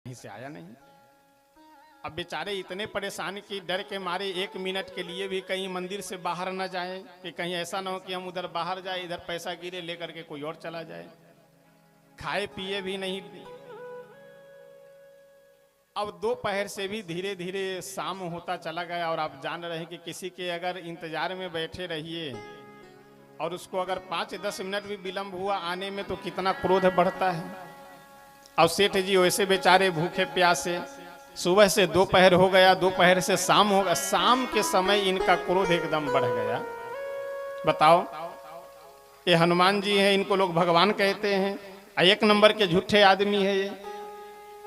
कहीं से आया नहीं। अब बेचारे इतने परेशान कि डर के मारे 1 मिनट के लिए भी कहीं मंदिर से बाहर न जाए, कि कहीं ऐसा ना हो कि हम उधर बाहर जाए, इधर पैसा गिरे लेकर के कोई और चला जाए। खाए पिए भी नहीं। अब दोपहर से भी धीरे धीरे शाम होता चला गया, और आप जान रहे हैं कि किसी के अगर इंतजार में बैठे रहिए और उसको अगर 5-10 मिनट भी विलंब हुआ आने में तो कितना क्रोध बढ़ता है। और सेठ जी वैसे बेचारे भूखे प्यासे, सुबह से दोपहर हो गया, दोपहर से शाम हो गया, शाम के समय इनका क्रोध एकदम बढ़ गया। बताओ, ये हनुमान जी हैं, इनको लोग भगवान कहते हैं, 1 नंबर के झूठे आदमी है ये।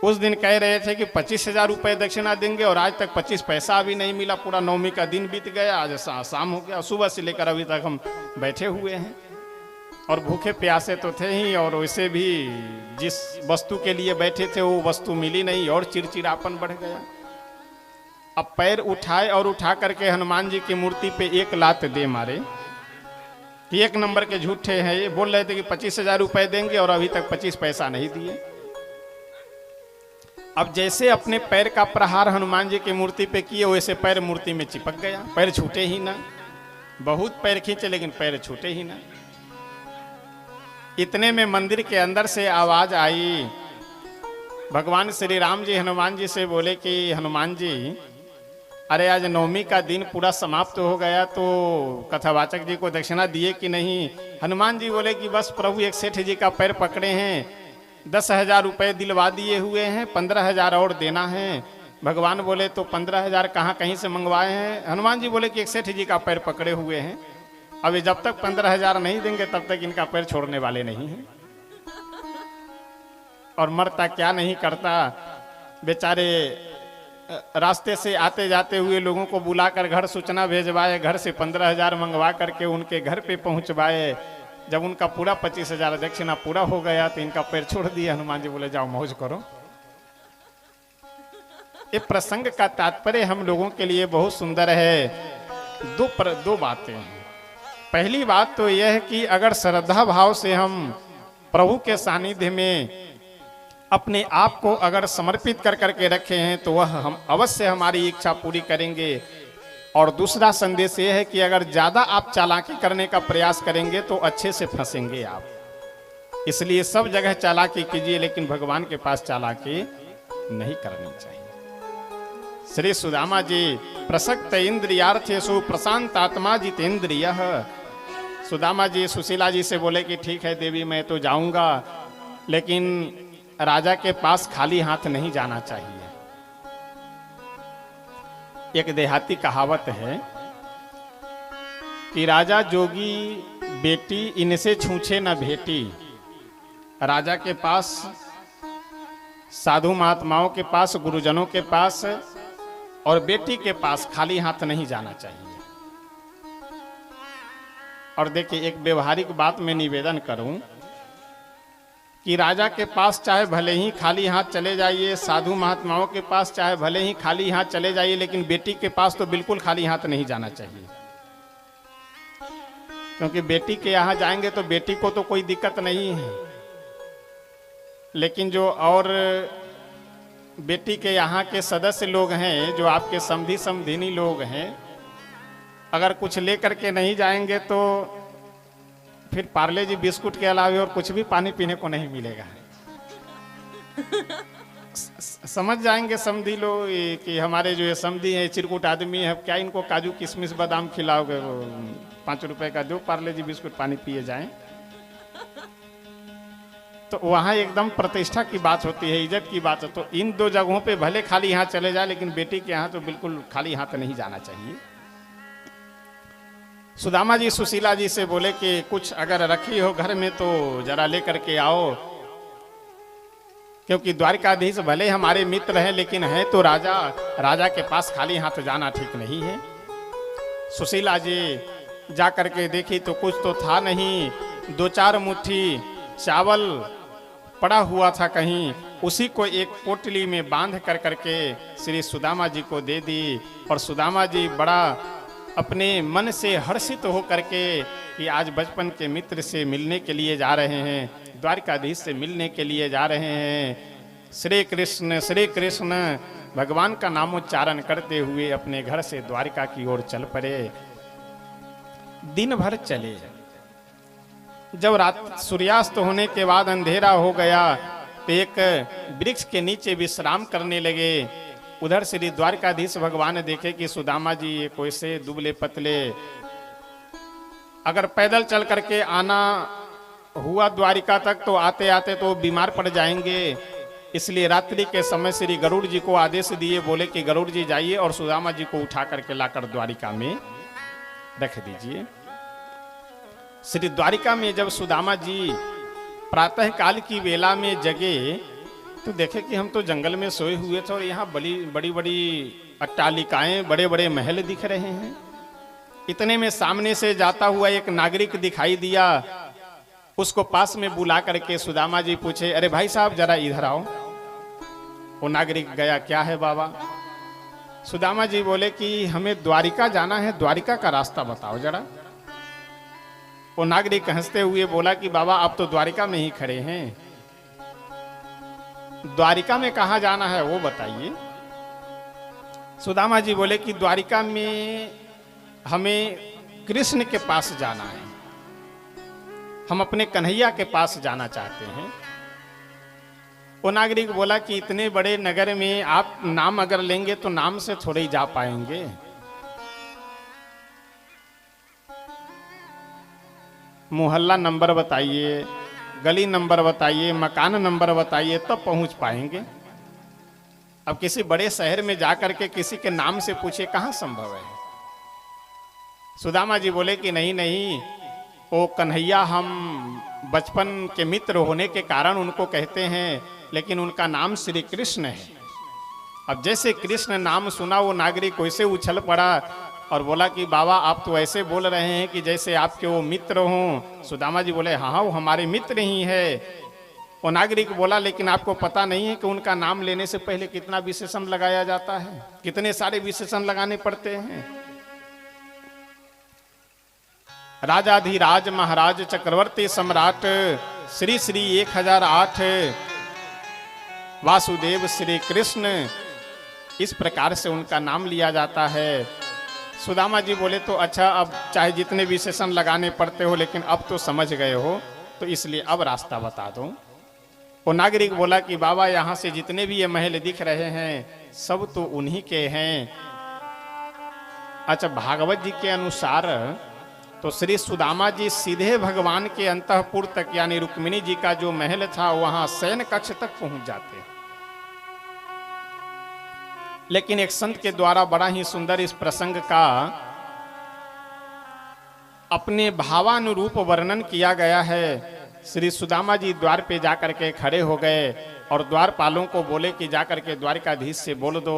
उस दिन कह रहे थे कि 25,000 रुपये दक्षिणा देंगे और आज तक 25 पैसा अभी नहीं मिला। पूरा नवमी का दिन बीत गया, आज शाम हो गया, सुबह से लेकर अभी तक हम बैठे हुए हैं और भूखे प्यासे तो थे ही, और वैसे भी जिस वस्तु के लिए बैठे थे वो वस्तु मिली नहीं और चिड़चिड़ापन बढ़ गया। अब पैर उठाए और उठा करके हनुमान जी की मूर्ति पे 1 लात दे मारे कि 1 नंबर के झूठे हैं ये। बोल रहे थे कि 25,000 रुपये देंगे और अभी तक 25 पैसा नहीं दिए। अब जैसे अपने पैर का प्रहार हनुमान जी की मूर्ति पे किए, वैसे पैर मूर्ति में चिपक गया, पैर छूटे ही ना। बहुत पैर खींचे लेकिन पैर छूटे ही ना। इतने में मंदिर के अंदर से आवाज आई। भगवान श्री राम जी हनुमान जी से बोले कि हनुमान जी, अरे आज नवमी का दिन पूरा समाप्त हो गया, तो कथावाचक जी को दक्षिणा दिए कि नहीं? हनुमान जी बोले कि बस प्रभु एक सेठ जी का पैर पकड़े हैं, 10,000 रुपये दिलवा दिए हुए हैं, 15,000 और देना है। भगवान बोले तो 15,000 कहाँ कहीं से मंगवाए हैं? हनुमान जी बोले कि एक सेठ जी का पैर पकड़े हुए हैं, अभी जब तक 15,000 नहीं देंगे तब तक इनका पैर छोड़ने वाले नहीं हैं। और मरता क्या नहीं करता, बेचारे रास्ते से आते जाते हुए लोगों को बुलाकर घर सूचना भेजवाए, घर से 15,000 मंगवा करके उनके घर पे पहुंचवाए। जब उनका पूरा 25,000 दक्षिणा पूरा हो गया तो इनका पैर छोड़ दिए। हनुमान जी बोले जाओ मौज करो। ये प्रसंग का तात्पर्य हम लोगों के लिए बहुत सुंदर है। दो बातें हैं। पहली बात तो यह है कि अगर श्रद्धा भाव से हम प्रभु के सानिध्य में अपने आप को अगर समर्पित कर करके रखे हैं तो वह हम अवश्य हमारी इच्छा पूरी करेंगे। और दूसरा संदेश यह है कि अगर ज्यादा आप चालाकी करने का प्रयास करेंगे तो अच्छे से फंसेंगे आप। इसलिए सब जगह चालाकी कीजिए, लेकिन भगवान के पास चालाकी नहीं करनी चाहिए। श्री सुदामा जी, प्रसक्त इंद्रियार्थेषु प्रशांत आत्मा जितेंद्रिय। सुदामा जी सुशीला जी से बोले कि ठीक है देवी, मैं तो जाऊंगा, लेकिन राजा के पास खाली हाथ नहीं जाना चाहिए। एक देहाती कहावत है कि राजा जोगी बेटी इनसे छूछे न भेटी। राजा के पास, साधु महात्माओं के पास, गुरुजनों के पास और बेटी के पास खाली हाथ नहीं जाना चाहिए। और देखिए, एक व्यवहारिक बात में निवेदन करूं कि राजा के पास चाहे भले ही खाली हाथ चले जाइए, साधु महात्माओं के पास चाहे भले ही खाली हाथ चले जाइए, लेकिन बेटी के पास तो बिल्कुल खाली हाथ नहीं जाना चाहिए। क्योंकि बेटी के यहाँ जाएंगे तो बेटी को तो कोई दिक्कत नहीं है, लेकिन जो और बेटी के यहाँ के सदस्य लोग हैं, जो आपके समधी समधिनी लोग हैं, अगर कुछ लेकर के नहीं जाएंगे तो फिर पार्ले जी बिस्कुट के अलावे और कुछ भी पानी पीने को नहीं मिलेगा। समझ जाएंगे समधी लोग कि हमारे जो ये समधी है चिरकुट आदमी है, क्या इनको काजू किशमिश बादाम खिलाओगे? 5 रुपए का दो पार्ले जी बिस्कुट पानी पिए जाएं। तो वहां एकदम प्रतिष्ठा की बात होती है, इज्जत की बात है। तो इन 2 जगहों पे भले खाली हाथ चले जाए, लेकिन बेटी के यहाँ तो बिल्कुल खाली हाथ नहीं जाना चाहिए। सुदामा जी सुशीला जी से बोले कि कुछ अगर रखी हो घर में तो जरा लेकर के आओ, क्योंकि द्वारकाधीश भले हमारे मित्र हैं, लेकिन है तो राजा, राजा के पास खाली हाथ जाना ठीक नहीं है। सुशीला जी जा करके देखी तो कुछ तो था नहीं, 2-4 मुट्ठी चावल पड़ा हुआ था कहीं, उसी को एक पोटली में बांध कर करके श्री सुदामा जी को दे दी। और सुदामा जी बड़ा अपने मन से हर्षित हो करके कि आज बचपन के मित्र से मिलने के लिए जा रहे हैं, द्वारकाधीश से मिलने के लिए जा रहे हैं, श्री कृष्ण भगवान का नामोच्चारण करते हुए अपने घर से द्वारिका की ओर चल पड़े। दिन भर चले। जब रात सूर्यास्त होने के बाद अंधेरा हो गया तो एक वृक्ष के नीचे विश्राम करने लगे। उधर श्री द्वारकाधीश भगवान ने देखे कि सुदामा जी ये कोई से दुबले पतले, अगर पैदल चल करके आना हुआ द्वारिका तक तो आते आते तो बीमार पड़ जाएंगे। इसलिए रात्रि के समय श्री गरुड़ जी को आदेश दिए, बोले कि गरुड़ जी जाइए और सुदामा जी को उठा करके लाकर द्वारिका में रख दीजिए। श्री द्वारिका में जब सुदामा जी प्रातः काल की वेला में जगे तो देखे कि हम तो जंगल में सोए हुए थे और यहाँ बड़ी बड़ी अट्टालिकाएं, बड़े बड़े महल दिख रहे हैं। इतने में सामने से जाता हुआ एक नागरिक दिखाई दिया। उसको पास में बुला करके सुदामा जी पूछे, अरे भाई साहब जरा इधर आओ। वो नागरिक गया, क्या है बाबा? सुदामा जी बोले कि हमें द्वारिका जाना है, द्वारिका का रास्ता बताओ जरा। वो नागरिक हंसते हुए बोला कि बाबा आप तो द्वारिका में ही खड़े हैं, द्वारिका में कहाँ जाना है वो बताइए। सुदामा जी बोले कि द्वारिका में हमें कृष्ण के पास जाना है, हम अपने कन्हैया के पास जाना चाहते हैं। वो नागरिक बोला कि इतने बड़े नगर में आप नाम अगर लेंगे तो नाम से थोड़े ही जा पाएंगे। मोहल्ला नंबर बताइए, गली नंबर बताइए, मकान नंबर बताइए, तब पहुंच पाएंगे। अब किसी बड़े शहर में जाकर के किसी के नाम से पूछे, कहां संभव है? सुदामा जी बोले कि नहीं नहीं, वो कन्हैया हम बचपन के मित्र होने के कारण उनको कहते हैं, लेकिन उनका नाम श्री कृष्ण है। अब जैसे कृष्ण नाम सुना वो नागरिक वैसे उछल पड़ा और बोला कि बाबा आप तो ऐसे बोल रहे हैं कि जैसे आपके वो मित्र हों। सुदामा जी बोले हाँ वो हमारे मित्र ही है। वो नागरिक बोला लेकिन आपको पता नहीं है कि उनका नाम लेने से पहले कितना विशेषण लगाया जाता है, कितने सारे विशेषण लगाने पड़ते हैं। राजाधिराज महाराज चक्रवर्ती सम्राट श्री श्री 1008 वासुदेव श्री कृष्ण, इस प्रकार से उनका नाम लिया जाता है। सुदामा जी बोले तो अच्छा, अब चाहे जितने विशेषण लगाने पड़ते हो लेकिन अब तो समझ गए हो, तो इसलिए अब रास्ता बता दो। वो नागरिक बोला कि बाबा यहाँ से जितने भी ये महल दिख रहे हैं सब तो उन्हीं के हैं। अच्छा, भागवत जी के अनुसार तो श्री सुदामा जी सीधे भगवान के अंतःपुर तक यानी रुक्मिणी जी का जो महल था वहां शयन कक्ष तक पहुंच जाते। लेकिन एक संत के द्वारा बड़ा ही सुंदर इस प्रसंग का अपने भावानुरूप वर्णन किया गया है। श्री सुदामा जी द्वार पे जाकर के खड़े हो गए और द्वारपालों को बोले कि जाकर के द्वारिकाधीश से बोल दो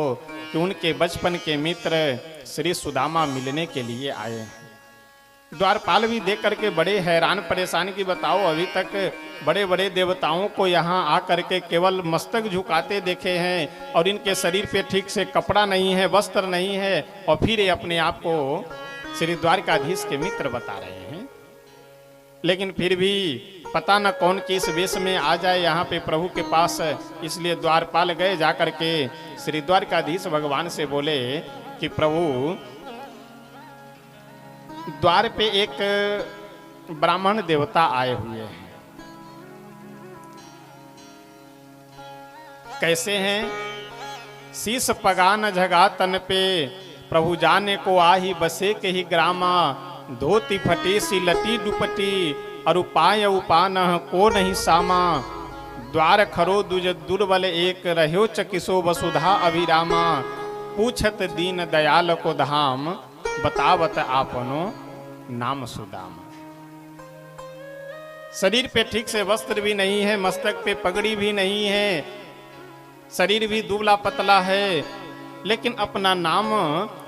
कि उनके बचपन के मित्र श्री सुदामा मिलने के लिए आए। द्वारपाल भी देख करके बड़े हैरान परेशान की बताओ, अभी तक बड़े बड़े देवताओं को यहाँ आकर के केवल मस्तक झुकाते देखे हैं और इनके शरीर पे ठीक से कपड़ा नहीं है, वस्त्र नहीं है, और फिर ये अपने आप को श्री द्वारकाधीश के मित्र बता रहे हैं। लेकिन फिर भी पता न कौन किस वेश में आ जाए यहाँ पे प्रभु के पास, इसलिए द्वारपाल गए, जाकर के श्री द्वारकाधीश भगवान से बोले कि प्रभु द्वार पे एक ब्राह्मण देवता आए हुए हैं। कैसे हैं? शीस पगान झगा तन पे प्रभु जाने को आही बसे के ही ग्रामा, धोती फटी सी लटी दुपटी और उपाय उपान को नहीं सामा, द्वार खरो दुज दुर्बल एक रह्यो चकिसो वसुधा अभिरामा, पूछत दीन दयाल को धाम बतावत आपनो नाम सुदामा। शरीर पे ठीक से वस्त्र भी नहीं है, मस्तक पे पगड़ी भी नहीं है, शरीर भी दुबला पतला है, लेकिन अपना नाम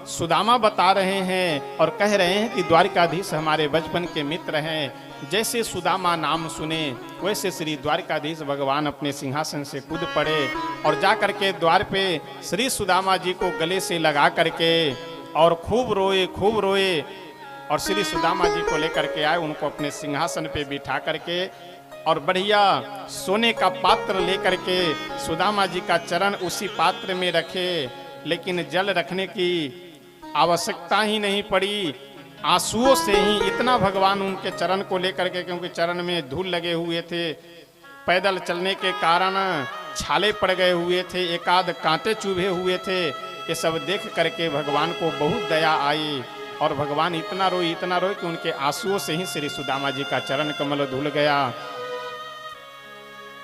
सुदामा बता रहे हैं और कह रहे हैं कि द्वारकाधीश हमारे बचपन के मित्र हैं। जैसे सुदामा नाम सुने वैसे श्री द्वारकाधीश भगवान अपने सिंहासन से कूद पड़े और जा करके द्वार पे श्री सुदामा जी को गले से लगा करके और खूब रोए और श्री सुदामा जी को लेकर के आए, उनको अपने सिंहासन पे बिठा करके और बढ़िया सोने का पात्र लेकर के सुदामा जी का चरण उसी पात्र में रखे, लेकिन जल रखने की आवश्यकता ही नहीं पड़ी। आंसुओं से ही इतना भगवान उनके चरण को लेकर के, क्योंकि चरण में धूल लगे हुए थे, पैदल चलने के कारण छाले पड़ गए हुए थे, एकाध कांटे चुभे हुए थे, ये सब देख करके भगवान को बहुत दया आई और भगवान इतना रोए कि उनके आंसुओं से ही श्री सुदामा जी का चरण कमल धुल गया।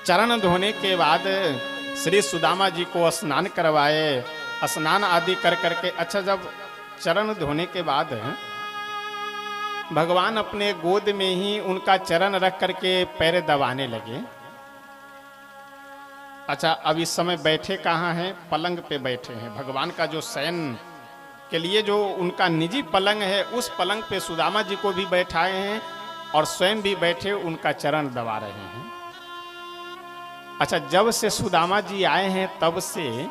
चरण धोने के बाद श्री सुदामा जी को स्नान करवाए, स्नान आदि कर करके, अच्छा जब चरण धोने के बाद भगवान अपने गोद में ही उनका चरण रख करके पैर दबाने लगे। अच्छा, अब इस समय बैठे कहाँ हैं? पलंग पे बैठे हैं। भगवान का जो शयन के लिए जो उनका निजी पलंग है, उस पलंग पे सुदामा जी को भी बैठाए हैं और स्वयं भी बैठे उनका चरण दबा रहे हैं। अच्छा, जब से सुदामा जी आए हैं तब से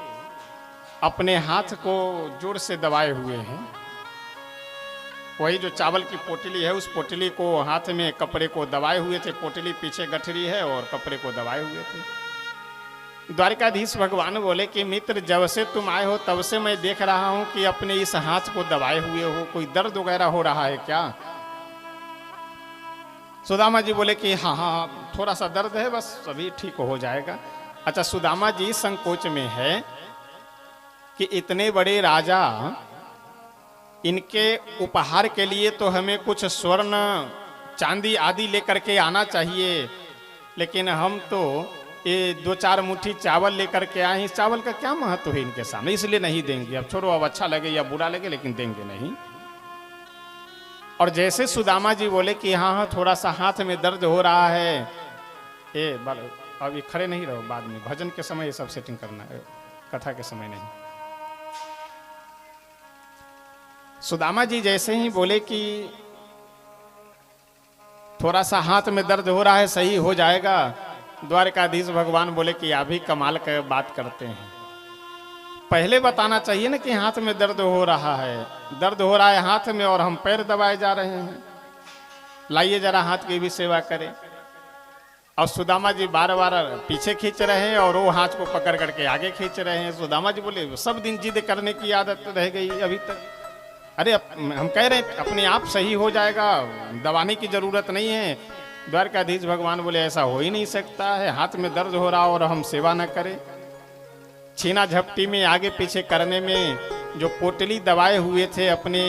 अपने हाथ को जोर से दबाए हुए हैं। वही जो चावल की पोटली है, उस पोटली को हाथ में कपड़े को दबाए हुए थे। पोटली पीछे गठरी है और कपड़े को दबाए हुए थे। द्वारिकाधीश भगवान बोले कि मित्र, जब से तुम आए हो तब से मैं देख रहा हूं कि अपने इस हाथ को दबाए हुए हो, कोई दर्द वगैरह हो रहा है क्या? सुदामा जी बोले कि हाँ हाँ, थोड़ा सा दर्द है, बस अभी ठीक हो जाएगा। अच्छा, सुदामा जी संकोच में है कि इतने बड़े राजा, इनके उपहार के लिए तो हमें कुछ स्वर्ण चांदी आदि लेकर के आना चाहिए, लेकिन हम तो ये 2-4 मुट्ठी चावल लेकर के आए हैं। इस चावल का क्या महत्व है इनके सामने, इसलिए नहीं देंगे। अब छोड़ो, अब अच्छा लगे या बुरा लगे, लेकिन देंगे नहीं। और जैसे सुदामा जी बोले कि हाँ हाँ, थोड़ा सा हाथ में दर्द हो रहा है, अब ये खड़े नहीं रहो, बाद में भजन के समय ये सब सेटिंग करना है, कथा के समय नहीं। सुदामा जी जैसे ही बोले कि थोड़ा सा हाथ में दर्द हो रहा है, सही हो जाएगा, द्वारकाधीश भगवान बोले कि आप भी कमाल का बात करते हैं। पहले बताना चाहिए ना कि हाथ में दर्द हो रहा है, दर्द हो रहा है हाथ में और हम पैर दबाए जा रहे हैं। लाइए जरा हाथ की भी सेवा करें। और सुदामा जी बार बार पीछे खींच रहे हैं और वो हाथ को पकड़ करके आगे खींच रहे हैं। सुदामा जी बोले, सब दिन जिद करने की आदत रह गई अभी तक। अरे हम कह रहे हैं अपने आप सही हो जाएगा, दबाने की जरूरत नहीं है। द्वारकाधीश भगवान बोले, ऐसा हो ही नहीं सकता है, हाथ में दर्द हो रहा और हम सेवा न करें। छीना झपटी में आगे पीछे करने में जो पोटली दबाए हुए थे अपने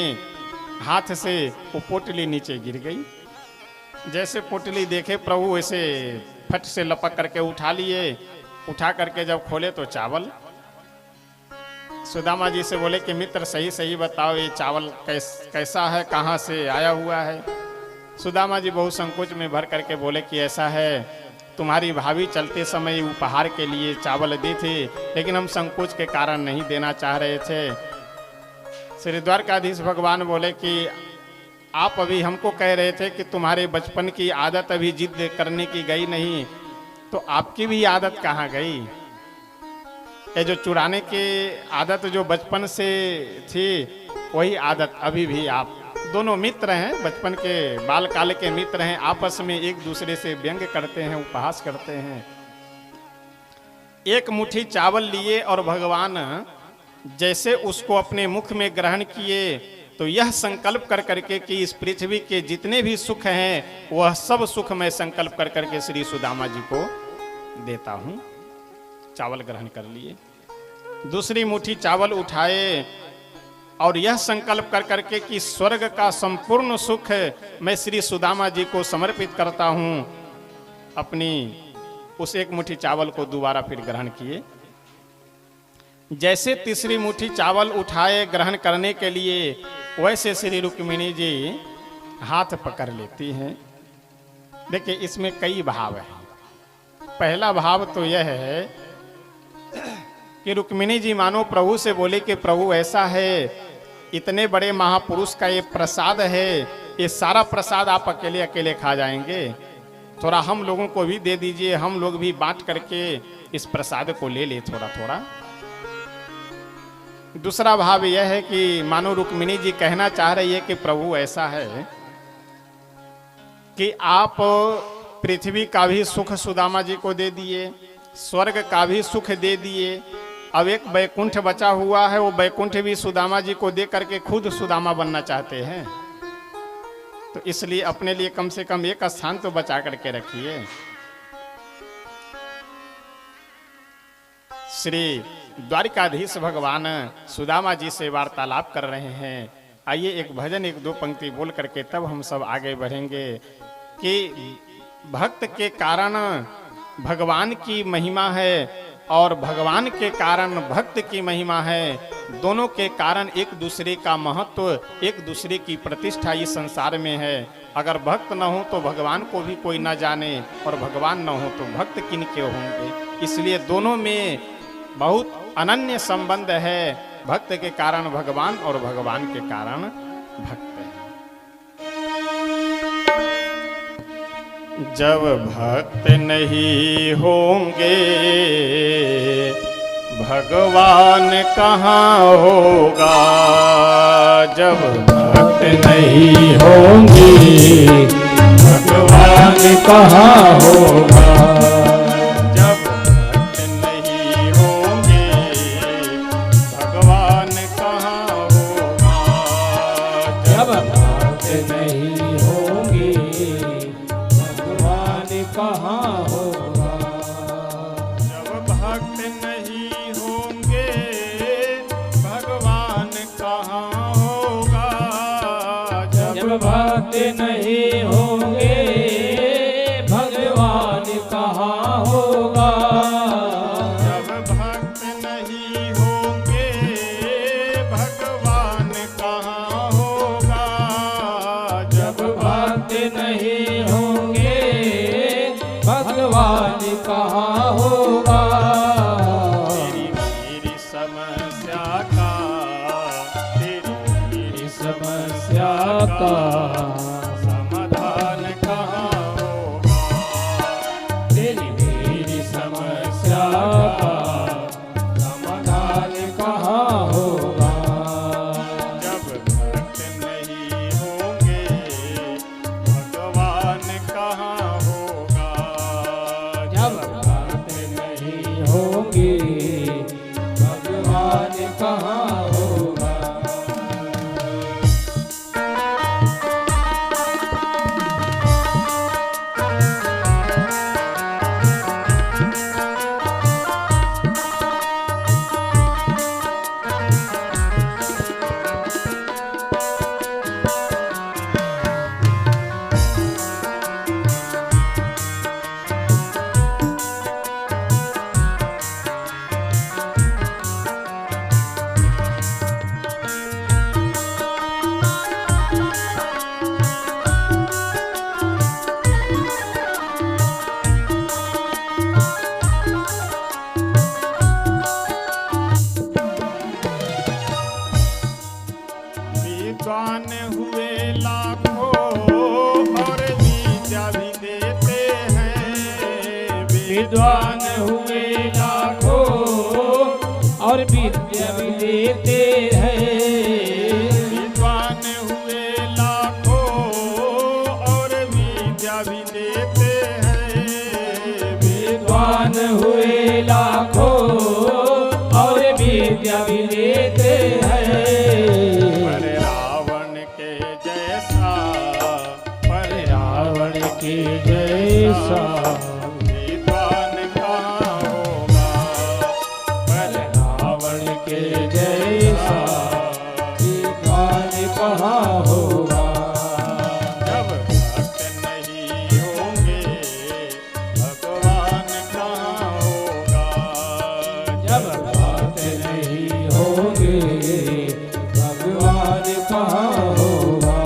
हाथ से, वो पोटली नीचे गिर गई। जैसे पोटली देखे प्रभु, वैसे फट से लपक करके उठा लिए। उठा करके जब खोले तो चावल। सुदामा जी से बोले कि मित्र, सही सही बताओ, ये चावल कैसा है, कहाँ से आया हुआ है? सुदामा जी बहुत संकोच में भर करके बोले कि ऐसा है, तुम्हारी भाभी चलते समय उपहार के लिए चावल दी थी, लेकिन हम संकोच के कारण नहीं देना चाह रहे थे। श्री द्वारकाधीश भगवान बोले कि आप अभी हमको कह रहे थे कि तुम्हारे बचपन की आदत अभी जिद करने की गई नहीं, तो आपकी भी आदत कहाँ गई? ये जो चुराने की आदत जो बचपन से थी, वही आदत अभी भी आप दोनों मित्र हैं, बचपन के बाल काल के मित्र हैं, आपस में एक दूसरे से व्यंग करते हैं, उपहास करते हैं। एक मुट्ठी चावल लिए और भगवान जैसे उसको अपने मुख में ग्रहण किए, तो यह संकल्प कर करके कि इस पृथ्वी के जितने भी सुख हैं, वह सब सुख मैं संकल्प कर करके श्री सुदामा जी को देता हूं। चावल ग्रहण कर लिए। दूसरी मुट्ठी चावल उठाए और यह संकल्प कर करके कि स्वर्ग का संपूर्ण सुख मैं श्री सुदामा जी को समर्पित करता हूं। अपनी उस एक मुट्ठी चावल को दोबारा फिर ग्रहण किए। जैसे तीसरी मुट्ठी चावल उठाए ग्रहण करने के लिए, वैसे श्री रुक्मिणी जी हाथ पकड़ लेती हैं। देखिए, इसमें कई भाव हैं। पहला भाव तो यह है कि रुक्मिणी जी मानो प्रभु से बोले कि प्रभु ऐसा है, इतने बड़े महापुरुष का ये प्रसाद है, ये सारा प्रसाद आप अकेले अकेले खा जाएंगे, थोड़ा हम लोगों को भी दे दीजिए, हम लोग भी बांट करके इस प्रसाद को ले ले थोड़ा थोड़ा। दूसरा भाव यह है कि मानो रुक्मिणी जी कहना चाह रही है कि प्रभु ऐसा है कि आप पृथ्वी का भी सुख सुदामा जी को दे दिए, स्वर्ग का भी सुख दे दिए। अब एक बैकुंठ बचा हुआ है, वो बैकुंठ भी सुदामा जी को दे करके खुद सुदामा बनना चाहते हैं। तो इसलिए अपने लिए कम से कम एक स्थान तो बचा करके रखिए। श्री द्वारिकाधीश भगवान सुदामा जी से वार्तालाप कर रहे हैं। आइए एक भजन एक दो पंक्ति बोल करके तब हम सब आगे बढ़ेंगे कि भक्त के कारण भगवान की महिमा है और भगवान के कारण भक्त की महिमा है। दोनों के कारण एक दूसरे का महत्व, एक दूसरे की प्रतिष्ठा इस संसार में है। अगर भक्त न हो तो भगवान को भी कोई न जाने, और भगवान न हो तो भक्त किन के होंगे। इसलिए दोनों में बहुत अनन्य संबंध है। भक्त के कारण भगवान और भगवान के कारण भक्त है। जब भक्त नहीं होंगे भगवान कहाँ होगा। जब भक्त नहीं होंगे भगवान कहाँ होगा। जब भक्त नहीं होंगे भगवान कहाँ होगा। जब भक्त नहीं होंगे कहाँ होगा। जब भक्त नहीं होंगे भगवान कहाँ होगा। जब भक्त नहीं होंगे भगवान कहाँ होगा। जब भक्त नहीं होंगे भगवान कहाँ होगा। जब भक्त नहीं होंगे भगवान कहाँ होगा। तेरी समस्या का, तेरी समस्या का समाधान कहाँ होगा। तेरी समस्या का समाधान कहाँ होगा। जब भक्त नहीं होंगे भगवान कहाँ होगा। जब भक्त नहीं होंगे भगवान कहाँ होगा। विद्वान हुए लाखों और विद्या भी देते हैं। विद्वान हुए लाखों और विद्या भी देते हैं। विद्वान हुए लाखों और विद्या भी देते हैं। विद्वान हुए लाखों और विद्या भी देते हैं। के जैसा विद्वान कहाँ होगा। पर रावण के जैसा विद्वान कहाँ होगा। जब भक्त नहीं होंगे भगवान कहाँ होगा। जब भक्त नहीं होंगे भगवान कहाँ होगा।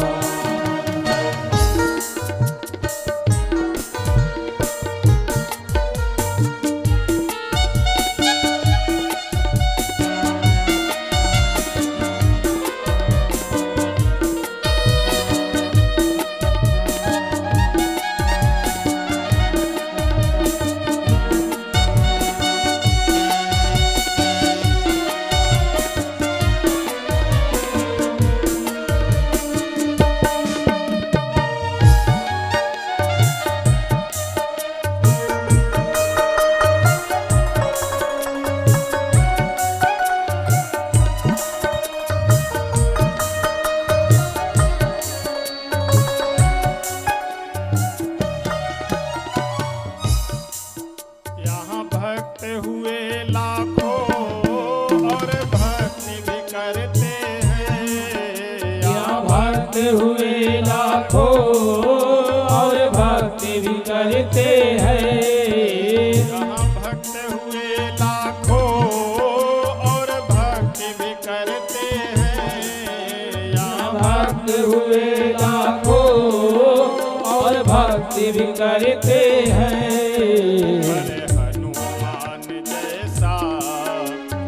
भक्ति भी करते हैं। भले हनुमान जैसा,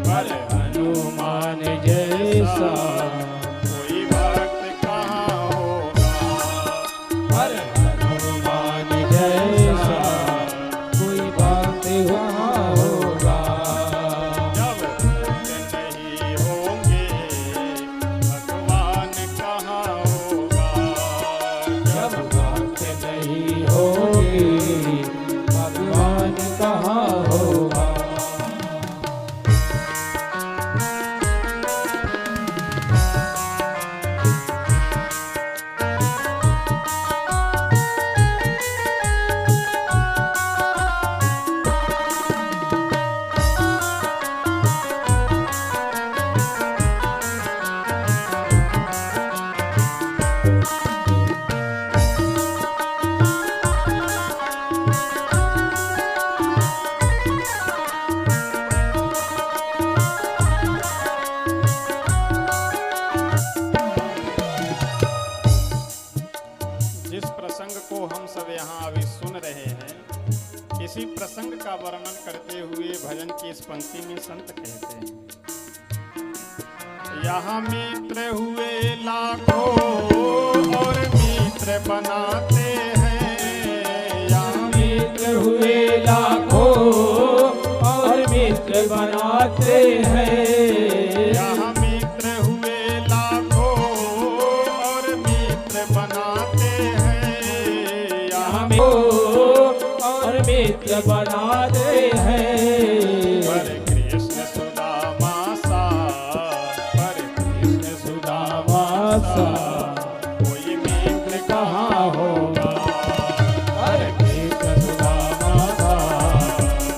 भले हनुमान जैसा कोई भक्त कहाँ होगा। भले हनुमान जैसा कोई भक्त वहाँ होगा। जब भक्त नहीं होंगे भगवान कहाँ होगा। जब भक्त नहीं होगी भगवान कहाँ होगा। जिस प्रसंग को हम सब यहाँ अभी सुन रहे हैं, इसी प्रसंग का वर्णन करते हुए भजन की इस पंक्ति में संत कहते हैं, यहाँ मित्र हुए लाखों और मित्र बनाते हैं। यहाँ मित्र हुए लाखों और मित्र बनाते हैं। यहाँ मित्र हुए लाखों और मित्र बनाते हैं। यहाँ और मित्र बनाते हैं। पर कृष्ण सुदामा सा, पर कृष्ण सुदामा सा कोई मित्र कहाँ होगा। अरे कृष्ण सुदामा सा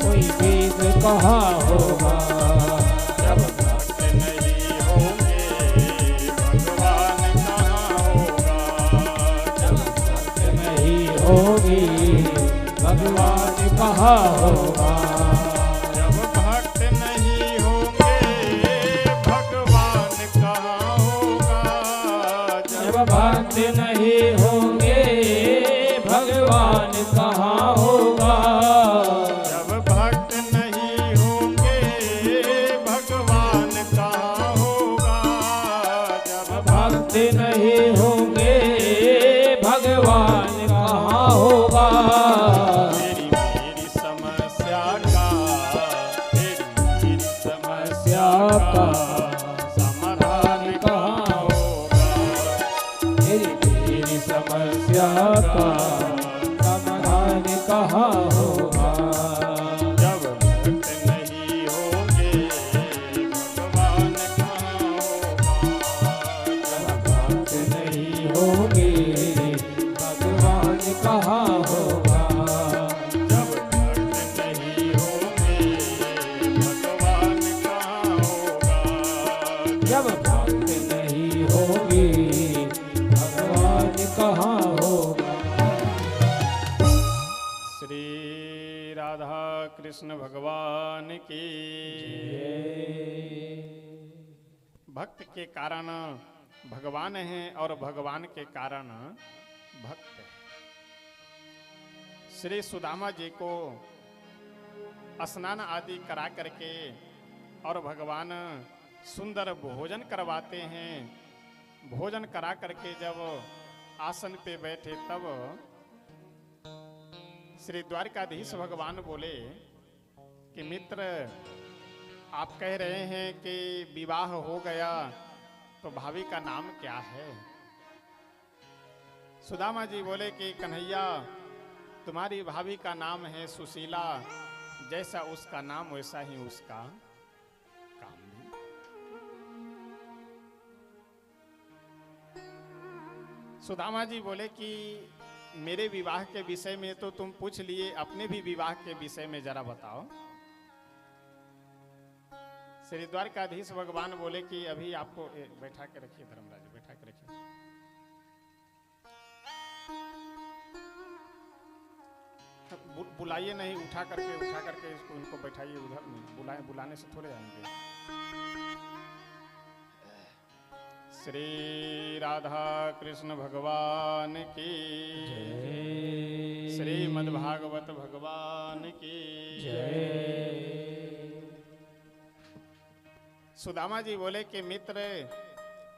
कोई मित्र कहाँ होगा। जब भक्त नहीं होंगे भगवान कहाँ होगा। जब भक्त नहीं होगी भगवान कहाँ होगा। जब भक्त नहीं होंगे भगवान कहाँ होगा। जब भक्त नहीं होंगे भगवान कहाँ होगा। जब भक्त नहीं होंगे भगवान कहाँ होगा। जब भक्त नहीं होंगे भगवान कहाँ होगा। मेरी समस्या का, मेरी समस्या का समाधान कहाँ होगा। मेरी समस्या का समाधान कहाँ होगा। जब भक्त नहीं होंगे भगवान कहाँ होगा। जब भक्त नहीं होंगे भगवान कहाँ होगा। जब भक्त नहीं होंगे भगवान कहाँ होगा। जब भक्त नहीं होगी भगवान कहाँ होगा। श्री राधा कृष्ण भगवान की। भक्त के कारण भगवान है और भगवान के कारण भक्त है। श्री सुदामा जी को स्नान आदि करा करके और भगवान सुंदर भोजन करवाते हैं। भोजन करा करके जब आसन पे बैठे तब श्री द्वारकाधीश भगवान बोले कि मित्र, आप कह रहे हैं कि विवाह हो गया, तो भाभी का नाम क्या है। सुदामा जी बोले कि कन्हैया, तुम्हारी भाभी का नाम है सुशीला, जैसा उसका नाम वैसा ही उसका काम भी। सुदामा जी बोले कि मेरे विवाह के विषय में तो तुम पूछ लिए, अपने भी विवाह के विषय में जरा बताओ। श्री द्वारकाधीश भगवान बोले कि अभी आपको बैठा के रखिए धर्मराज, बैठा के रखिए। बुलाइए नहीं, उठा करके इसको इनको बैठाइए उधर में। बुलाने से थोड़े आएंगे। श्री राधा कृष्ण भगवान की जय। श्रीमद् भागवत भगवान की जय। सुदामा जी बोले कि मित्र,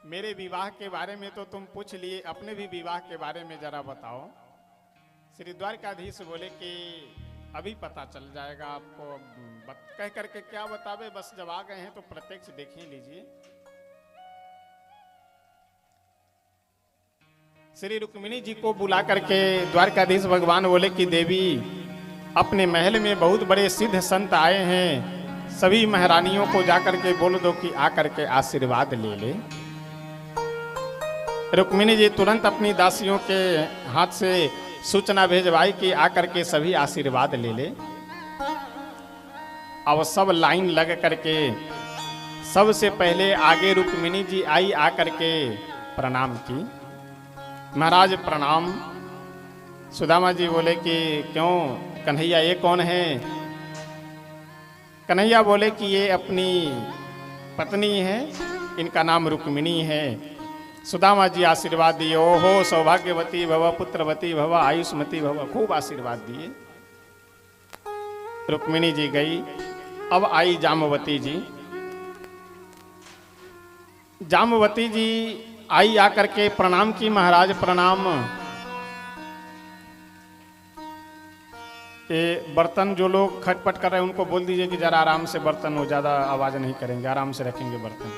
मेरे विवाह के बारे में तो तुम पूछ लिए, अपने भी विवाह के बारे में जरा बताओ। श्री द्वारकाधीश बोले कि अभी पता चल जाएगा आपको। कह करके क्या बतावे, बस जब आ गए हैं तो प्रत्यक्ष देख ही लीजिए। श्री रुक्मिणी जी को बुला करके द्वारकाधीश भगवान बोले कि देवी, अपने महल में बहुत बड़े सिद्ध संत आए हैं, सभी महारानियों को जाकर के बोल दो कि आकर के आशीर्वाद ले ले। रुक्मिणी जी तुरंत अपनी दासियों के हाथ से सूचना भेजवाई कि आकर के सभी आशीर्वाद ले ले। अब सब लाइन लग करके सबसे पहले आगे रुक्मिणी जी आई, आकर के प्रणाम की। महाराज प्रणाम। सुदामा जी बोले कि क्यों कन्हैया, ये कौन है? कन्हैया बोले कि ये अपनी पत्नी है, इनका नाम रुक्मिणी है। सुदामा जी आशीर्वाद दिए, ओहो सौभाग्यवती भव, पुत्रवती भव, आयुष्मती भव, खूब आशीर्वाद दिए। रुक्मिणी जी गई। अब आई जामवती जी। जामवती जी आई, आकर के प्रणाम की। महाराज प्रणाम। ये बर्तन जो लोग खटपट कर रहे हैं उनको बोल दीजिए कि जरा आराम से बर्तन हो, ज्यादा आवाज नहीं करेंगे, आराम से रखेंगे बर्तन।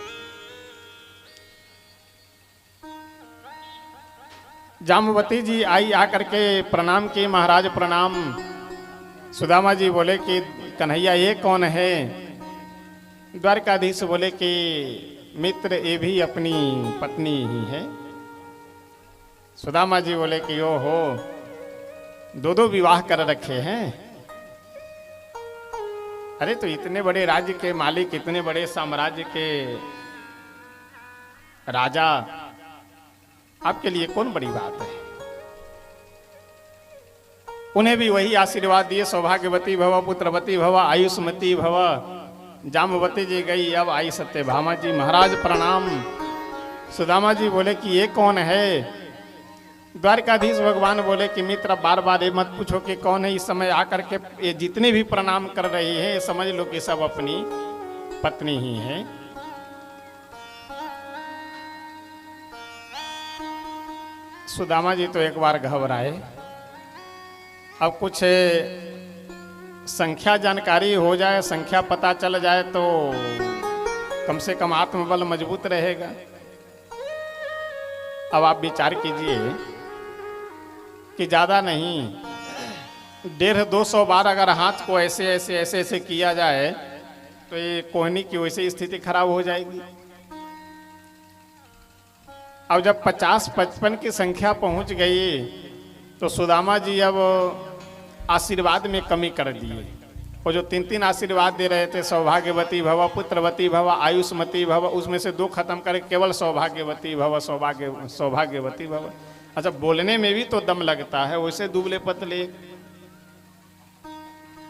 जामवती जी आई, आकर के प्रणाम की। महाराज प्रणाम। सुदामा जी बोले कि कन्हैया ये कौन है? द्वारकाधीश बोले कि मित्र, ये भी अपनी पत्नी ही है। सुदामा जी बोले कि ओ हो, दो विवाह कर रखे हैं। अरे तो इतने बड़े राज्य के मालिक, इतने बड़े साम्राज्य के राजा, आपके लिए कौन बड़ी बात है? उन्हें भी वही आशीर्वाद दिए, सौभाग्यवती भव, पुत्रवती भव, आयुष्मती भव। जामवती जी गई। अब आई सत्यभामा जी। महाराज प्रणाम। सुदामा जी बोले कि ये कौन है? द्वारकाधीश भगवान बोले कि मित्र, बार बार ये मत पूछो कि कौन है। इस समय आकर के ये जितने भी प्रणाम कर रही हैं, समझ लो कि सब अपनी पत्नी ही है। सुदामा जी तो एक बार घबराए। अब कुछ संख्या जानकारी हो जाए, संख्या पता चल जाए तो कम से कम आत्मबल मजबूत रहेगा। अब आप विचार कीजिए कि ज्यादा नहीं, 150-200 बार अगर हाथ को ऐसे ऐसे ऐसे ऐसे किया जाए तो ये कोहनी की वैसे स्थिति खराब हो जाएगी। अब जब 50-55 की संख्या पहुंच गई तो सुदामा जी अब आशीर्वाद में कमी कर दिए। वो जो 3 आशीर्वाद दे रहे थे, सौभाग्यवती भव, पुत्रवती भव, आयुष्मती भव, उसमें से 2 खत्म कर केवल सौभाग्यवती भव, सौभाग्यवती भव। अच्छा, बोलने में भी तो दम लगता है, वैसे दुबले पतले।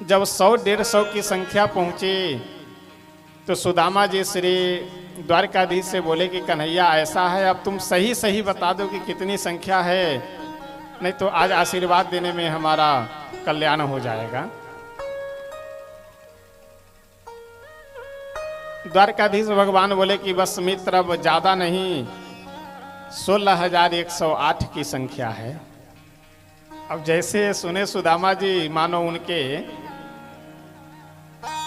जब 100-150 की संख्या पहुंची तो सुदामा जी श्री द्वारकाधीश से बोले कि कन्हैया ऐसा है, अब तुम सही सही बता दो कि कितनी संख्या है, नहीं तो आज आशीर्वाद देने में हमारा कल्याण हो जाएगा। द्वारकाधीश भगवान बोले कि बस मित्र, अब ज्यादा नहीं, 16,108 की संख्या है। अब जैसे सुने सुदामा जी, मानो उनके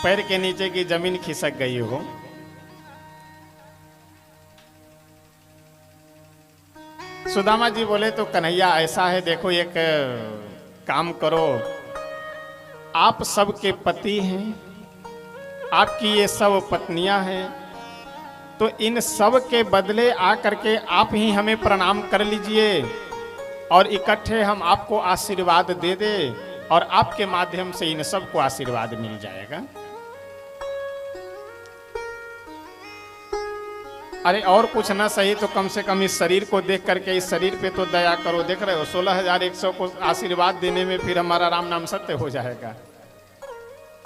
पैर के नीचे की जमीन खिसक गई हो। सुदामा जी बोले तो कन्हैया ऐसा है, देखो एक काम करो, आप सबके पति हैं, आपकी ये सब पत्नियां हैं, तो इन सब के बदले आकर के आप ही हमें प्रणाम कर लीजिए और इकट्ठे हम आपको आशीर्वाद दे दे और आपके माध्यम से इन सबको आशीर्वाद मिल जाएगा। अरे और कुछ ना सही तो कम से कम इस शरीर को देख करके इस शरीर पे तो दया करो। देख रहे हो 16,100 को आशीर्वाद देने में फिर हमारा राम नाम सत्य हो जाएगा।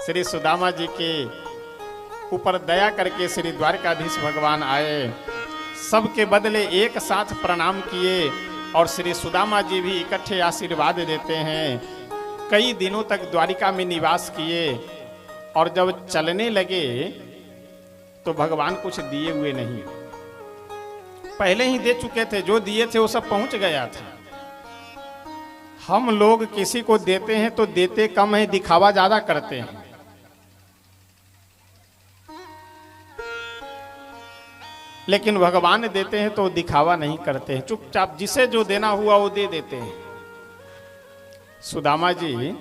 श्री सुदामा जी के ऊपर दया करके श्री द्वारकाधीश भगवान आए, सबके बदले एक साथ प्रणाम किए और श्री सुदामा जी भी इकट्ठे आशीर्वाद देते हैं। कई दिनों तक द्वारिका में निवास किए और जब चलने लगे तो भगवान कुछ दिए हुए नहीं, पहले ही दे चुके थे, जो दिए थे वो सब पहुंच गया था। हम लोग किसी को देते हैं तो देते कम है, दिखावा ज्यादा करते हैं। लेकिन भगवान देते हैं तो दिखावा नहीं करते हैं, चुपचाप जिसे जो देना हुआ वो दे देते हैं। सुदामा जी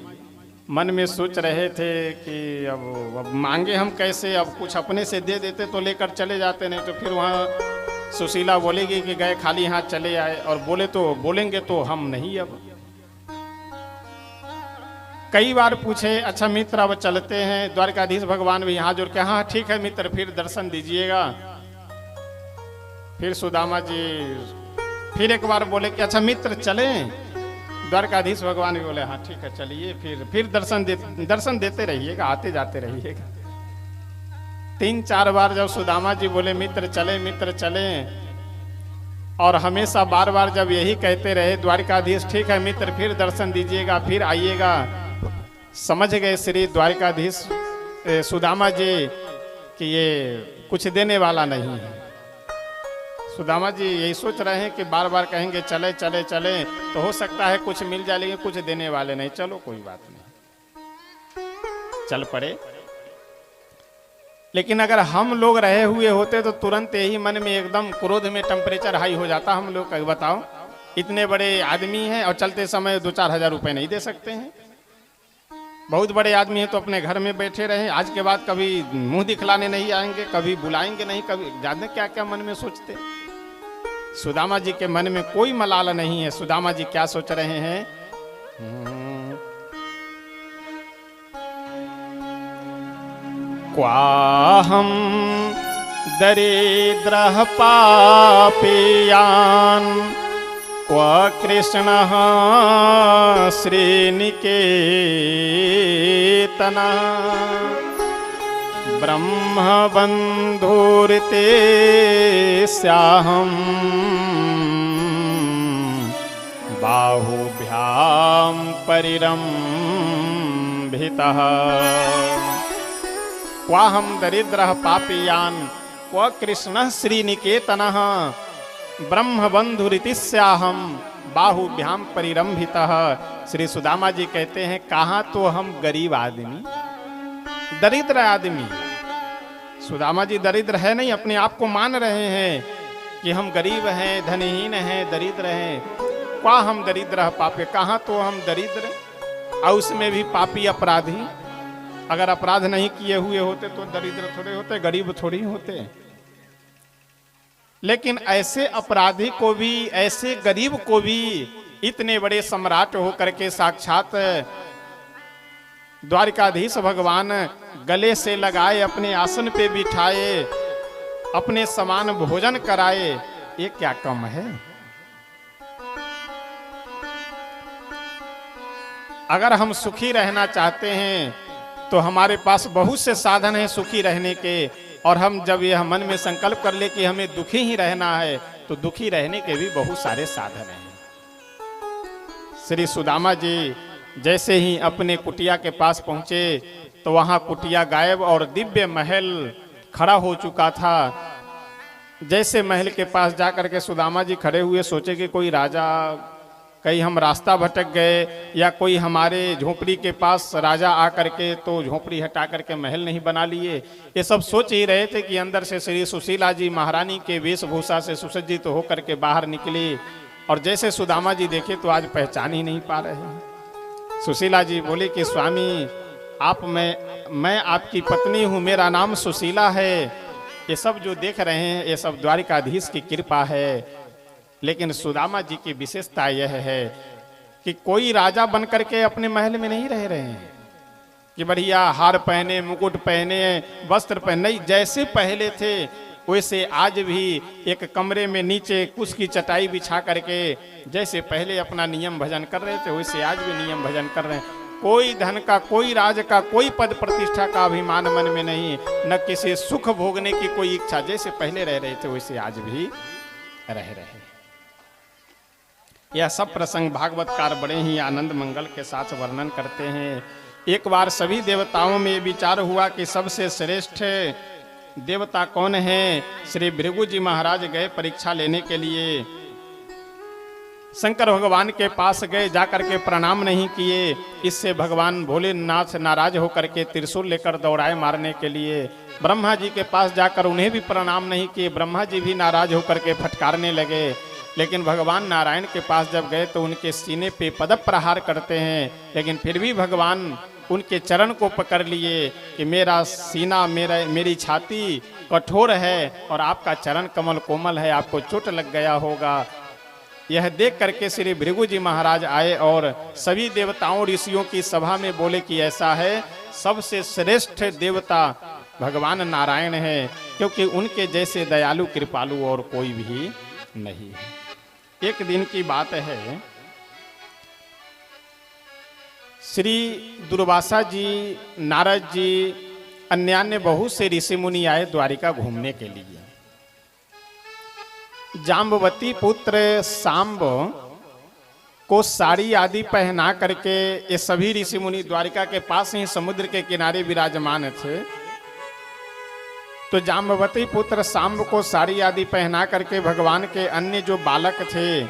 मन में सोच रहे थे कि अब मांगे हम कैसे, अब कुछ अपने से दे देते तो लेकर चले जाते, नहीं तो फिर वहाँ सुशीला बोलेगी कि गए खाली हाथ चले आए, और बोलेंगे तो हम नहीं। अब कई बार पूछे, अच्छा मित्र अब चलते हैं। द्वारकाधीश भगवान भी हाथ जोड़ के हाँ ठीक है मित्र, फिर दर्शन दीजिएगा। फिर सुदामा जी फिर एक बार बोले कि अच्छा मित्र चलें। द्वारकाधीश भगवान भी बोले हाँ ठीक है चलिए, फिर दर्शन देते रहिएगा, आते जाते रहिएगा। 3-4 बार जब सुदामा जी बोले मित्र चले, और हमेशा बार बार जब यही कहते रहे द्वारकाधीश ठीक है मित्र, फिर दर्शन दीजिएगा, फिर आइएगा, समझ गए श्री द्वारकाधीश सुदामा जी कि ये कुछ देने वाला नहीं है। सुदामा जी यही सोच रहे हैं कि बार बार कहेंगे चले तो हो सकता है कुछ मिल जाए, लेकिन कुछ देने वाले नहीं। चलो कोई बात नहीं, चल पड़े। लेकिन अगर हम लोग रहे हुए होते तो तुरंत यही मन में एकदम क्रोध में टेम्परेचर हाई हो जाता। हम लोग बताओ इतने बड़े आदमी हैं और चलते समय 2-4 हजार रुपए नहीं दे सकते हैं। बहुत बड़े आदमी हैं तो अपने घर में बैठे रहे, आज के बाद कभी मुंह दिखलाने नहीं आएंगे, कभी बुलाएंगे नहीं, कभी जाने क्या क्या मन में सोचते। सुदामा जी के मन में कोई मलाल नहीं है। सुदामा जी क्या सोच रहे हैं, क्वाहम दरिद्रः पापियान् क्व कृष्णः श्रीनिकेतनः ब्रह्मबन्धुर्ते स्याहं बाहुभ्यां परिरम्भितः क्वाहं दरिद्रः पापियान् क्व कृष्णः श्रीनिकेतनः ब्रह्मबन्धुरिति स्याहं बाहुभ्यां परिरम्भितः। श्री सुदामा जी कहते हैं कहाँ तो हम गरीब आदमी, दरिद्र आदमी। सुदामा जी दरिद्र है नहीं, अपने आप को मान रहे हैं कि हम गरीब हैं, धनहीन हैं, दरिद्र हैं। क्या हम दरिद्र पापी, कहाँ तो हम दरिद्र, और उसमें भी पापी अपराधी। अगर अपराध नहीं किए हुए होते तो दरिद्र थोड़े होते, गरीब थोड़ी होते। लेकिन ऐसे अपराधी को भी, ऐसे गरीब को भी इतने बड़े सम्राट होकर के साक्षात द्वारिकाधीश भगवान गले से लगाए, अपने आसन पे बिठाए, अपने समान भोजन कराए, ये क्या कम है। अगर हम सुखी रहना चाहते हैं तो हमारे पास बहुत से साधन हैं सुखी रहने के, और हम जब यह मन में संकल्प कर ले कि हमें दुखी ही रहना है तो दुखी रहने के भी बहुत सारे साधन हैं। श्री सुदामा जी जैसे ही अपने कुटिया के पास पहुंचे तो वहां कुटिया गायब और दिव्य महल खड़ा हो चुका था। जैसे महल के पास जाकर के सुदामा जी खड़े हुए, सोचे कि कोई राजा, कहीं हम रास्ता भटक गए, या कोई हमारे झोपड़ी के पास राजा आकर के तो झोपड़ी हटा करके महल नहीं बना लिए। ये सब सोच ही रहे थे कि अंदर से श्री सुशीला जी महारानी के वेशभूषा से सुसज्जित होकर के बाहर निकली, और जैसे सुदामा जी देखे तो आज पहचान ही नहीं पा रहे हैं। सुशीला जी बोले कि स्वामी मैं आपकी पत्नी हूँ, मेरा नाम सुशीला है। ये सब जो देख रहे हैं ये सब द्वारिकाधीश की कृपा है। लेकिन सुदामा जी की विशेषता यह है कि कोई राजा बन करके अपने महल में नहीं रह रहे हैं कि बढ़िया हार पहने, मुकुट पहने, वस्त्र पहने, जैसे पहले थे वैसे आज भी एक कमरे में नीचे कुश की चटाई बिछा करके जैसे पहले अपना नियम भजन कर रहे थे वैसे आज भी नियम भजन कर रहे हैं। कोई धन का, कोई राज का, कोई पद प्रतिष्ठा का अभिमान मन में नहीं, न किसी सुख भोगने की कोई इच्छा। जैसे पहले रह रहे थे वैसे आज भी रह रहे। यह सब प्रसंग भागवतकार बड़े ही आनंद मंगल के साथ वर्णन करते हैं। एक बार सभी देवताओं में विचार हुआ कि सबसे श्रेष्ठ देवता कौन है। श्री भृगु जी महाराज गए परीक्षा लेने के लिए, शंकर भगवान के पास गए, जाकर के प्रणाम नहीं किए। इससे भगवान भोलेनाथ नाराज होकर के त्रिशूल लेकर दौड़ाए मारने के लिए। ब्रह्मा जी के पास जाकर उन्हें भी प्रणाम नहीं किए, ब्रह्मा जी भी नाराज होकर के फटकारने लगे। लेकिन भगवान नारायण के पास जब गए तो उनके सीने पे पद प्रहार करते हैं, लेकिन फिर भी भगवान उनके चरण को पकड़ लिए कि मेरा सीना, मेरी छाती कठोर है और आपका चरण कमल कोमल है, आपको चोट लग गया होगा। यह देख करके श्री भृगु जी महाराज आए और सभी देवताओं ऋषियों की सभा में बोले कि ऐसा है, सबसे श्रेष्ठ देवता भगवान नारायण है, क्योंकि उनके जैसे दयालु कृपालु और कोई भी नहीं है। एक दिन की बात है, श्री दुर्वासा जी, नारद जी, अन्य बहुत से ऋषि मुनि आए द्वारिका घूमने के लिए। जाम्बवती पुत्र सांब को साड़ी आदि पहना करके ये सभी ऋषि मुनि द्वारिका के पास ही समुद्र के किनारे विराजमान थे। तो जाम्बवती पुत्र सांब को साड़ी आदि पहना करके भगवान के अन्य जो बालक थे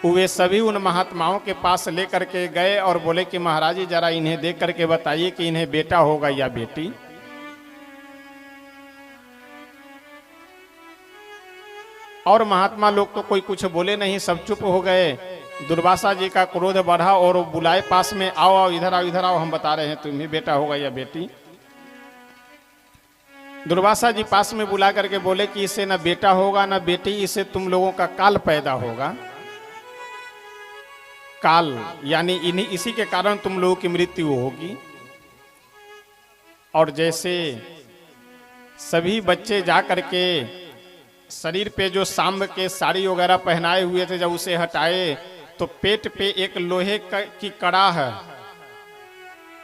वे सभी उन महात्माओं के पास लेकर के गए और बोले कि महाराज जी जरा इन्हें देख करके बताइए कि इन्हें बेटा होगा या बेटी। और महात्मा लोग तो कोई कुछ बोले नहीं, सब चुप हो गए। दुर्वासा जी का क्रोध बढ़ा और बुलाए पास में, आओ आओ इधर आओ इधर आओ, हम बता रहे हैं तुम्हें बेटा होगा या बेटी। दुर्वासा जी पास में बुला करके बोले कि इससे ना बेटा होगा ना बेटी, इससे तुम लोगों का काल पैदा होगा। काल यानी इसी के कारण तुम लोगों की मृत्यु होगी। और जैसे सभी बच्चे जा करके शरीर पे जो सांब के साड़ी वगैरह पहनाए हुए थे, जब उसे हटाए तो पेट पे एक लोहे की कड़ाह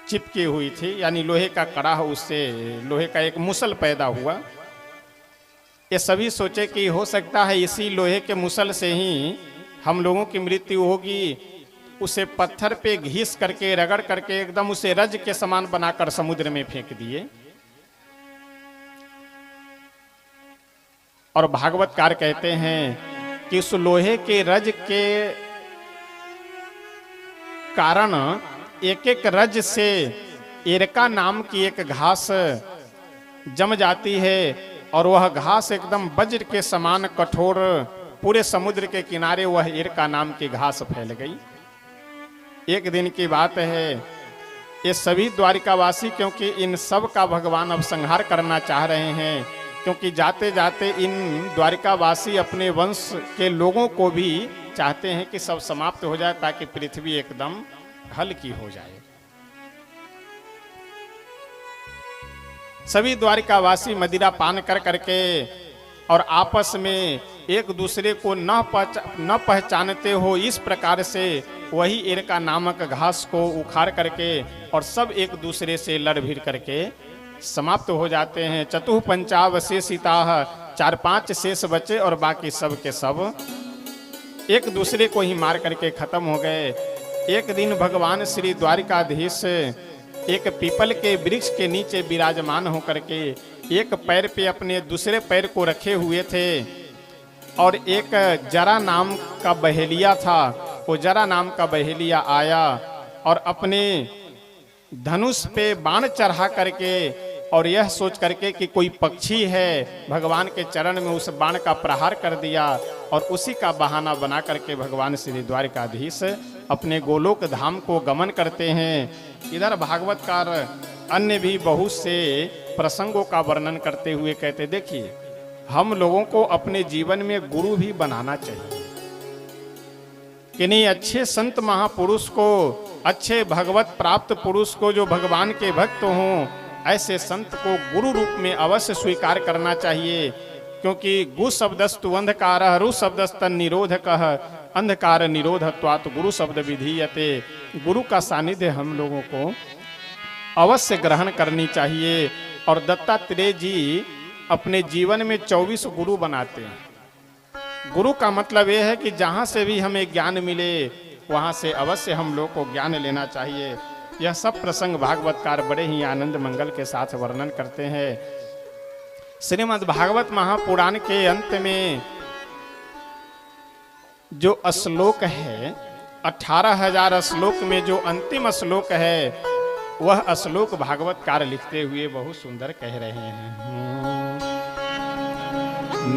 चिपकी हुई थी, यानी लोहे का कड़ाह, उससे लोहे का एक मुसल पैदा हुआ। ये सभी सोचे कि हो सकता है इसी लोहे के मुसल से ही हम लोगों की मृत्यु होगी। उसे पत्थर पे घिस करके, रगड़ करके एकदम उसे रज के समान बनाकर समुद्र में फेंक दिए। और भागवतकार कहते हैं कि उस लोहे के रज के कारण एक एक रज से एरका नाम की एक घास जम जाती है और वह घास एकदम वज्र के समान कठोर, पूरे समुद्र के किनारे वह एरका नाम की घास फैल गई। एक दिन की बात है, ये सभी द्वारिकावासी क्योंकि इन सब का भगवान अब संहार करना चाह रहे हैं, क्योंकि जाते जाते इन द्वारिकावासी अपने वंश के लोगों को भी चाहते हैं कि सब समाप्त हो जाए ताकि पृथ्वी एकदम हल्की हो जाए। सभी द्वारिकावासी मदिरा पान कर करके और आपस में एक दूसरे को न पहचानते हो इस प्रकार से वही एरका नामक घास को उखाड़ करके और सब एक दूसरे से लड़ भिड़ करके समाप्त हो जाते हैं। चतुः पंचावशेषिताः, 4-5 शेष बचे और बाकी सब के सब एक दूसरे को ही मार करके खत्म हो गए। एक दिन भगवान श्री द्वारिकाधीश एक पीपल के वृक्ष के नीचे विराजमान होकर के एक पैर पे अपने दूसरे पैर को रखे हुए थे और एक जरा नाम का बहेलिया था। वो जरा नाम का बहेलिया आया और अपने धनुष पे बाण चढ़ा करके और यह सोच करके कि कोई पक्षी है, भगवान के चरण में उस बाण का प्रहार कर दिया और उसी का बहाना बना करके भगवान श्री द्वारिकाधीश अपने गोलोक धाम को गमन करते हैं। इधर भागवतकार अन्य भी बहुत से प्रसंगों का वर्णन करते हुए कहते, देखिए हम लोगों को अपने जीवन में गुरु भी बनाना चाहिए कि नहीं। अच्छे संत महापुरुष को, अच्छे भगवत प्राप्त पुरुष को, जो भगवान के भक्त हों, ऐसे संत को गुरु रूप में अवश्य स्वीकार करना चाहिए। क्योंकि गु शब्दस्तु अंधकार रु शब्दस्त निरोधक अंधकार निरोधत्वात् गुरु शब्द विधीयते। गुरु का सानिध्य हम लोगों को अवश्य ग्रहण करनी चाहिए। और दत्तात्रेय जी अपने जीवन में 24 गुरु बनाते हैं। गुरु का मतलब यह है कि जहाँ से भी हमें ज्ञान मिले वहाँ से अवश्य हम लोग को ज्ञान लेना चाहिए। यह सब प्रसंग भागवतकार बड़े ही आनंद मंगल के साथ वर्णन करते हैं। श्रीमद् भागवत महापुराण के अंत में जो श्लोक है 18,000 श्लोक में जो अंतिम श्लोक है वह श्लोक भागवतकार लिखते हुए बहुत सुंदर कह रहे हैं।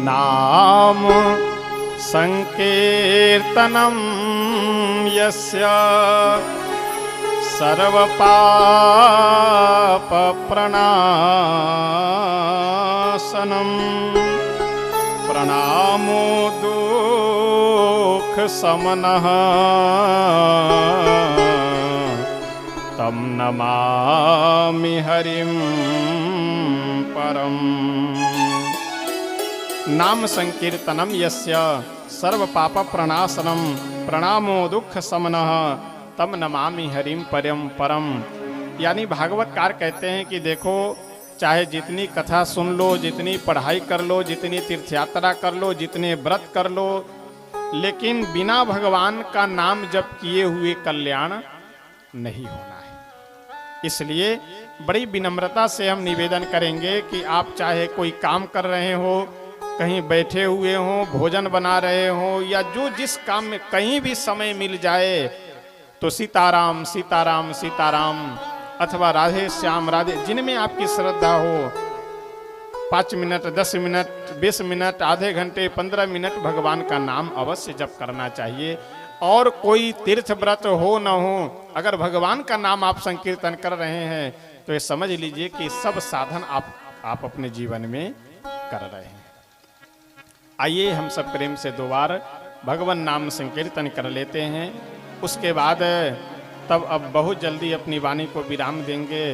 नाम संकीर्तनम यस्य सर्व पाप प्रणाशनम प्रणामो दुख समनः तम नमामि हरिम परम। नाम संकीर्तनम यस्य सर्व पाप प्रणाशनम प्रणामो दुख समनः तम नमामि हरिम परम। यानी भागवतकार कहते हैं कि देखो, चाहे जितनी कथा सुन लो, जितनी पढ़ाई कर लो, जितनी तीर्थयात्रा कर लो, जितने व्रत कर लो, लेकिन बिना भगवान का नाम जप किए हुए कल्याण नहीं होना है। इसलिए बड़ी विनम्रता से हम निवेदन करेंगे कि आप चाहे कोई काम कर रहे हो, कहीं बैठे हुए हो, भोजन बना रहे हो, या जो जिस काम में कहीं भी समय मिल जाए तो सीताराम सीताराम सीताराम अथवा राधे श्याम राधे, जिनमें आपकी श्रद्धा हो, 5 मिनट 10 मिनट 20 मिनट आधे घंटे 15 मिनट भगवान का नाम अवश्य जप करना चाहिए। और कोई तीर्थ व्रत हो न हो, अगर भगवान का नाम आप संकीर्तन कर रहे हैं तो ये समझ लीजिए कि सब साधन आप अपने जीवन में कर रहे हैं। आइए हम सब प्रेम से 2 बार भगवान नाम संकीर्तन कर लेते हैं। उसके बाद तब अब बहुत जल्दी अपनी वाणी को विराम देंगे।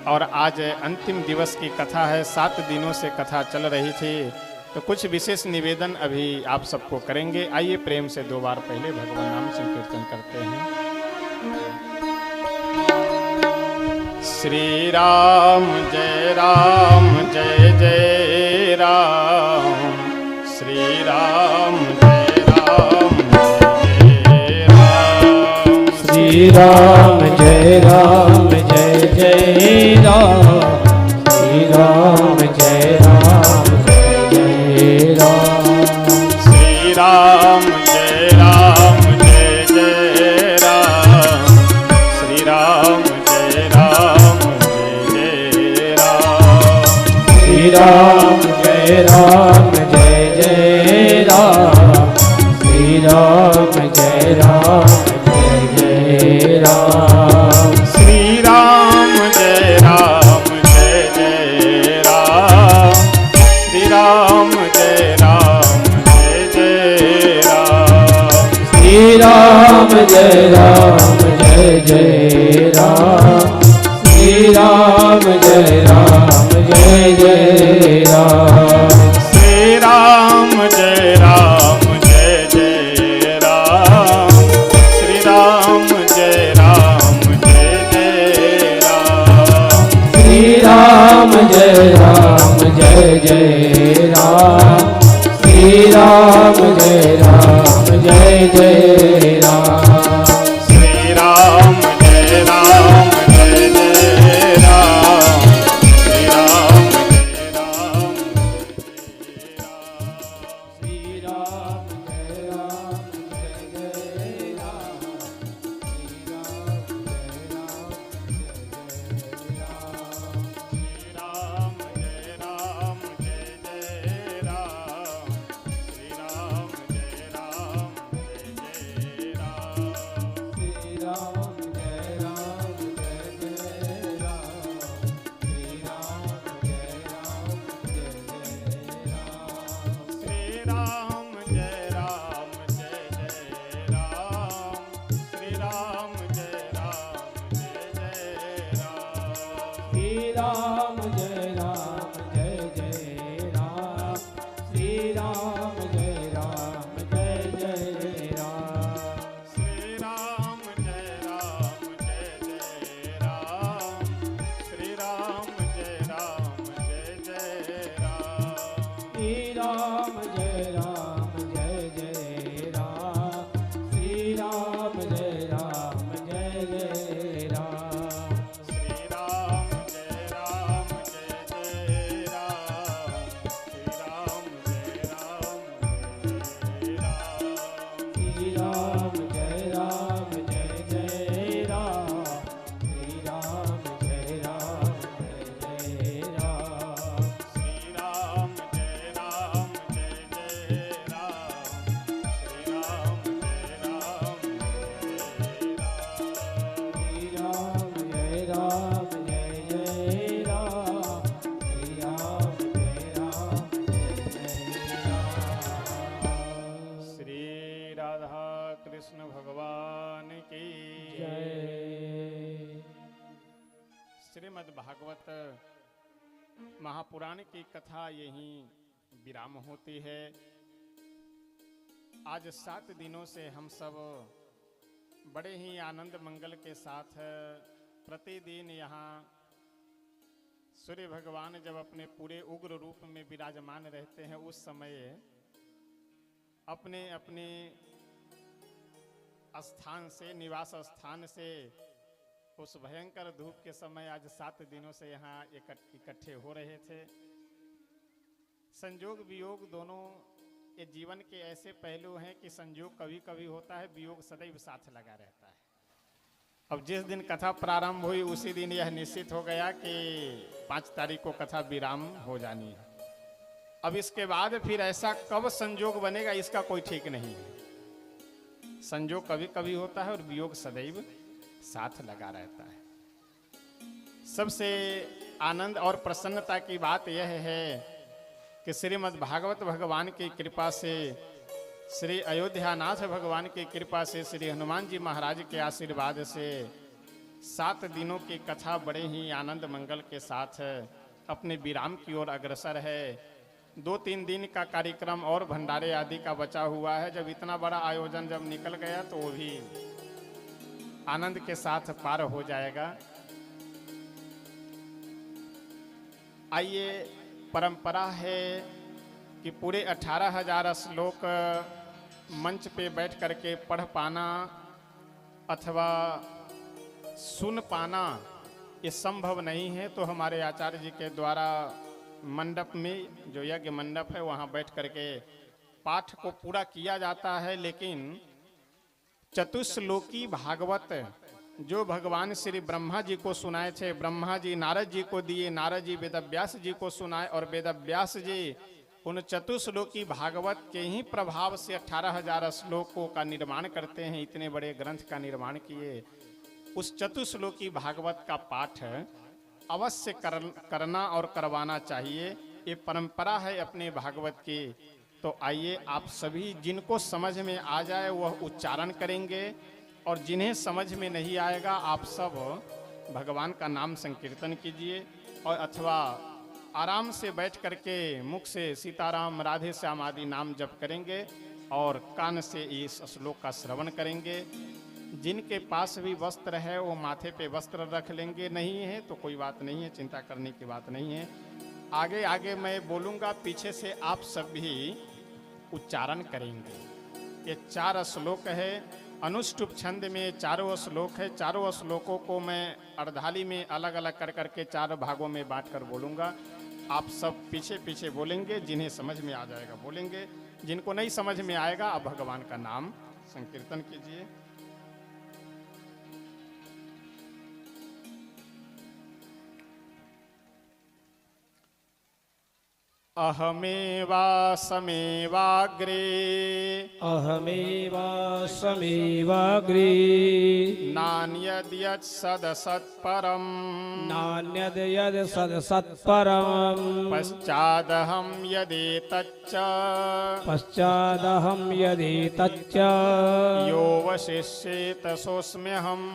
और आज अंतिम दिवस की कथा है, 7 दिनों से कथा चल रही थी, तो कुछ विशेष निवेदन अभी आप सबको करेंगे। आइए प्रेम से 2 बार पहले भगवान नाम संकीर्तन करते हैं। श्री राम जय जय राम, श्री राम जय राम, श्री राम जय जय राम, श्री राम जय राम, श्री राम जय जय राम, श्री राम जय राम, श्री राम जय जय राम, श्री राम जय राम, श्री राम जय जय राम, श्री राम जय जय राम, श्री राम जय जय राम, श्री राम जय जय राम, श्री राम जय जय राम, श्री राम जय जय राम, श्री राम जय जय राम, श्री राम जय जय राम, श्री राम जय जय राम, श्री राम जय श्री राम जय जय राम, राम जय राम जय जय राम। श्री राम जय राम जय जय राम। श्री राम जय राम जय जय राम। श्री राम जय राम जय जय राम। श्री राम जय राम जय जय राम। श्री राम जय राम जय जय राम। श्री राम जय राम जय राम। श्री राम जय राम जय जय राम। श्री राम जय राम जय जय राम। श्री राम जय राम जय जय राम। श्री राम जय राम श्री राधा कृष्ण भगवान की जय। श्रीमद् भागवत महापुराण की कथा यहीं विराम होती है। आज 7 दिनों से हम सब बड़े ही आनंद मंगल के साथ प्रतिदिन यहाँ सूर्य भगवान जब अपने पूरे उग्र रूप में विराजमान रहते हैं उस समय अपने अपने स्थान से, निवास स्थान से उस भयंकर धूप के समय आज 7 दिनों से यहाँ इकट्ठे हो रहे थे। संयोग वियोग दोनों ये जीवन के ऐसे पहलू हैं कि संयोग कभी कभी होता है, वियोग सदैव साथ लगा रहता है। अब जिस दिन कथा प्रारंभ हुई उसी दिन यह निश्चित हो गया कि 5 तारीख को कथा विराम हो जानी है। अब इसके बाद फिर ऐसा कब संयोग बनेगा इसका कोई ठीक नहीं है। संयोग कभी कभी होता है और वियोग सदैव साथ लगा रहता है। सबसे आनंद और प्रसन्नता की बात यह है कि श्रीमद् भागवत भगवान की कृपा से, श्री अयोध्यानाथ भगवान की कृपा से, श्री हनुमान जी महाराज के आशीर्वाद से 7 दिनों की कथा बड़े ही आनंद मंगल के साथ अपने विराम की ओर अग्रसर है। 2-3 दिन का कार्यक्रम और भंडारे आदि का बचा हुआ है। जब इतना बड़ा आयोजन जब निकल गया तो वो भी आनंद के साथ पार हो जाएगा। आइए, परंपरा है कि पूरे 18,000 श्लोक मंच पे बैठ करके पढ़ पाना अथवा सुन पाना ये संभव नहीं है। तो हमारे आचार्य जी के द्वारा मंडप में, जो यज्ञ मंडप है, वहाँ बैठ करके पाठ को पूरा किया जाता है। लेकिन चतुश्लोकी भागवत जो भगवान श्री ब्रह्मा जी को सुनाए थे, ब्रह्मा जी नारद जी को दिए, नारद जी वेदव्यास जी को सुनाए और वेदव्यास जी उन चतुश्लोकी भागवत के ही प्रभाव से 18,000 श्लोकों का निर्माण करते हैं। इतने बड़े ग्रंथ का निर्माण किए। उस चतुश्लोकी भागवत का पाठ अवश्य करना और करवाना चाहिए। ये परंपरा है अपने भागवत की। तो आइए, आप सभी जिनको समझ में आ जाए वह उच्चारण करेंगे और जिन्हें समझ में नहीं आएगा आप सब भगवान का नाम संकीर्तन कीजिए और अथवा आराम से बैठ करके मुख से सीताराम राधे श्याम आदि नाम जप करेंगे और कान से इस श्लोक का श्रवण करेंगे। जिनके पास भी वस्त्र है वो माथे पे वस्त्र रख लेंगे, नहीं है तो कोई बात नहीं है, चिंता करने की बात नहीं है। आगे आगे मैं बोलूँगा, पीछे से आप सब भी उच्चारण करेंगे। ये 4 श्लोक है, अनुष्टुप छंद में चारों श्लोक है। चारों श्लोकों को मैं अर्धाली में अलग अलग कर करके 4 भागों में बांट कर बोलूँगा। आप सब पीछे पीछे बोलेंगे, जिन्हें समझ में आ जाएगा बोलेंगे, जिनको नहीं समझ में आएगा आप भगवान का नाम संकीर्तन कीजिए। अहमेवासमेवाग्रे अहमेवासमेवाग्रे नान्यद्यत् सदसत्परम् नान्यद्यत् सदसत्परम् पश्चादहं यदेतच्च पश्चादहं यदेतच्च योऽवशिष्येत सोऽस्म्यहम्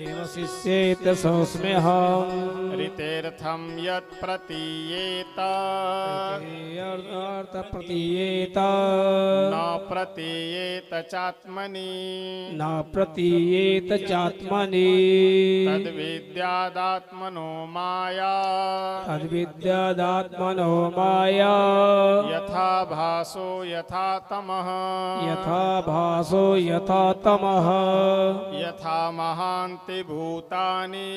एव शिष्येत सोऽस्म्यहम् ऋतेर्थम यत् प्रतीयेत अर्थ प्रतीयेत न प्रतीयेत चात्मनि न प्रतीयेत चात्मनि तद्विद्यादात्मनो माया तद्विद्यादात्मनो माया यथा भासो यथा तमः यथा भासो यथा तमः यथा महान्ति भूतानि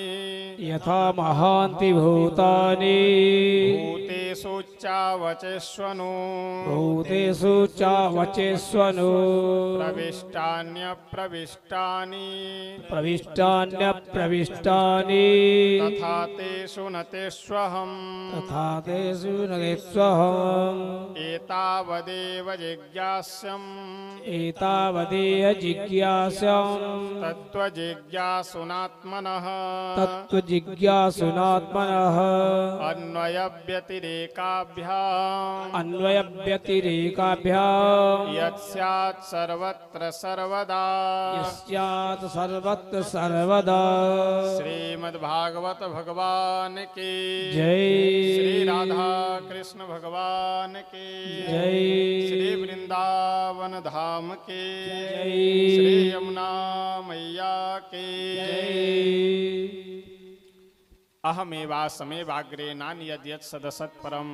यथा महान्ति भूतानि भूतेषु चावचेष्वनु भूतेषु चावचेष्वनु प्रविष्टान्यप्रविष्टानि प्रविष्टान्यप्रविष्टानि तथा तेषु न तेष्वहम् तथा तेषु न तेष्वहम् एतावदेव जिज्ञास्यम् एतावदेव जिज्ञास्यम् तत्त्वजिज्ञासुनात्मनः तत्त्वजिज्ञासुनात्मनः अन्वयव्यतिरेकाभ्याम् अन्वयव्यतिरेकाभ्याम् यत्स्यात् सर्वत्र सर्वदा यस्यात् सर्वत्र सर्वदा श्रीमद्भागवत भगवान की जय श्री राधा कृष्ण भगवान की जय श्री वृंदावन धाम की जय श्री यमुना मैया की अहमेवासमेवाग्रे नान्य यद्यत् सदसत् परम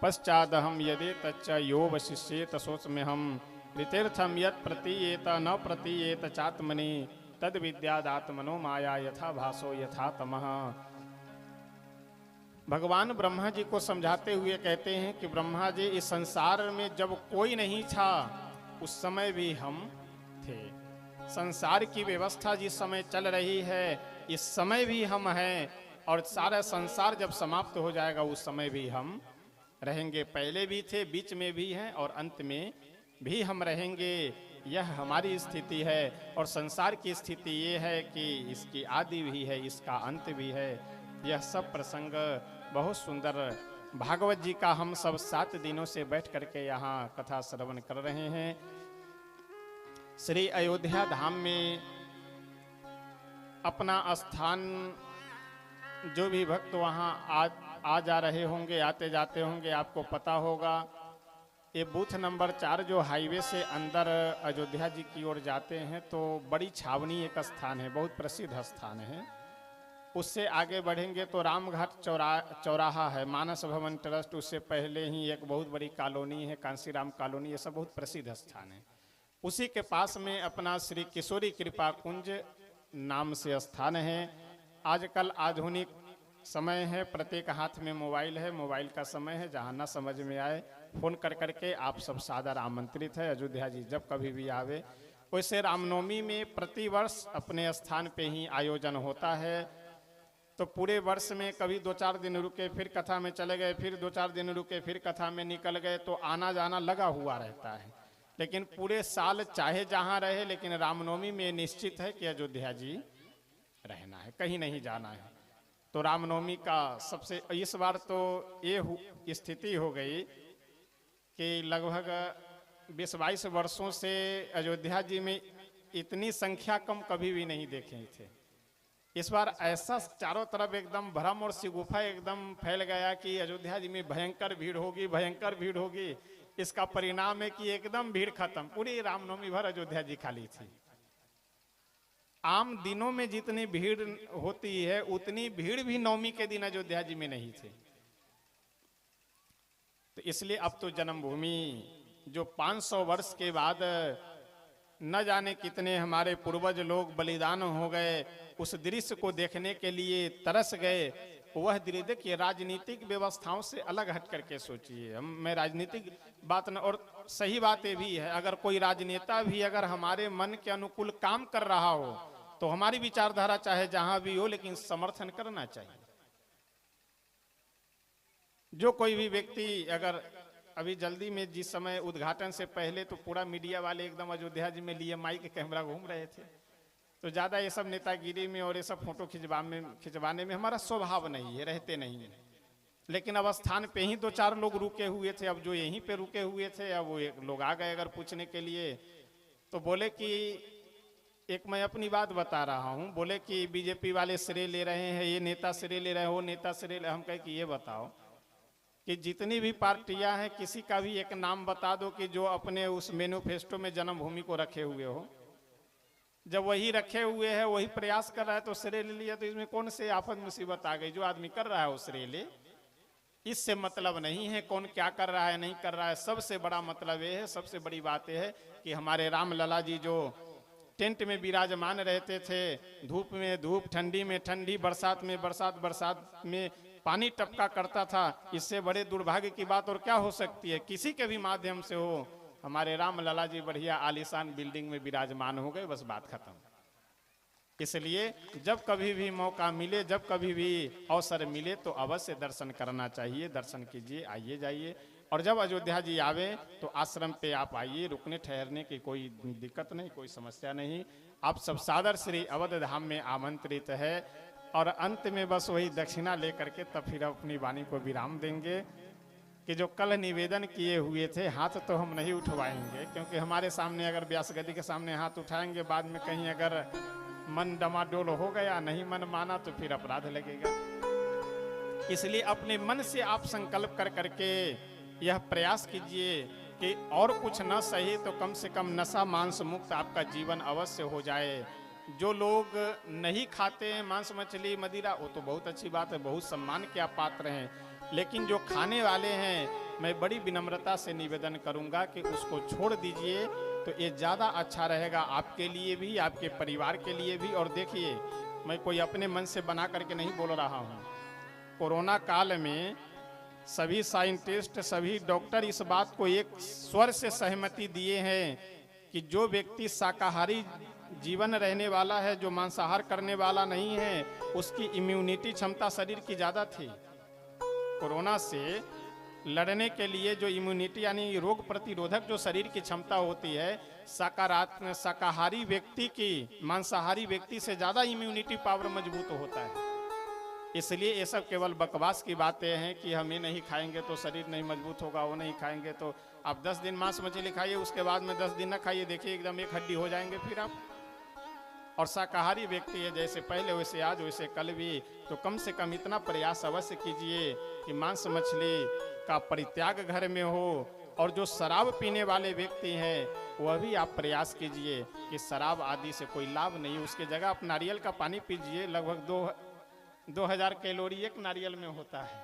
पश्चादहम यदि तच्च यो वशिष्येत सोऽस्म्यहम् ऋतेर्थम यत् प्रतीयेत न प्रतीयेत चात्मनि तद विद्यादात्मनो माया यथा भासो यथा तमः। भगवान ब्रह्मा जी को समझाते हुए कहते हैं कि ब्रह्मा जी इस संसार में जब कोई नहीं था उस समय भी हम थे। संसार की व्यवस्था जिस समय चल रही है इस समय भी हम हैं और सारा संसार जब समाप्त हो जाएगा उस समय भी हम रहेंगे। पहले भी थे, बीच में भी हैं और अंत में भी हम रहेंगे। यह हमारी स्थिति है और संसार की स्थिति ये है कि इसकी आदि भी है, इसका अंत भी है। यह सब प्रसंग बहुत सुंदर भागवत जी का हम सब 7 दिनों से बैठ करके यहाँ कथा श्रवण कर रहे हैं। श्री अयोध्या धाम में अपना स्थान जो भी भक्त वहाँ आ जा रहे होंगे, आते जाते होंगे, आपको पता होगा ये बूथ नंबर 4 जो हाईवे से अंदर अयोध्या जी की ओर जाते हैं तो बड़ी छावनी एक स्थान है, बहुत प्रसिद्ध स्थान है। उससे आगे बढ़ेंगे तो रामघाट चौराहा है, मानस भवन ट्रस्ट, उससे पहले ही एक बहुत बड़ी कॉलोनी है कांसीराम कॉलोनी, ये सब बहुत प्रसिद्ध स्थान है। उसी के पास में अपना श्री किशोरी कृपा कुंज नाम से स्थान है। आजकल आधुनिक समय है, प्रत्येक हाथ में मोबाइल है, मोबाइल का समय है, जहाँ ना समझ में आए फोन कर करके आप सब सादर आमंत्रित है अयोध्या जी जब कभी भी आवे। वैसे रामनवमी में प्रतिवर्ष अपने स्थान पे ही आयोजन होता है, तो पूरे वर्ष में कभी 2-4 दिन रुके फिर कथा में चले गए, फिर 2-4 दिन रुके फिर कथा में निकल गए, तो आना जाना लगा हुआ रहता है। लेकिन पूरे साल चाहे जहाँ रहे, लेकिन रामनवमी में निश्चित है कि अयोध्या जी रहना है, कहीं नहीं जाना है। तो रामनवमी का सबसे इस बार तो ये स्थिति हो गई कि लगभग 20-22 वर्षों से अयोध्या जी में इतनी संख्या कम कभी भी नहीं देखे थे। इस बार ऐसा चारों तरफ एकदम भ्रम और शिगुफा एकदम फैल गया कि अयोध्या जी में भयंकर भीड़ होगी, भयंकर भीड़ होगी। इसका परिणाम है कि एकदम भीड़ खत्म, पूरी रामनवमी भर अयोध्या जी खाली थी। आम दिनों में जितनी भीड़ होती है उतनी भीड़ भी नवमी के दिन अयोध्या जी में नहीं थी। तो इसलिए अब तो जन्मभूमि जो 500 वर्ष के बाद न जाने कितने हमारे पूर्वज लोग बलिदान हो गए, उस दृश्य को देखने के लिए तरस गए। वह दृश्य देखिए, राजनीतिक व्यवस्थाओं से अलग हट करके सोचिए। मैं राजनीतिक बात न, और सही बात ये भी है, अगर कोई राजनेता भी अगर हमारे मन के अनुकूल काम कर रहा हो तो हमारी विचारधारा चाहे जहां भी हो लेकिन समर्थन करना चाहिए। जो कोई भी व्यक्ति अगर अभी जल्दी में जिस समय उद्घाटन से पहले तो पूरा मीडिया वाले एकदम अयोध्या जी में लिए माइक कैमरा घूम रहे थे, तो ज़्यादा ये सब नेतागिरी में और ये सब फोटो खिंचवाने में हमारा स्वभाव नहीं है, रहते नहीं है। लेकिन अब स्थान पे ही 2-4 लोग रुके हुए थे, अब जो यहीं पे रुके हुए थे अब वो लोग आ गए अगर पूछने के लिए, तो बोले कि एक मैं अपनी बात बता रहा हूँ, बोले कि बीजेपी वाले श्रेय ले रहे हैं, ये नेता श्रेय ले रहे हैं, वो नेता श्रेय ले। हम कहे कि ये बताओ कि जितनी भी पार्टियां हैं, किसी का भी एक नाम बता दो कि जो अपने उस मैनिफेस्टो में जन्मभूमि को रखे हुए हो। जब वही रखे हुए है, वही प्रयास कर रहा है तो श्रेय ले लिया, तो इसमें कौन से आफत मुसीबत आ गई? जो आदमी कर रहा है वो श्रेय ले, इससे मतलब नहीं है कौन क्या कर रहा है नहीं कर रहा है। सबसे बड़ा मतलब ये है, सबसे बड़ी बात यह है कि हमारे राम लला जी जो टेंट में विराजमान रहते थे, धूप में धूप, ठंडी में ठंडी, बरसात में बरसात, बरसात में पानी टपका करता था, इससे बड़े दुर्भाग्य की बात और क्या हो सकती है? किसी के भी माध्यम से हो, हमारे राम लला जी बढ़िया आलीशान बिल्डिंग में विराजमान हो गए, बस बात खत्म। इसलिए जब कभी भी मौका मिले, जब कभी भी अवसर मिले तो अवश्य दर्शन करना चाहिए। दर्शन कीजिए, आइए जाइए। और जब अयोध्या जी आवे तो आश्रम पे आप आइए, रुकने ठहरने की कोई दिक्कत नहीं, कोई समस्या नहीं। आप सब सादर श्री अवध धाम में आमंत्रित है। और अंत में बस वही दक्षिणा लेकर के तब फिर अपनी वाणी को विराम देंगे कि जो कल निवेदन किए हुए थे, हाथ तो हम नहीं उठवाएंगे, क्योंकि हमारे सामने अगर व्यास गद्दी के सामने हाथ उठाएंगे, बाद में कहीं अगर मन डमाडोल हो गया, नहीं मन माना, तो फिर अपराध लगेगा। इसलिए अपने मन से आप संकल्प कर करके यह प्रयास कीजिए कि और कुछ न सही तो कम से कम नशा मांस मुक्त आपका जीवन अवश्य हो जाए। जो लोग नहीं खाते हैं मांस मछली मदिरा, वो तो बहुत अच्छी बात है, बहुत सम्मान के आप पात्र हैं। लेकिन जो खाने वाले हैं, मैं बड़ी विनम्रता से निवेदन करूंगा कि उसको छोड़ दीजिए, तो ये ज़्यादा अच्छा रहेगा आपके लिए भी, आपके परिवार के लिए भी। और देखिए, मैं कोई अपने मन से बना करके नहीं बोल रहा हूँ। कोरोना काल में सभी साइंटिस्ट, सभी डॉक्टर इस बात को एक स्वर से सहमति दिए हैं कि जो व्यक्ति शाकाहारी जीवन रहने वाला है, जो मांसाहार करने वाला नहीं है, उसकी इम्यूनिटी क्षमता शरीर की ज़्यादा थी। कोरोना से लड़ने के लिए जो इम्यूनिटी यानी रोग प्रतिरोधक जो शरीर की क्षमता होती है, शाकाहारी व्यक्ति की मांसाहारी व्यक्ति से ज़्यादा इम्यूनिटी पावर मजबूत होता है। इसलिए ये सब केवल बकवास की बातें हैं कि हम ये नहीं खाएंगे तो शरीर नहीं मजबूत होगा, वो नहीं खाएंगे तो आप 10 दिन मांस मछली खाइए, उसके बाद में 10 दिन न खाइए, देखिए एकदम एक हड्डी हो जाएंगे फिर आप। और शाकाहारी व्यक्ति है, जैसे पहले वैसे आज वैसे कल भी, तो कम से कम इतना प्रयास अवश्य कीजिए कि मांस मछली का परित्याग घर में हो। और जो शराब पीने वाले व्यक्ति हैं, वह भी आप प्रयास कीजिए कि शराब आदि से कोई लाभ नहीं, उसके जगह आप नारियल का पानी पीजिए। लगभग 2000 कैलोरी एक नारियल में होता है।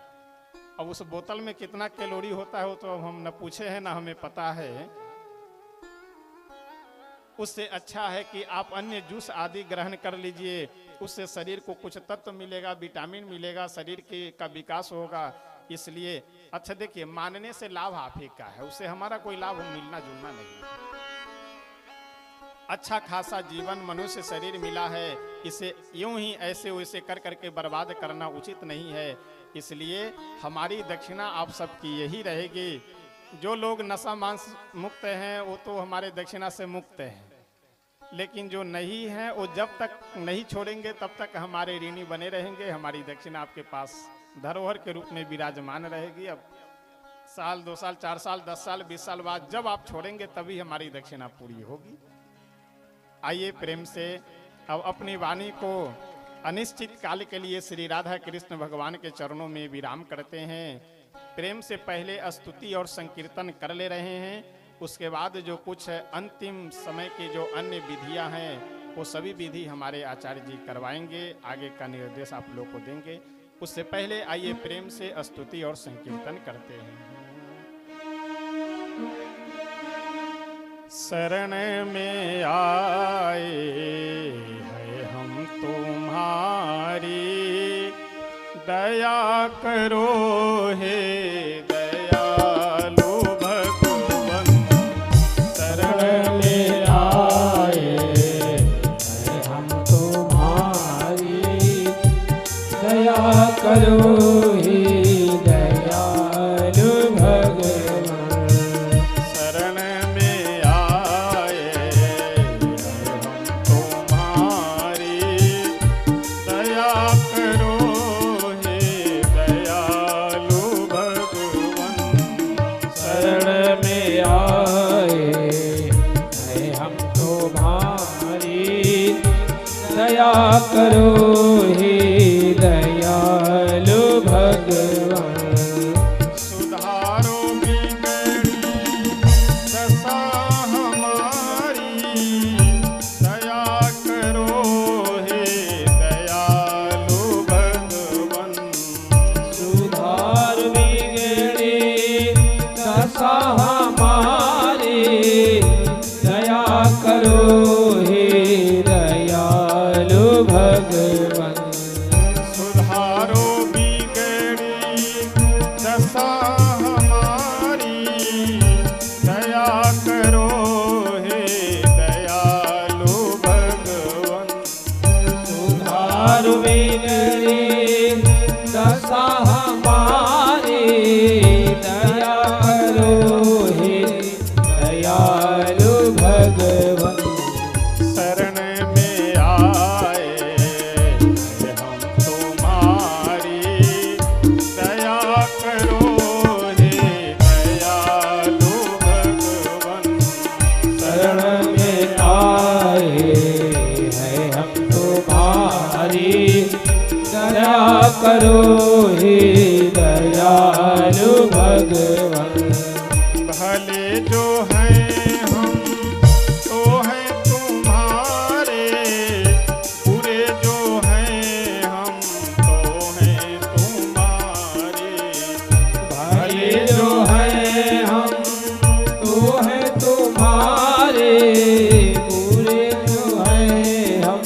अब उस बोतल में कितना कैलोरी होता है वो तो हम न पूछे हैं, ना हमें पता है। उससे अच्छा है कि आप अन्य जूस आदि ग्रहण कर लीजिए, उससे शरीर को कुछ तत्व मिलेगा, विटामिन मिलेगा, शरीर का विकास होगा। इसलिए अच्छा देखिए, मानने से लाभ आप ही का है, उससे हमारा कोई लाभ मिलना जुलना नहीं। अच्छा खासा जीवन मनुष्य शरीर मिला है, इसे यूं ही ऐसे वैसे कर करके बर्बाद करना उचित नहीं है। इसलिए हमारी दक्षिणा आप सबकी यही रहेगी। जो लोग नशा मांस मुक्त हैं वो तो हमारे दक्षिणा से मुक्त हैं, लेकिन जो नहीं हैं वो जब तक नहीं छोड़ेंगे तब तक हमारे ऋणी बने रहेंगे। हमारी दक्षिणा आपके पास धरोहर के रूप में विराजमान रहेगी। अब साल 2 साल 4 साल 10 साल 20 साल बाद जब आप छोड़ेंगे तभी हमारी दक्षिणा पूरी होगी। आइए प्रेम से अब अपनी वाणी को अनिश्चित काल के लिए श्री राधा कृष्ण भगवान के चरणों में विराम करते हैं। प्रेम से पहले स्तुति और संकीर्तन कर ले रहे हैं, उसके बाद जो कुछ अंतिम समय की जो अन्य विधियां हैं वो सभी विधि हमारे आचार्य जी करवाएंगे, आगे का निर्देश आप लोग को देंगे। उससे पहले आइए प्रेम से स्तुति और संकीर्तन करते हैं। शरण में आए हैं हम तुम्हारी, दया करो हे दयालु भगवन। शरण में आए हैं हम तुम्हारी, दया करो हे दयालु भगवन। शरण में आए हैं हम तुम्हारी, दया करो हे दयालु भगवन। करो हे दयालु भगवान। सुधारो बिगड़ी दशा हमारी, दया करो हे दयालु भगवन। सुधार बिगड़ी दशा हमारी, दया करो हे दयालु भगवन। सुधारो बिगड़ी दशा हमारी, दया करो हे दयालु भगवन। सुधार बिगड़ी दशा हमारी, दया करो हे दयालु भगवन। शरण में आए हम तुम्हारी, दया करो हे दयालु भगवन। शरण में आए हैं हम तुम्हारी, दया करो हे दयालु भगवन। भले जो हैं हम तो हैं तुम्हारे, बुरे जो हैं हम तो हैं तुम्हारे। भले जो हैं हम तो हैं तुम्हारे, बुरे जो हैं हम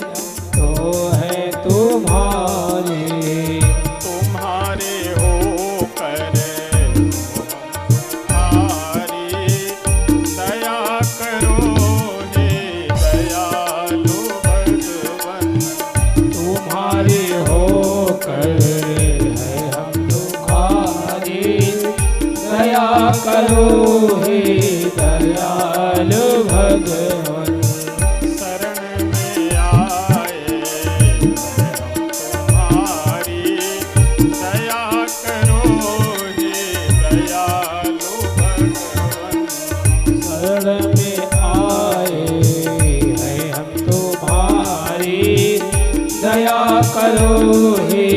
तो हैं तुम्हारे। तुम्हारे होकर तुम्हारी, दया करो हे दयालु भगवन। तुम्हारे होकर है हम तुम्हारी, दया करो हे दयालु भगवन। शरण में आए हम तुम्हारी, दया करो हे दयालु भगवन। शरण में आए हैं हम तुम्हारी, दया करो हे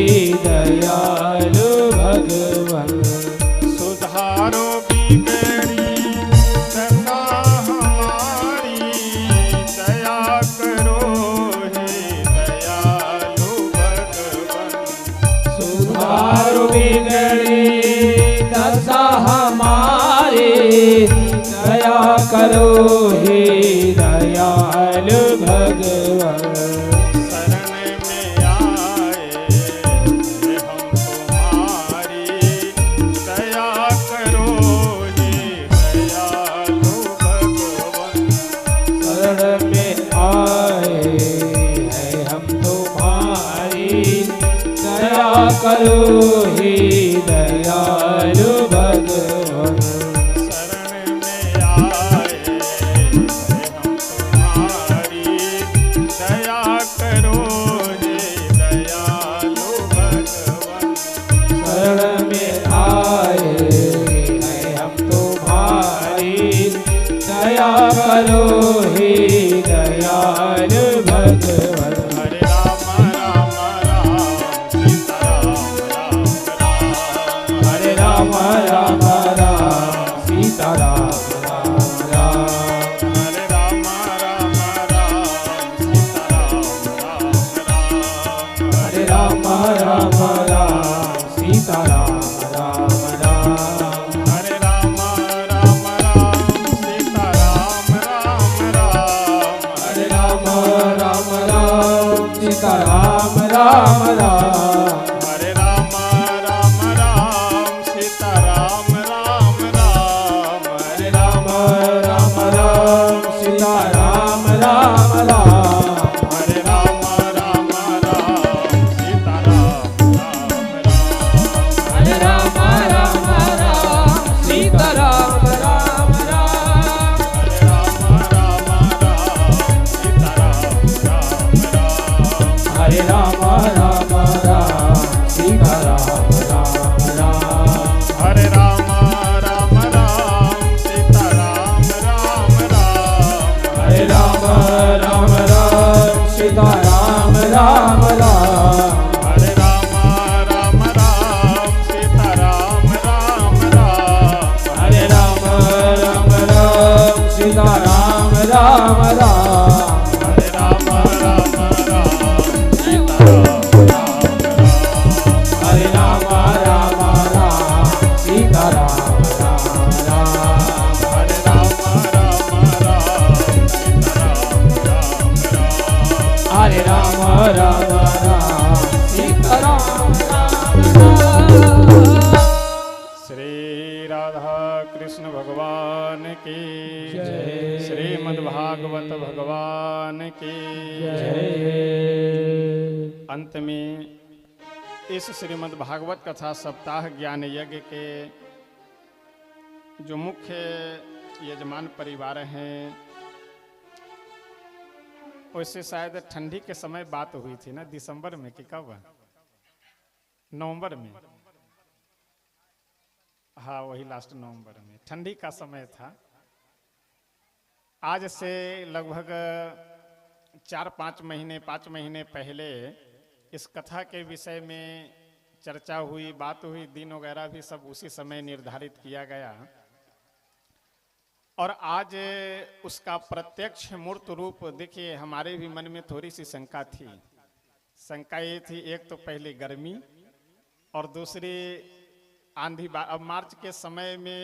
दयालु भगवन। सुधारो बिगड़ी दशा हमारी, दया करो हे दयालु भगवन। सुधार बिगड़ी दशा हमारी, दया करो हे दयालु भगवन। शरण में आए हम तुम्हारी, दया करो हे दयालु भगवन। शरण में आए हैं हम तुम्हारी, दया करो हे दयालु भगवन। शरण में आए हम तुम्हारी, दया करो हे दयालु भगवन। शरण में आए हैं हम तुम्हारी, दया करो हे दयालु भगवन। हरे राम राम राम सीताराम राम राम। हरे राम राम राम सीताराम राम राम। हरे राम राम राम सीताराम राम राम। हरे राम राम राम सीताराम राम राम। हरे राम राम राम सीताराम राम राम। हरे राम राम राम सीताराम राम राम। हरे राम राम राम सीताराम राम राम। हरे राम राम राम सीताराम राम राम। हरे राम राम राम सीताराम राम राम। राम राम हरे राम राम राम सीता हरे राम राम राम सीता राम राम राम हरे राम राम राम सीता राम हरे राम राम राम सीता राम राम श्री राधा कृष्ण भगवान की जय। श्रीमद् भागवत भगवान की जय। अंत में इस श्रीमद् भागवत कथा सप्ताह ज्ञान यज्ञ के जो मुख्य यजमान परिवार हैं, वैसे शायद ठंडी के समय बात हुई थी ना, दिसंबर में कि कब, नवंबर में, हाँ वही लास्ट नवंबर में ठंडी का समय था। आज से लगभग 4-5 महीने 5 महीने पहले इस कथा के विषय में चर्चा हुई, बात हुई, दिन वगैरह भी सब उसी समय निर्धारित किया गया और आज उसका प्रत्यक्ष मूर्त रूप देखिए। हमारे भी मन में थोड़ी सी शंका थी। शंका ये थी, एक तो पहले गर्मी और दूसरी आंधी। अब मार्च के समय में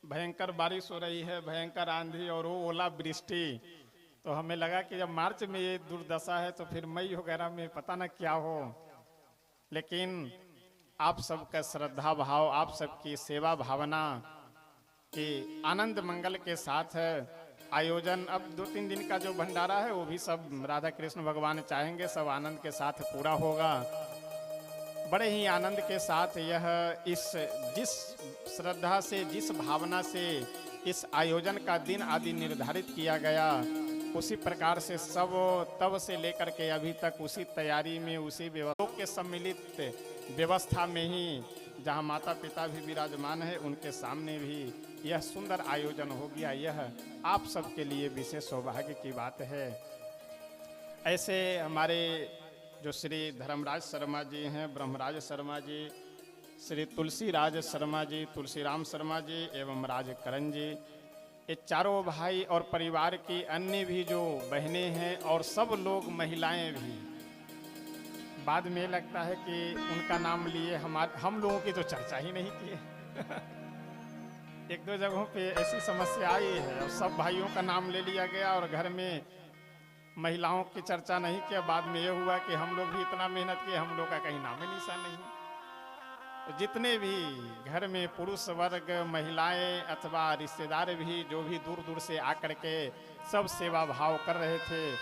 भयंकर बारिश हो रही है, भयंकर आंधी और वो ओला वृष्टि, तो हमें लगा कि जब मार्च में ये दुर्दशा है तो फिर मई वगैरह में पता ना क्या हो। लेकिन आप सबका श्रद्धा भाव, आप सबकी सेवा भावना कि आनंद मंगल के साथ आयोजन, अब 2-3 दिन का जो भंडारा है वो भी सब राधा कृष्ण भगवान चाहेंगे सब आनंद के साथ पूरा होगा। बड़े ही आनंद के साथ यह जिस श्रद्धा से, जिस भावना से इस आयोजन का दिन आदि निर्धारित किया गया, उसी प्रकार से सब तब से लेकर के अभी तक उसी तैयारी में, उसी व्यवस्था के सम्मिलित व्यवस्था में ही, जहाँ माता पिता भी विराजमान है उनके सामने भी यह सुंदर आयोजन हो गया। यह आप सबके लिए विशेष सौभाग्य की बात है। ऐसे हमारे जो श्री धर्मराज शर्मा जी हैं, ब्रह्मराज शर्मा जी, श्री तुलसीराज शर्मा जी, तुलसीराम शर्मा जी एवं राजकरण जी, ये चारों भाई और परिवार की अन्य भी जो बहनें हैं और सब लोग, महिलाएं भी, बाद में लगता है कि उनका नाम लिए हम लोगों की तो चर्चा ही नहीं किए। 1-2 जगहों पे ऐसी समस्या आई है और सब भाइयों का नाम ले लिया गया और घर में महिलाओं की चर्चा नहीं किया। बाद में यह हुआ कि हम लोग भी इतना मेहनत किए, हम लोग का कहीं नाम निशान नहीं। तो जितने भी घर में पुरुष वर्ग, महिलाएं अथवा रिश्तेदार भी, जो भी दूर दूर से आकर के सब सेवा भाव कर रहे थे,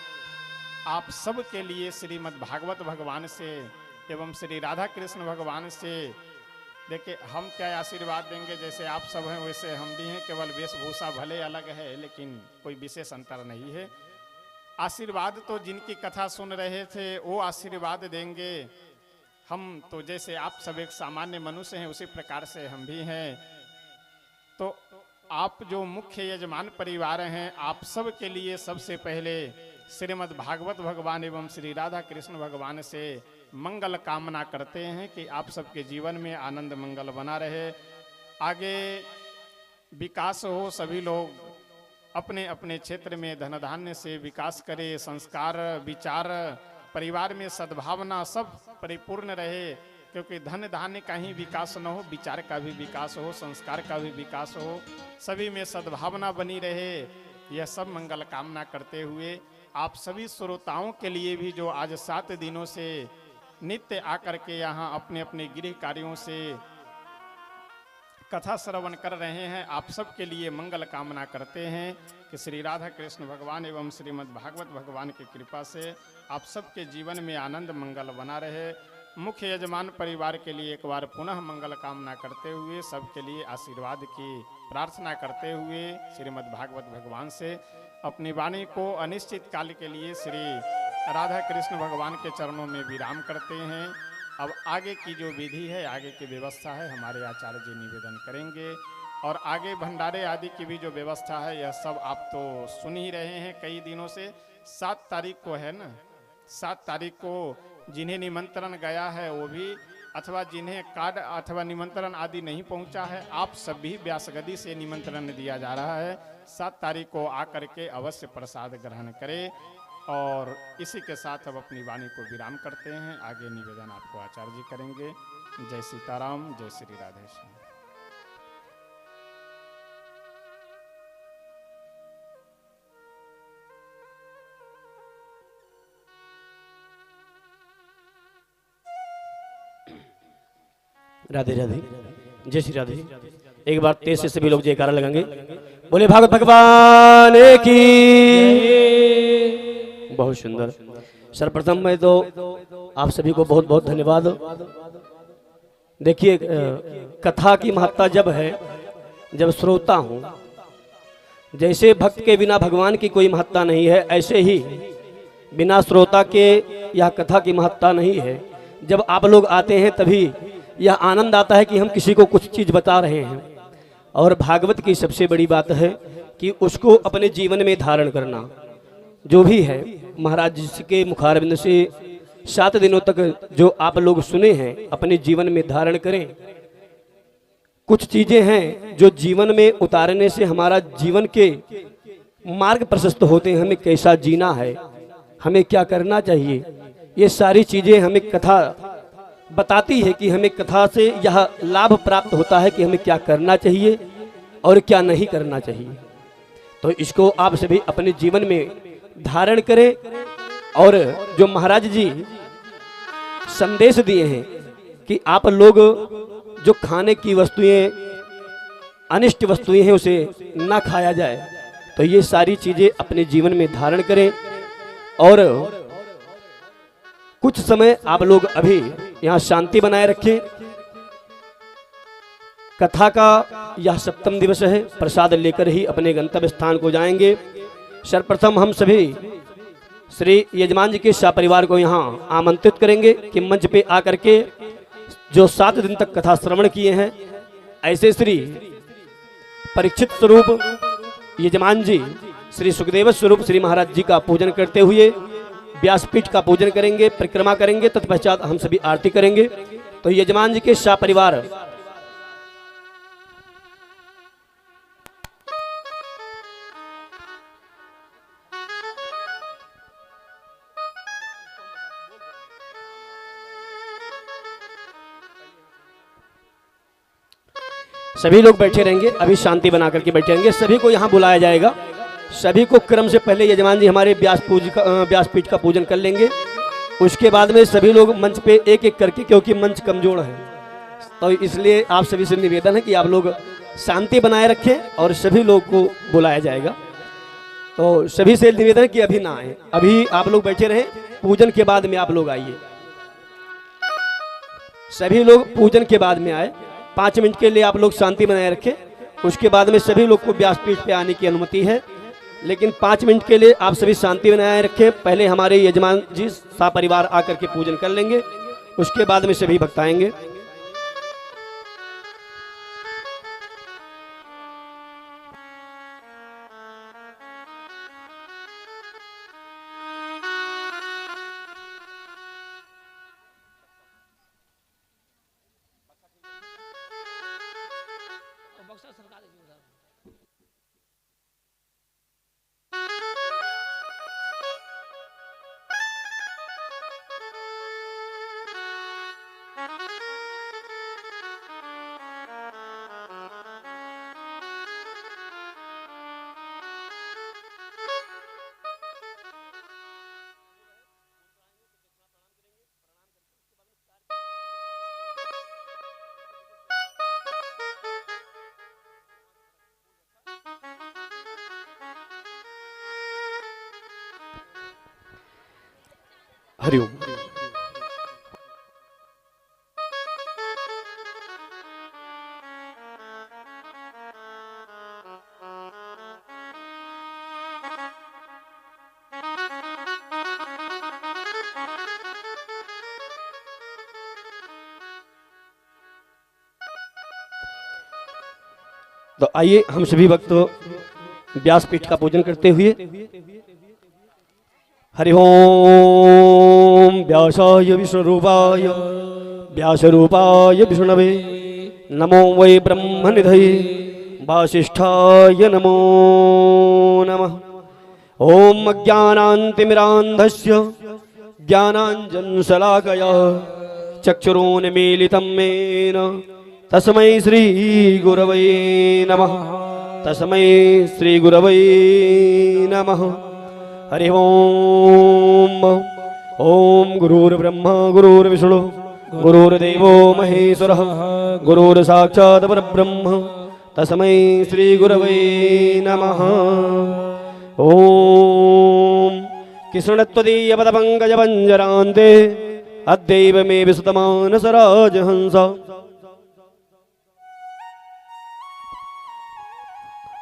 आप सब के लिए श्रीमद् भागवत भगवान से एवं श्री राधा कृष्ण भगवान से देखिए हम क्या आशीर्वाद देंगे। जैसे आप सब हैं वैसे हम भी हैं, केवल वेशभूषा भले अलग है लेकिन कोई विशेष अंतर नहीं है। आशीर्वाद तो जिनकी कथा सुन रहे थे वो आशीर्वाद देंगे। हम तो जैसे आप सब एक सामान्य मनुष्य हैं उसी प्रकार से हम भी हैं। तो आप जो मुख्य यजमान परिवार हैं, आप सब के लिए सबसे पहले श्रीमद् भागवत भगवान एवं श्री राधा कृष्ण भगवान से मंगल कामना करते हैं कि आप सबके जीवन में आनंद मंगल बना रहे, आगे विकास हो, सभी लोग अपने अपने क्षेत्र में धन धान्य से विकास करें, संस्कार विचार परिवार में सद्भावना सब परिपूर्ण रहे, क्योंकि धन धान्य का ही विकास न हो, विचार का भी विकास हो, संस्कार का भी विकास हो, सभी में सद्भावना बनी रहे। यह सब मंगल कामना करते हुए आप सभी श्रोताओं के लिए भी जो आज 7 दिनों से नित्य आकर के यहाँ अपने अपने गृह कार्यों से कथा श्रवण कर रहे हैं, आप सब के लिए मंगल कामना करते हैं कि श्री राधा कृष्ण भगवान एवं श्रीमद् भागवत भगवान की कृपा से आप सबके जीवन में आनंद मंगल बना रहे। मुख्य यजमान परिवार के लिए एक बार पुनः मंगल कामना करते हुए सबके लिए आशीर्वाद की प्रार्थना करते हुए श्रीमद् भागवत भगवान से अपनी वाणी को अनिश्चित काल के लिए श्री राधा कृष्ण भगवान के चरणों में विराम करते हैं। अब आगे की जो विधि है, आगे की व्यवस्था है, हमारे आचार्य जी निवेदन करेंगे और आगे भंडारे आदि की भी जो व्यवस्था है यह सब आप तो सुन ही रहे हैं कई दिनों से। 7 तारीख को है ना, 7 तारीख को जिन्हें निमंत्रण गया है वो भी अथवा जिन्हें कार्ड अथवा निमंत्रण आदि नहीं पहुंचा है, आप सभी व्यासगदी से निमंत्रण दिया जा रहा है। 7 तारीख को आकर के अवश्य प्रसाद ग्रहण करें। और इसी के साथ अब अपनी वाणी को विराम करते हैं। आगे निवेदन आपको आचार्य जी करेंगे। जय सीताराम, जय श्री राधे श्याम। राधे राधे, जय श्री राधे। एक बार तेज से सभी लोग जयकारा लगाएंगे। बोले भागवत भगवान की। बहुत सुंदर। सर्वप्रथम मैं तो आप सभी को बहुत बहुत धन्यवाद। देखिए, कथा की महत्ता जब है जब श्रोता हूँ, जैसे भक्त के बिना भगवान की कोई महत्ता नहीं है, ऐसे ही बिना श्रोता के यह कथा की महत्ता नहीं है। जब आप लोग आते हैं तभी यह आनंद आता है कि हम किसी को कुछ चीज़ बता रहे हैं। और भागवत की सबसे बड़ी बात है कि उसको अपने जीवन में धारण करना। जो भी है महाराज जी के मुखारबिंद से 7 दिनों तक जो आप लोग सुने हैं, अपने जीवन में धारण करें। कुछ चीज़ें हैं जो जीवन में उतारने से हमारा जीवन के मार्ग प्रशस्त होते हैं। हमें कैसा जीना है, हमें क्या करना चाहिए, ये सारी चीज़ें हमें कथा बताती है कि हमें कथा से यह लाभ प्राप्त होता है कि हमें क्या करना चाहिए और क्या नहीं करना चाहिए। तो इसको आप सभी अपने जीवन में धारण करें। और जो महाराज जी संदेश दिए हैं कि आप लोग जो खाने की वस्तुएं, अनिष्ट वस्तुएं हैं, उसे ना खाया जाए, तो ये सारी चीज़ें अपने जीवन में धारण करें। और कुछ समय आप लोग अभी यहाँ शांति बनाए रखें। कथा का यह 7वां दिवस है। प्रसाद लेकर ही अपने गंतव्य स्थान को जाएंगे। सर्वप्रथम हम सभी श्री यजमान जी के शाह परिवार को यहाँ आमंत्रित करेंगे कि मंच पे आकर के जो 7 दिन तक कथा श्रवण किए हैं, ऐसे श्री परीक्षित स्वरूप यजमान जी श्री सुखदेव स्वरूप श्री महाराज जी का पूजन करते हुए व्यासपीठ का पूजन करेंगे, परिक्रमा करेंगे। तत्पश्चात हम सभी आरती करेंगे। तो यजमान जी के शाह परिवार सभी लोग बैठे रहेंगे। अभी शांति बना करके बैठे रहेंगे। सभी को यहाँ बुलाया जाएगा। सभी को क्रम से पहले यजमान जी हमारे व्यासपीठ का पूजन कर लेंगे। उसके बाद में सभी लोग मंच पे एक एक करके, क्योंकि मंच कमजोर है, तो इसलिए आप सभी से निवेदन है कि आप लोग शांति बनाए रखें और सभी लोग को बुलाया जाएगा। तो सभी से निवेदन है कि अभी ना आए, अभी आप लोग बैठे रहें। पूजन के बाद में आप लोग आइए। सभी लोग पूजन के बाद में आए। 5 मिनट के लिए आप लोग शांति बनाए रखें। उसके बाद में सभी लोग को व्यासपीठ पे आने की अनुमति है, लेकिन 5 मिनट के लिए आप सभी शांति बनाए रखें। पहले हमारे यजमान जी शाह परिवार आकर के पूजन कर लेंगे। उसके बाद में सभी भक्त आएंगे। हरिओम। तो आइए हम सभी भक्त व्यासपीठ का पूजन करते हुए हरि ओम व्यासाय व्यासरूपाय विष्णवे नमो वै ब्रह्मनिधये वासिष्ठाय नमो नमः। ओम अज्ञानान्तिमिरान्धस्य ज्ञानाञ्जनशलाकया चक्षुरुन्मीलितं येन तस्मै श्रीगुरवे नमः। तस्मै श्रीगुरवे नमः। हरि ओम ओम गुरुर्ब्रह्मा गुरुर्विष्णु गुरुर्देवो महेश्वरः गुरुर्साक्षात् परब्रह्म तस्मै श्रीगुरवे नमः। ओम कृष्णत्वदीयपदपङ्कजपञ्जरान्ते अद्यैव मे विसुतमानसराजहंस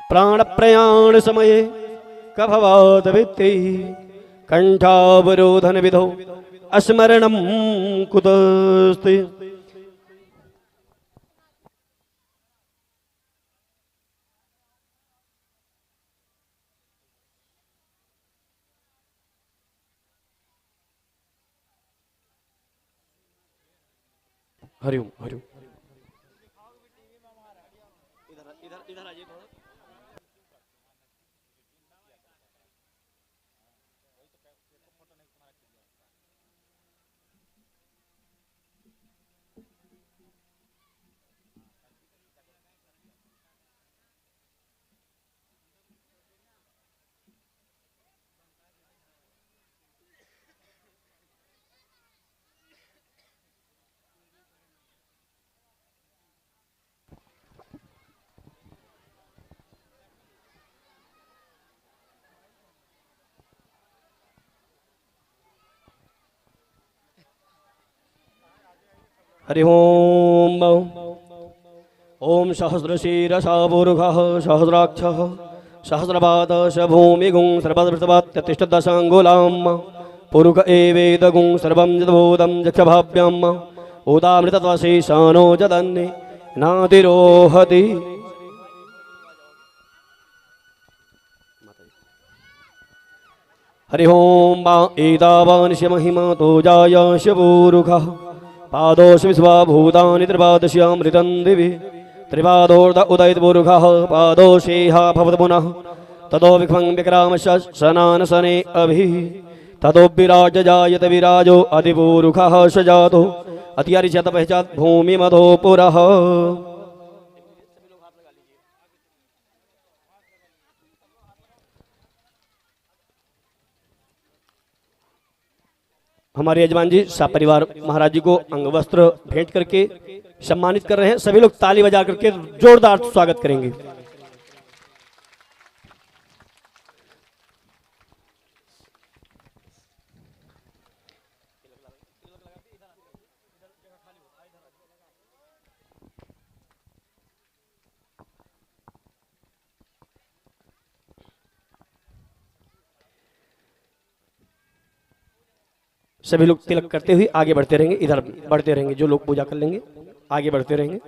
प्राणप्रयाण समये कभवात वित्ते कंठावरोधन विधौ अस्मरणं कुतस्ते। हरिओम हरिओम। हरि ओम ओम सहस्रशीरसा पुरुषः सहस्राक्षः सहस्रपादश भूमिगुं सर्वदृष्टवात्यतिष्ठदशाङ्गुलां पुरुष एवेदगुं सर्वं यद्भूतं यक्षभाव्याम् उदामृतत्वशेषानो जदन्ये नातिरोहति। हरि ओम एतावानिश महिमा तो जायाश पुरुषः पादोश विश्वाभूतानि त्रिपादश्यामृतं दिवि त्रिपादोर्ध उदयपुरुषः पादोषेह भवति पुनः ततो विख्वं विक्रामश्च सनानसने अभि ततो विराज जायत विराजो अधिपुरुषः स जातो अत्यरिचत पश्चात् भूमिमधो पुरः। हमारे यजमान जी सपरिवार महाराज जी को अंगवस्त्र भेंट करके सम्मानित कर रहे हैं। सभी लोग ताली बजा करके जोरदार स्वागत करेंगे। सभी लोग तिलक करते हुए आगे बढ़ते रहेंगे, इधर बढ़ते रहेंगे। जो लोग पूजा कर लेंगे आगे बढ़ते रहेंगे।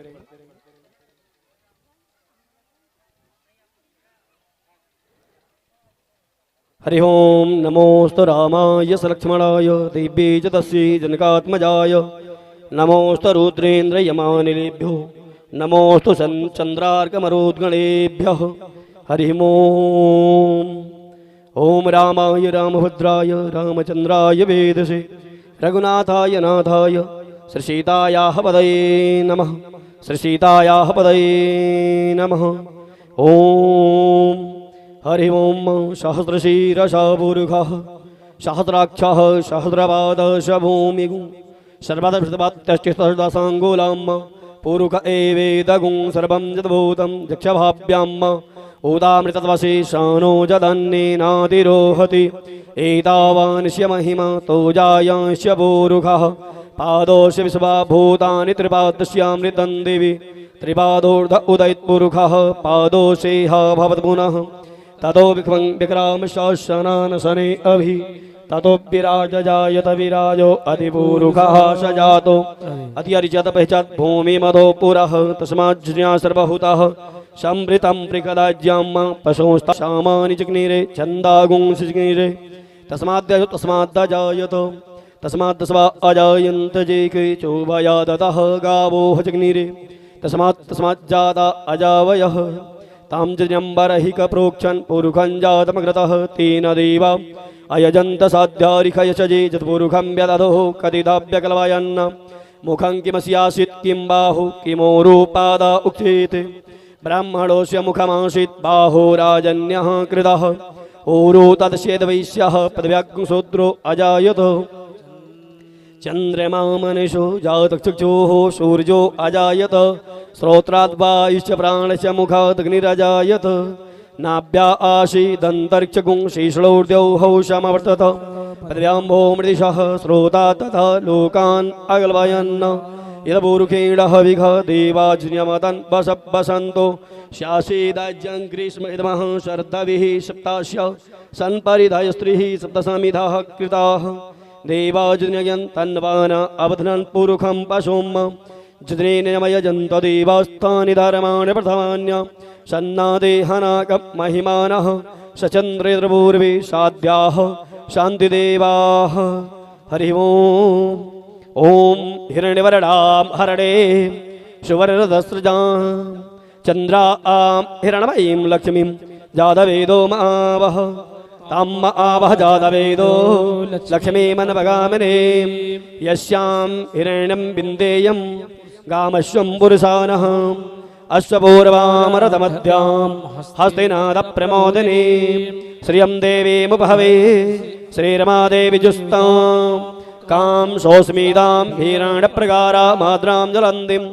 हरि ओम नमोस्तु रामाय सलक्ष्मणाय दिव्ये च तस्यै जनकात्मजाय नमोस्तु रुद्रेन्द्र यमानिलेभ्यो नमोस्तु चंद्रार्कमरुद्गणेभ्यः। हरि ओम ओम रामाय रामभद्राय रामचंद्राय वेदसे रघुनाथाय नाथाय श्री सीतायाः पदये नमः। श्री सीतायाः पदये नमः। ओम हरि ओम सहस्रशीरसा पुरुषः सहस्राक्षः सहस्रपादश भूमिगुं सर्वदृष्टवात्यष्टिदशाङ्गुलां पुरुष एवेदगुं सर्वं यद्भूतं यक्षभाव्याम् उदामृतत्वशेषानो जदन्येनातिरोहति। एतावान्स्य महिमा तो जायांश्च पुरुषः पादोश विश्वाभूतानि त्रिपादस्यामृतं दिवि त्रिपादोर्ध उदयत्पुरुषः पादोषेह भवत् पुनः ततो विख्वं विक्रामशासनानसने अभि ततो विराज जायत विराजो अधिपुरुषः स जातो अत्यरिचत पश्चात् भूमिमधो पुरः तस्माज्ज्ञा सर्वभूतः संवृतं प्रिकदाज्यां पशुंस्तामानि चिग्निरे छन्दागुंसि चिग्निरे तस्माद्दजायत तस्माद्दस्वा अजायन्त जेके चोभयादतः गावो हजग्निरे तस्माज्जाता अजावयः तां जन्यम्बरहिक प्रोक्षन् पुरुखं जातमग्रतः तेन देवा अयजन्त साध्यारिखयशजे जत्पुरुखं व्यदधोः कथिताभ्यकल्पयन् मुखं किमस्यासीत् किं बाहु किमोरूपादा उक्थेत् ब्राह्मणोऽस्य मुखमासीत् बाहो राजन्यः कृतः ऊरो तदस्येदवैश्यः पदव्याग्शूद्रो अजायत चन्द्रमा मनुषो जातचक्षुः सूर्यो अजायत श्रोत्राद्वायुश्च प्राणश्च मुखादग्निरजायत नाभ्या आसीदन्तरिक्षगुं शीर्षोर्द्यौः समवर्तत पदव्याम्भो मृदिशः श्रोता तथा लोकान् अगल्पयन् यदपूरुखेणः विघ देवाज्ञमतन् वसन्तो स्यासीदाज्यं ग्रीष्महितमः शरदभिः सप्तास्य सन्परिधाय स्त्रीः सप्तसमिधाः कृताः देवाज्ञयन् तन्वान अवधनन् पुरुखं पशुम् जिद्रेनमयजन्त देवास्तानि धर्माणि प्रथमान्य सन्नादेहनाकमहिमानः सचन्द्रेन्द्रपूर्वे साध्याः शान्तिदेवाः हरि ओम् ॐ हिरण्यवर्णां हरणे सुवर्णदस्रजां चन्द्रा आं हिरण्मयीं लक्ष्मीं जातवेदो मावः ताम् आवह जातवेदो लक्ष्मीमनवगामिने यस्यां हिरण्यं बिन्देयं गामश्वं पुरुषानः अश्वपूर्वामरतमध्यां हस्तिनादप्रमोदिनी श्रियं देवीमुपहवे श्रीरमादेवी जुस्तां कां सोऽस्मीतां हिरण्यप्रकारा माद्रां ज्वलन्तीं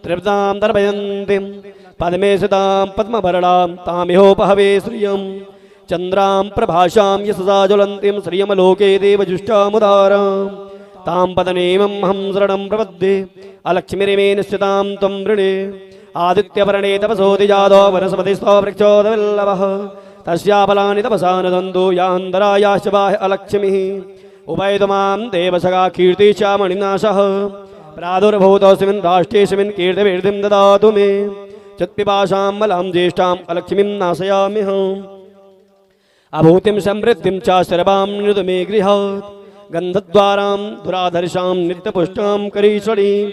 तृप्तां तर्पयन्तीं पद्मे स्थितां पद्मभरणां तामिहोपहवे श्रियं चन्द्रां प्रभाषां यशसा ज्वलन्तीं श्रियमलोके देवजुष्टामुदारां तां पदनीमं हं शरणं प्रपद्ये अलक्ष्मीरिमेन स्थितां त्वं वृणे आदित्यवर्णे तपसोति जातो वनस्पतिस्थो वृक्षोदविल्लवः तस्याफलानि तपसा नदन्तो यान्तरायाश्च बाह्य अलक्ष्मीः उभयतु मां देवसखा कीर्तिश्चामणिनाशः प्रादुर्भूतोऽस्मिन् राष्ट्रेऽस्मिन् कीर्तिवृद्धिं ददातु मे चत्पिपाशां मलां ज्येष्ठाम् अलक्ष्मीं नाशयाम्यहम् अभूतिं समृद्धिं च सर्वां नृतु मे गृहात् गन्धद्वारां दुराधर्षां नित्यपुष्टां करीश्वरीं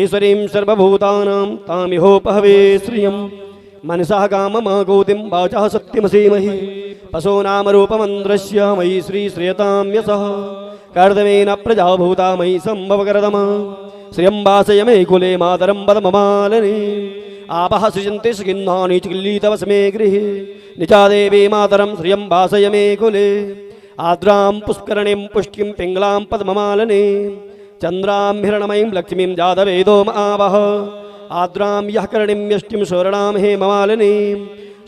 ईश्वरीं सर्वभूतानां तामिहोपहवे श्रियं मनसः काममागोतिं वाचः सत्यमसीमहि पशूनामरूपमन्द्रस्य मयि श्रीश्रियतां यशः कर्दमेन प्रजाभूता मयि सम्भवकर्दम श्रियं वासय मे कुले मातरं पदममालिनी आपः सृजन्ति सुखिन्नानि चिल्लीतवस्मे गृहे निजा देवी मातरं श्रियं वासय मे कुले आद्रां पुष्करणीं पुष्टिं पिङ्गलां पद्ममालिनी चन्द्रां हिरण्मयीं लक्ष्मीं जातवेदो आवह आद्रां यः करणीं यष्टिं शोरणां हेममालिनीं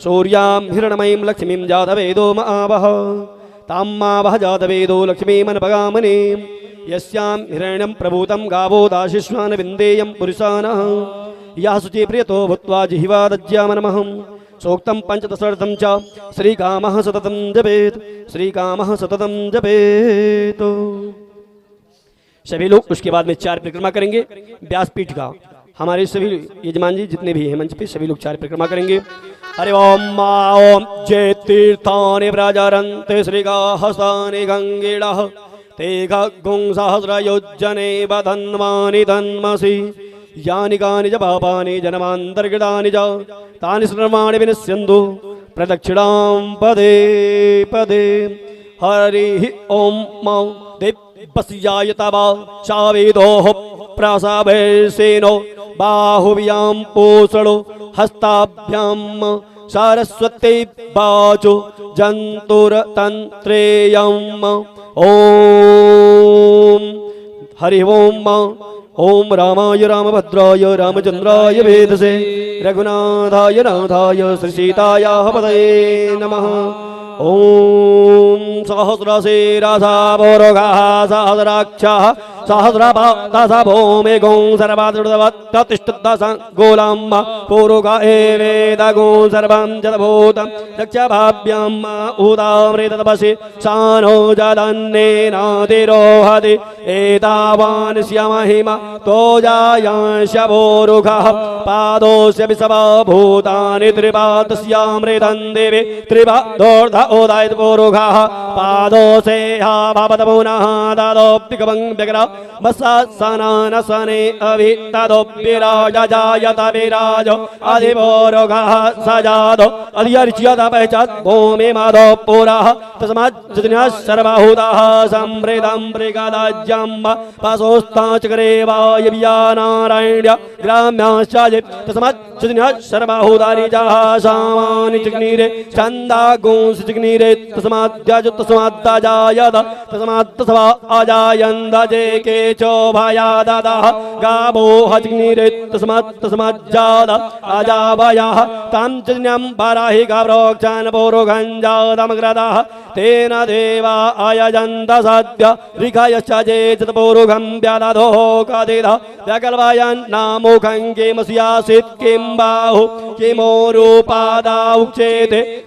सूर्यां हिरण्मयीं लक्ष्मीं जातवेदो आवह तां मावह जातवेदो लक्ष्मीमनपगामिनीं यस्यां हिरण्यं प्रभूतं गावो दाशिष्वान् विन्देयं पुरुषानः यः शुचिप्रियतो भूत्वा जिह्वादज्यामनमहम् सोक्तं पंचदशार्थं च श्रीकामः सततं जपेत् श्रीकामः सततं जपेत्। सभी लोग उसके बाद में 4 परिक्रमा करेंगे व्यासपीठ का। हमारे सभी यजमान जी जितने भी हैं मंच पे सभी लोग 4 परिक्रमा करेंगे। हरि ओम मा ओम जय तीर्थानि व्रजरन्ते श्रीगाहसानि गंगेडः ते गगुं सहस्रयोजने वधन्वानि धन्मसि यानि कानि च पापानि जन्मान्तर्गतानि च तानि सर्वाणि विनश्यन्तु प्रदक्षिणां पदे पदे। हरि ओम मा देवस्याय तव शावेदोः प्रसवेशेनो बाहुव्यां पोषणो हस्ताभ्यां सरस्वती वाचो जन्तुर्तन्त्रेयं ओम। हरि ओम ओम रामाय रामभद्राय रामचन्द्राय वेदसे रघुनाथाय नाथाय श्रीसीताय पतये नमः। ओम सहस्रशीरसा पुरुषः सहस्राक्षः सहस्रपातस भूमि गौ सर्वातिष्ठदस गोलाम्ब पूरुगा एवेद गौ सर्वं जलभूतं रक्ष भाव्यम् उदामृतपसि सानो जलन्नेनातिरोहति एतावान् स्यमहिम तोजायांश भूरुगः पादोस्य विसवभूतानि त्रिपादस्यामृतं देवे त्रिपादोर्ध उदयत् पूरुगः पादोसेहा भवत पुनः तदोऽप्यकवं व्यग्र वत्ससननसने अभितदोऽप्यराज जायत विराजो अधिपूरुगः सजातो अधिर्च्यत पश्चात् भूमि मदो पुरः तस्माज्जन्यः सर्वभूतः समृद्धं मृगदाज्यम्ब पशोस्ताचक्रे वायव्या नारायण्य ग्राम्याश्च तस्माज्जन्यः सर्वभूतानि सामानि चिग्नीरे छन्दागुंस चिग्नीरे तस्माद्यज तस्माद्दजायत तस्मात्तस्वा अजायन्द जे केचो भयाददः गावो हचिग्नीरे तस्माज्जात अजावयः तां चिन्यं बराहि गव्रोक्षन् पूरुगञ्जातमग्रदः तेन देवा अयजन्त सद्य ऋखयश्च चेतपूरुगं व्यदधो कथित व्यकल्पयन्नामुखं किमस्यासीत् किं बाहु किमोरूपादाउच्येते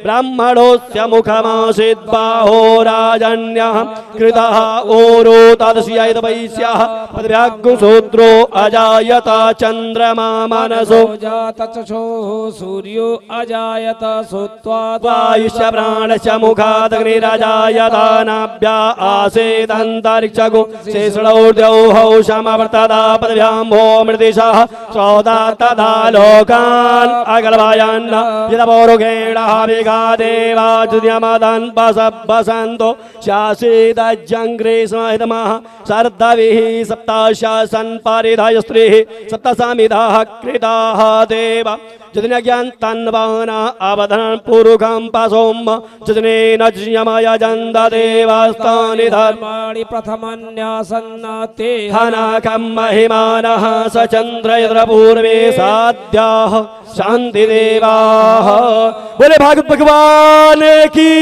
ब्राह्मणोऽस्य मुखमासीत् बाहो राजन्यः कृतः ओरो तदस्यैत वैश्यः पदव्याग्रसूत्रो अजायत चन्द्रमा मनसो जात चक्षुः सूर्यो अजायत श्रुत्वा वायुश्च प्राणश्च मुखादग्निरजायत नाभ्या आसीदन्तरिक्षगो शेषणोर्द्यौः समवर्तदा पदव्यां भो मृदिशः श्रोता तदा लोकान् अगलवायन् यदपौरुगेण हविगा देवाजुद्यमदन् वसन्तो शासीदज्जङ्घ्रे स्महितमः सर्दभिः सप्ताशासन् परिधाय स्त्रीः सप्तसमिधाः कृताः देव जदन्यज्ञान तन्वाना अवधन पूरुखं पशोम जदनेन यमयजन्त देवास्तानि धर्माणि प्रथमन्यासन्नते हनाकं महिमानः स चन्द्रयद्र पूर्वे साध्याः शान्ति देवाः। बोले भागवत भगवान की।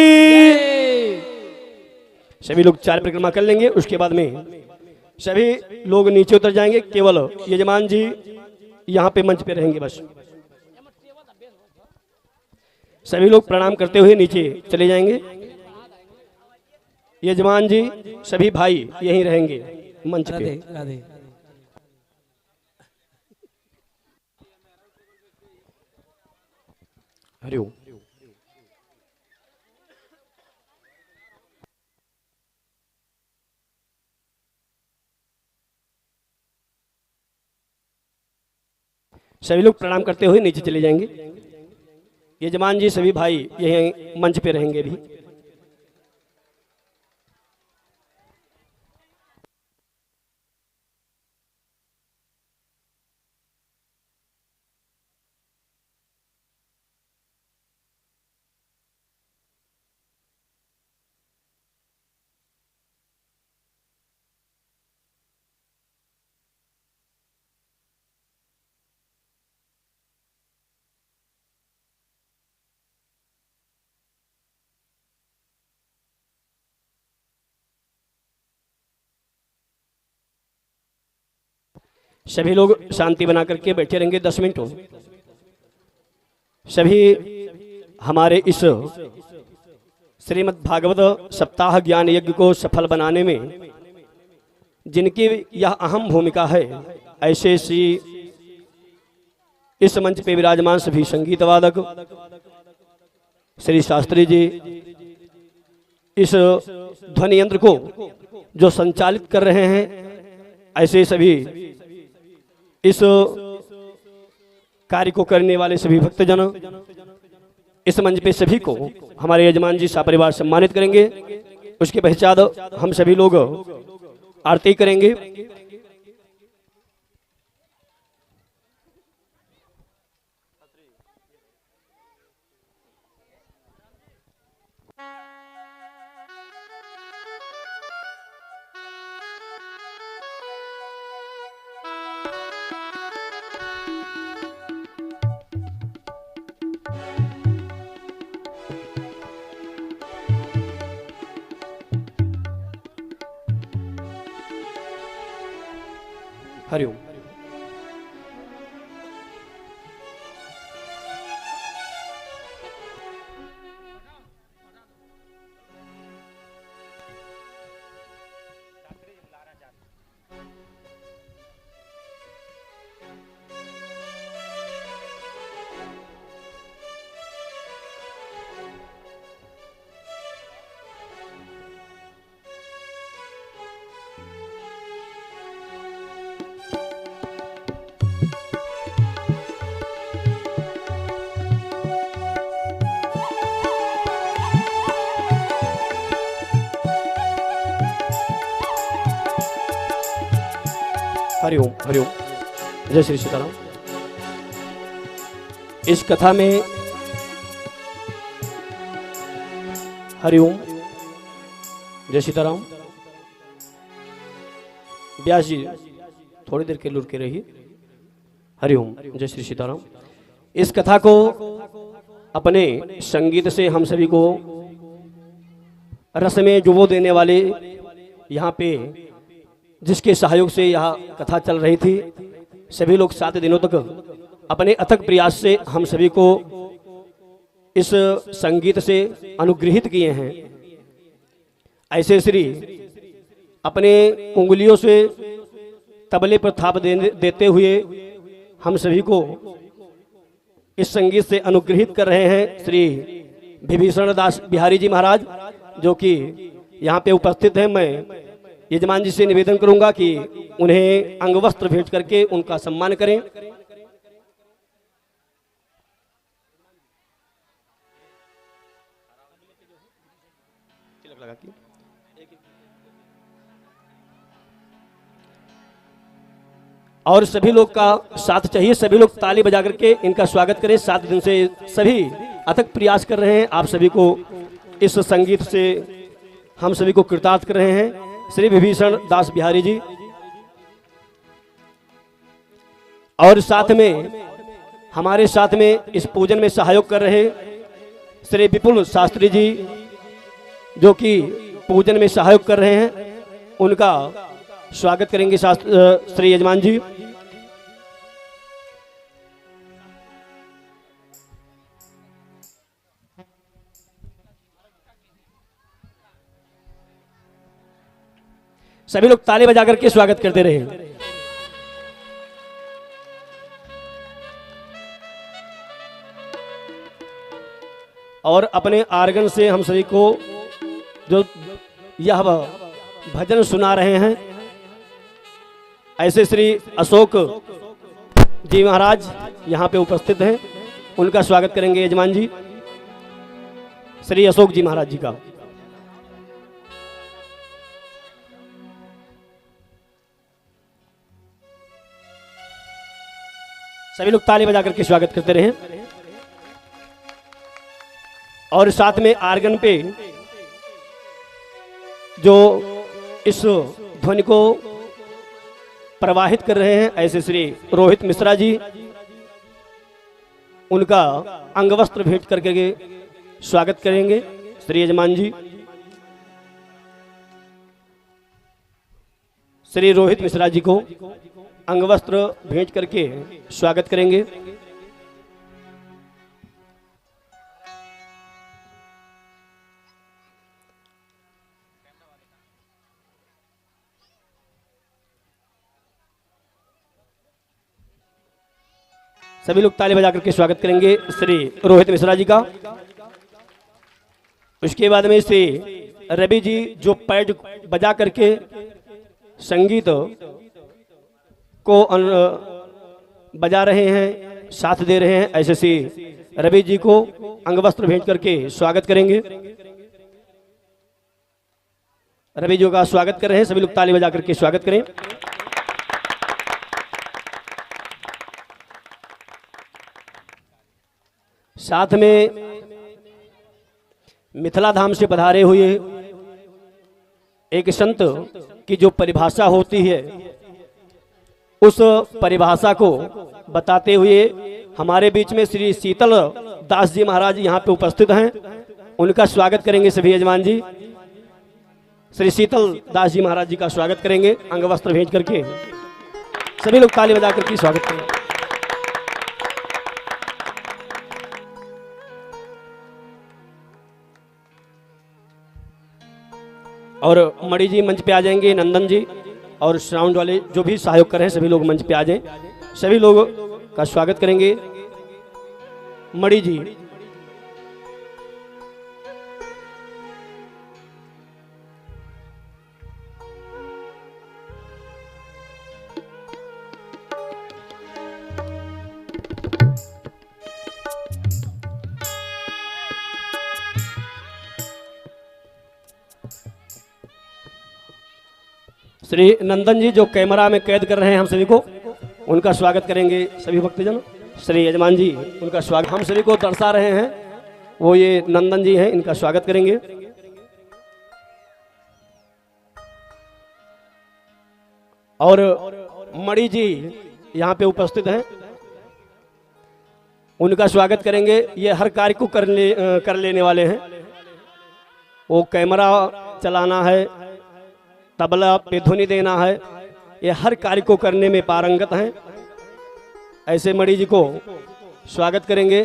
सभी लोग 4 परिक्रमा कर लेंगे। उसके बाद में सभी लोग नीचे उतर जाएंगे। केवल यजमान जी यहाँ पे मंच पे रहेंगे। बस सभी लोग प्रणाम करते हुए नीचे चले जाएंगे। यजमान जी सभी भाई यहीं रहेंगे मंच पे। राधे राधे। हरि ओम। सभी लोग प्रणाम करते हुए नीचे चले जाएंगे। यजमान जी सभी भाई यहीं मंच पे रहेंगे भी। सभी लोग शांति बना करके बैठे रहेंगे 10 मिनट। सभी हमारे इस श्रीमद् भागवत सप्ताह ज्ञान यज्ञ को सफल बनाने में जिनकी यह अहम भूमिका है, ऐसे श्री इस मंच पे विराजमान सभी संगीत वादक श्री शास्त्री जी, इस ध्वनि यंत्र को जो संचालित कर रहे हैं, ऐसे सभी इस कार्य को करने वाले सभी भक्तजन, इस मंच पे सभी को हमारे यजमान जी सपरिवार सम्मानित करेंगे। उसके पश्चात हम सभी लोग आरती करेंगे। हरिओम। हरिओम हरिओम। जय श्री सीताराम। इस कथा में हरिओम, जय सीताराम। व्यास जी थोड़ी देर के लुर के रहिए। हरिओम, जय श्री सीताराम। इस कथा को अपने संगीत से हम सभी को रस में डुबो देने वाले, यहाँ पे जिसके सहयोग से यह कथा चल रही थी, सभी लोग 7 दिनों तक अपने अथक प्रयास से हम सभी को इस संगीत से अनुग्रहित किए हैं। ऐसे श्री अपने उंगलियों से तबले पर थाप देते हुए हम सभी को इस संगीत से अनुग्रहित कर रहे हैं श्री विभीषण दास बिहारी जी महाराज, जो कि यहाँ पे उपस्थित हैं। मैं यजमान जी से निवेदन करूंगा कि उन्हें अंगवस्त्र भेंट करके उनका सम्मान करें। और सभी लोग का साथ चाहिए, सभी लोग ताली बजा करके इनका स्वागत करें। 7 दिन से सभी अथक प्रयास कर रहे हैं, आप सभी को इस संगीत से हम सभी को कृतार्थ कर रहे हैं। श्री विभीषण दास बिहारी जी और साथ में हमारे साथ में इस पूजन में सहयोग कर रहे श्री विपुल शास्त्री जी, जो कि पूजन में सहयोग कर रहे हैं, उनका स्वागत करेंगे श्री यजमान जी। सभी लोग ताली बजा करके स्वागत करते रहे। और अपने आर्गन से हम सभी को जो यह भजन सुना रहे हैं, ऐसे श्री अशोक जी महाराज यहाँ पे उपस्थित हैं, उनका स्वागत करेंगे यजमान जी, श्री अशोक जी महाराज जी का। सभी लोग ताली बजा करके स्वागत करते रहे। और साथ में आर्गन पे जो इस ध्वनि को प्रवाहित कर रहे हैं, ऐसे श्री रोहित मिश्रा जी, उनका अंगवस्त्र भेंट करके स्वागत करेंगे श्री यजमान जी। श्री रोहित मिश्रा जी को अंगवस्त्र भेंट करके स्वागत करेंगे। सभी लोग ताली बजा करके स्वागत करेंगे श्री रोहित मिश्रा जी का। उसके बाद में श्री रवि जी, जो पैड बजा करके संगीत को बजा रहे हैं, साथ दे रहे हैं, ऐसे श्री रवि जी को अंगवस्त्र भेंट करके स्वागत करेंगे। रवि जी का स्वागत कर रहे हैं, सभी लोग ताली बजा करके स्वागत करें। साथ में मिथिला धाम से पधारे हुए एक संत की जो परिभाषा होती है, उस परिभाषा को बताते हुए हमारे बीच में श्री शीतल दास जी महाराज यहाँ पे उपस्थित हैं, उनका स्वागत करेंगे सभी यजमान जी। श्री शीतल दास जी महाराज जी का स्वागत करेंगे अंगवस्त्र भेंट करके। सभी लोग ताली बजा करके स्वागत करें। और मणि जी मंच पे आ जाएंगे, नंदन जी और साउंड वाले जो भी सहयोग कर रहे हैं सभी लोग मंच पे आ जाएं। सभी लोगों का स्वागत करेंगे। मणि जी, श्री नंदन जी जो कैमरा में कैद कर रहे हैं हम सभी को, उनका स्वागत करेंगे सभी भक्तजन। श्री यजमान जी, उनका स्वागत हम सभी को दर्शा रहे हैं, वो ये नंदन जी हैं, इनका स्वागत करेंगे। और मणि जी यहाँ पे उपस्थित हैं, उनका स्वागत करेंगे। ये हर कार्य को कर लेने वाले हैं। वो कैमरा चलाना है, तबला पे ध्वनि देना है, ये हर कार्य को करने में पारंगत हैं। ऐसे मणि जी को स्वागत करेंगे।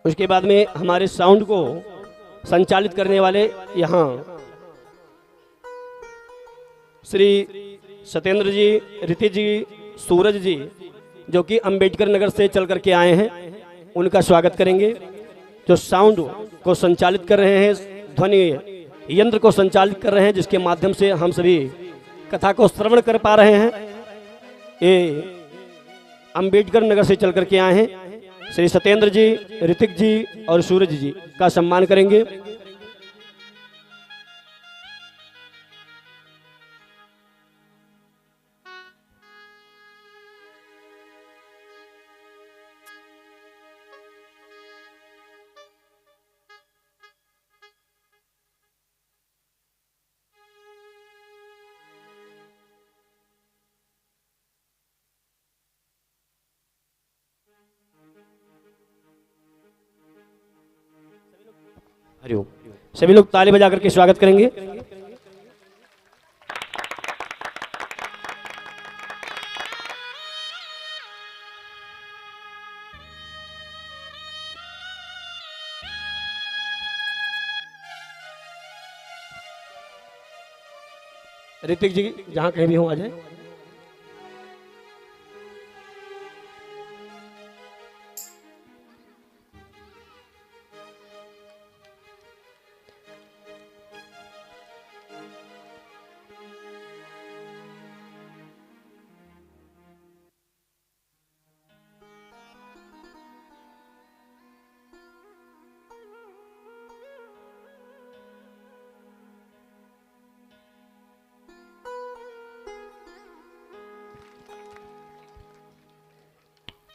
उसके बाद में हमारे साउंड को संचालित करने वाले यहाँ श्री सत्येंद्र जी, ऋतिक जी, सूरज जी जो कि अंबेडकर नगर से चल करके आए हैं, उनका स्वागत करेंगे। जो साउंड को संचालित कर रहे हैं, ध्वनि यंत्र को संचालित कर रहे हैं, जिसके माध्यम से हम सभी कथा को श्रवण कर पा रहे हैं, ये अंबेडकर नगर से चल करके आए हैं। श्री सत्येंद्र जी, ऋतिक जी और सूरज जी का सम्मान करेंगे। हरिओम। सभी लोग ताली बजा करके स्वागत करेंगे। ऋतिक जी जहां कहीं भी हो आ जाए।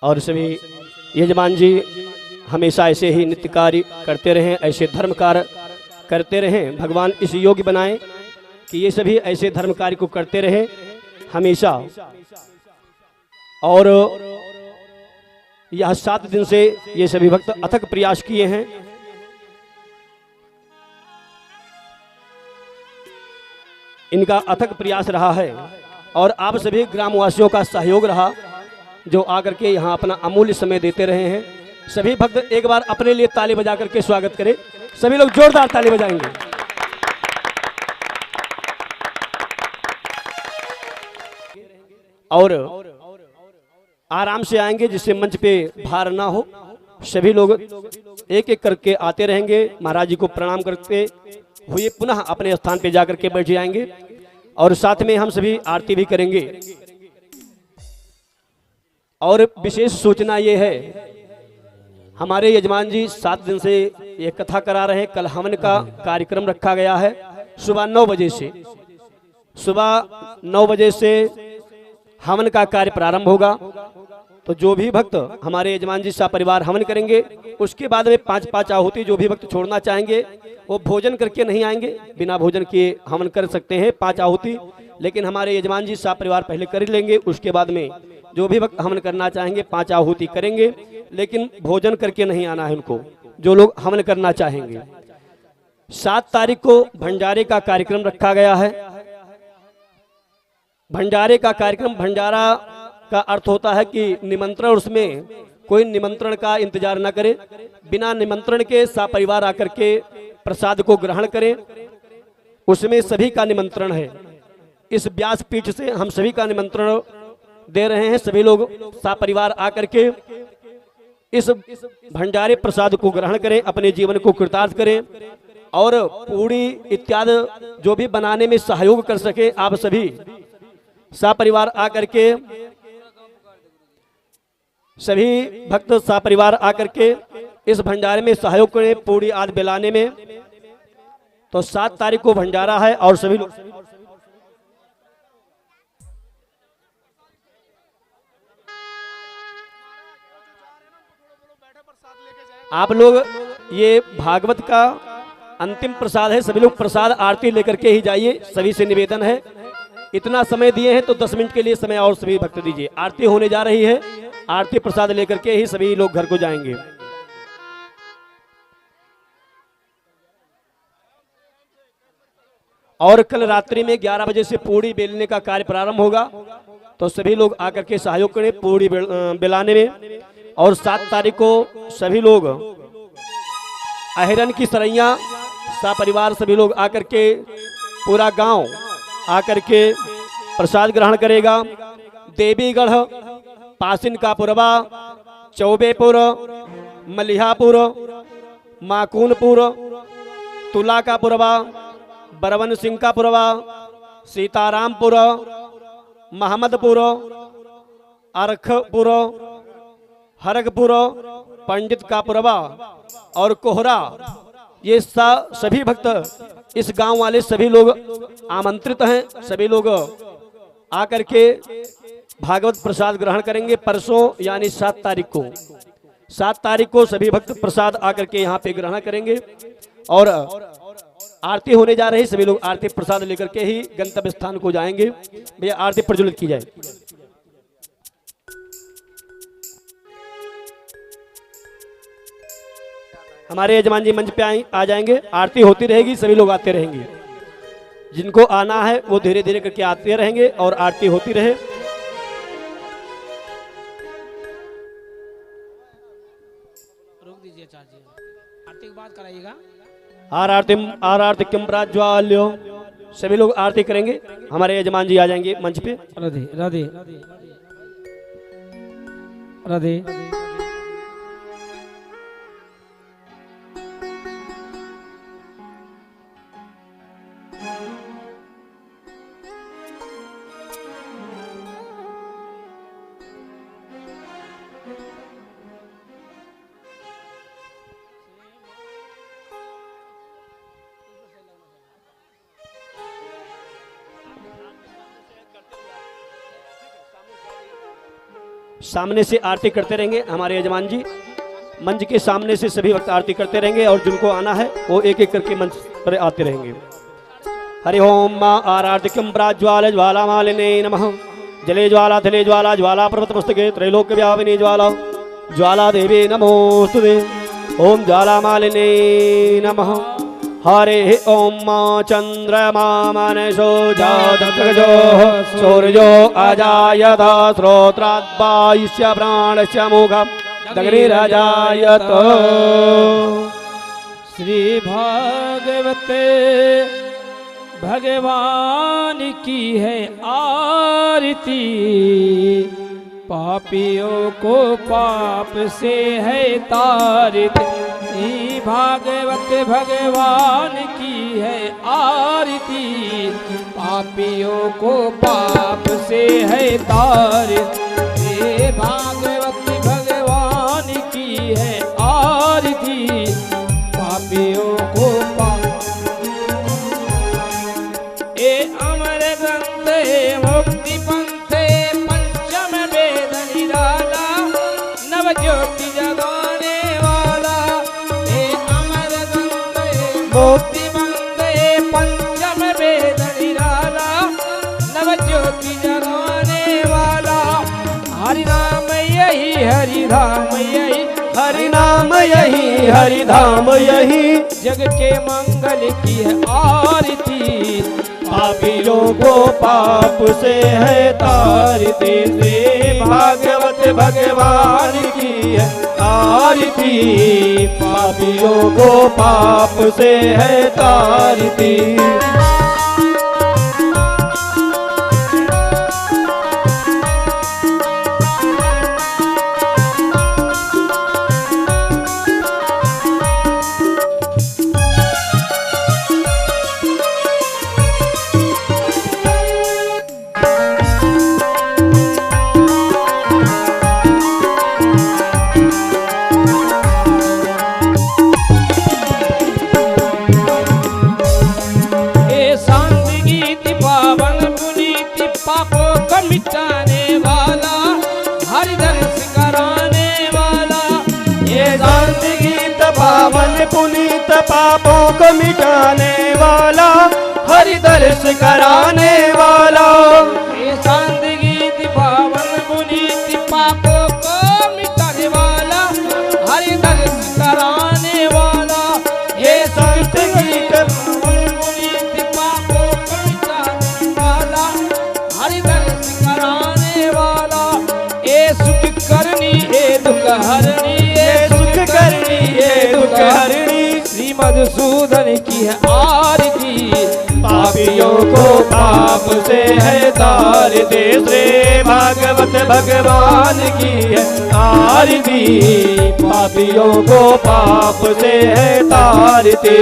और सभी यजमान जी हमेशा ऐसे ही नित्य कार्य करते रहें, ऐसे धर्म कार्य करते रहें। भगवान इस योग्य बनाएं कि ये सभी ऐसे धर्म कार्य को करते रहें हमेशा। और यह 7 दिन से ये सभी भक्त अथक प्रयास किए हैं। इनका अथक प्रयास रहा है और आप सभी ग्रामवासियों का सहयोग रहा, जो आकर के यहाँ अपना अमूल्य समय देते रहे हैं। सभी भक्त एक बार अपने लिए ताली बजा करके स्वागत करें। सभी लोग जोरदार ताली बजाएंगे। और आराम से आएंगे, जिससे मंच पे भार ना हो। सभी लोग एक एक करके आते रहेंगे, महाराज जी को प्रणाम करते हुए पुनः अपने स्थान पे जाकर के बैठ जाएंगे। और साथ में हम सभी आरती भी करेंगे। और विशेष सूचना ये है, हमारे यजमान जी 7 दिन से ये कथा करा रहे हैं। कल हवन का कार्यक्रम रखा गया है सुबह 9 बजे से। सुबह 9 बजे से हवन का कार्य प्रारंभ होगा। तो जो भी भक्त हमारे यजमान जी सपरिवार हवन करेंगे, उसके बाद में 5-5 आहुति जो भी भक्त छोड़ना चाहेंगे वो भोजन करके नहीं आएंगे, बिना भोजन किए हवन कर सकते हैं 5 आहुति। लेकिन हमारे यजमान जी सपरिवार पहले कर लेंगे, उसके बाद में जो भी भक्त हवन करना चाहेंगे 5 आहुति करेंगे, लेकिन भोजन करके नहीं आना है उनको, जो लोग हवन करना चाहेंगे। 7 तारीख को भंडारे का कार्यक्रम रखा गया है। भंडारे का कार्यक्रम, भंडारा का अर्थ होता है कि निमंत्रण, उसमें कोई निमंत्रण का इंतजार न करे, बिना निमंत्रण के सपरिवार आकर के प्रसाद को ग्रहण करें। उसमें सभी का निमंत्रण है। इस व्यासपीठ से हम सभी का निमंत्रण दे रहे हैं। सभी लोग सपरिवार आकर के इस भंडारे प्रसाद को ग्रहण करें, अपने जीवन को कृतार्थ करें और पूड़ी इत्यादि जो भी बनाने में सहयोग कर सके, आप सभी सपरिवार आकर के, सभी भक्त सपरिवार आकर के इस भंडारे में सहयोग करें पूड़ी आदि बेलाने में। तो 7 तारीख को भंडारा है और सभी लोग, आप लोग, ये भागवत का अंतिम प्रसाद है, सभी लोग प्रसाद आरती लेकर के ही जाइए। सभी से निवेदन है, इतना समय दिए हैं तो 10 मिनट के लिए समय और सभी भक्त दीजिए। आरती होने जा रही है, आरती प्रसाद लेकर के ही सभी लोग घर को जाएंगे। और कल रात्रि में 11 बजे से पूड़ी बेलने का कार्य प्रारंभ होगा, तो सभी लोग आकर के सहयोग करें पूड़ी बेलाने में। और 7 तारीख को सभी लोग अहिरन की सरैया सपरिवार सभी लोग आकर के, पूरा गांव आकर के प्रसाद ग्रहण करेगा। देवीगढ़, पासिन का पुरवा, चौबेपुर, मलिहापुर, माकूनपुर, तुला का पुरवा, बरवन सिंह का पुरवा, सीतारामपुर, महमदपुर, अरखपुर, हरगपुर, पंडित का पुरवा और कोहरा, ये सभी भक्त इस गांव वाले सभी लोग आमंत्रित हैं। सभी लोग आकर के भागवत प्रसाद ग्रहण करेंगे परसों यानी 7 तारीख को। 7 तारीख को सभी भक्त प्रसाद आकर के यहाँ पे ग्रहण करेंगे और आरती होने जा रही, सभी लोग आरती प्रसाद लेकर के ही गंतव्य स्थान को जाएंगे। भैया आरती प्रज्वलित की जाए। हमारे यजमान जी मंच पे आ जाएंगे, आरती होती रहेगी, सभी लोग आते रहेंगे। जिनको आना है वो धीरे धीरे करके आते रहेंगे और आरती होती रहे। रोक दीजिए चार्ज, आरती के बाद कराइएगा। आरती किम प्राज्वाल्यो, सभी लोग आरती करेंगे। हमारे यजमान जी आ जाएंगे मंच पे। राधे राधे राधे। सामने से आरती करते रहेंगे हमारे यजमान जी, मंच के सामने से सभी वक्त आरती करते रहेंगे और जिनको आना है वो एक एक करके मंच पर आते रहेंगे। हरि ओम मां आराधिकं प्राज्वाल ज्वाला मालिने नमः। जले ज्वाला थले ज्वाला ज्वाला पर्वत मस्तके त्रैलोक्य व्यापिनी ज्वाला ज्वाला देवी नमोस्तुते। ओम ज्वाला मालिने नमः। हरे ओम चंद्रमा मनसो जातकजो सूर्यो अजायत श्रोत्राद्वायुष्य प्राणस्य मुखम् दग्निरजायत। श्री भागवते भगवान की है आरती, पापियों को पाप से है तारती। श्री भागवत भगवान की है आरती, पापियों को पाप से है तारती। श्री भागवत भगवान की है आरती, पापियों को पाप। ए अमर ग्रंथ मुक्ति पंथे पंचम वेद निराला, नव ज्योति जगाने वाला। ए अमर ग्रंथ मुक्ति पंथे पंचम वेद निराला, नव ज्योति जगाने वाला। यही हरि धाम यही, हरि नाम यही, हरि धाम यही, जग के मंगल की है आरती। पापियों को पाप से है तारती, श्री भागवत भगवान की है आरती। पापियों को पाप से है तारती। मिटाने वाला, हरि दर्श कराने वाला, ये शांत गीत पावन पुनीत पापों को मिटाने वाला, हरि दर्श कराने वाला। ये शांत गीत पावन पुनीत पापों को मिटाने वाला, हरि दर्श कराने वाला। ये शांत गीत पावन पुनीत पापों को मिटाने वाला, हरि दर्श कराने वाला। ये सुख करनी ये दुख हरनी, ये सुख करनी ये दुख हरनी, श्री मधुसूदन की है आरती। पापियों को पाप से है तारती, श्री भागवत भगवान की है आरती। पापियों को पाप से है तारती।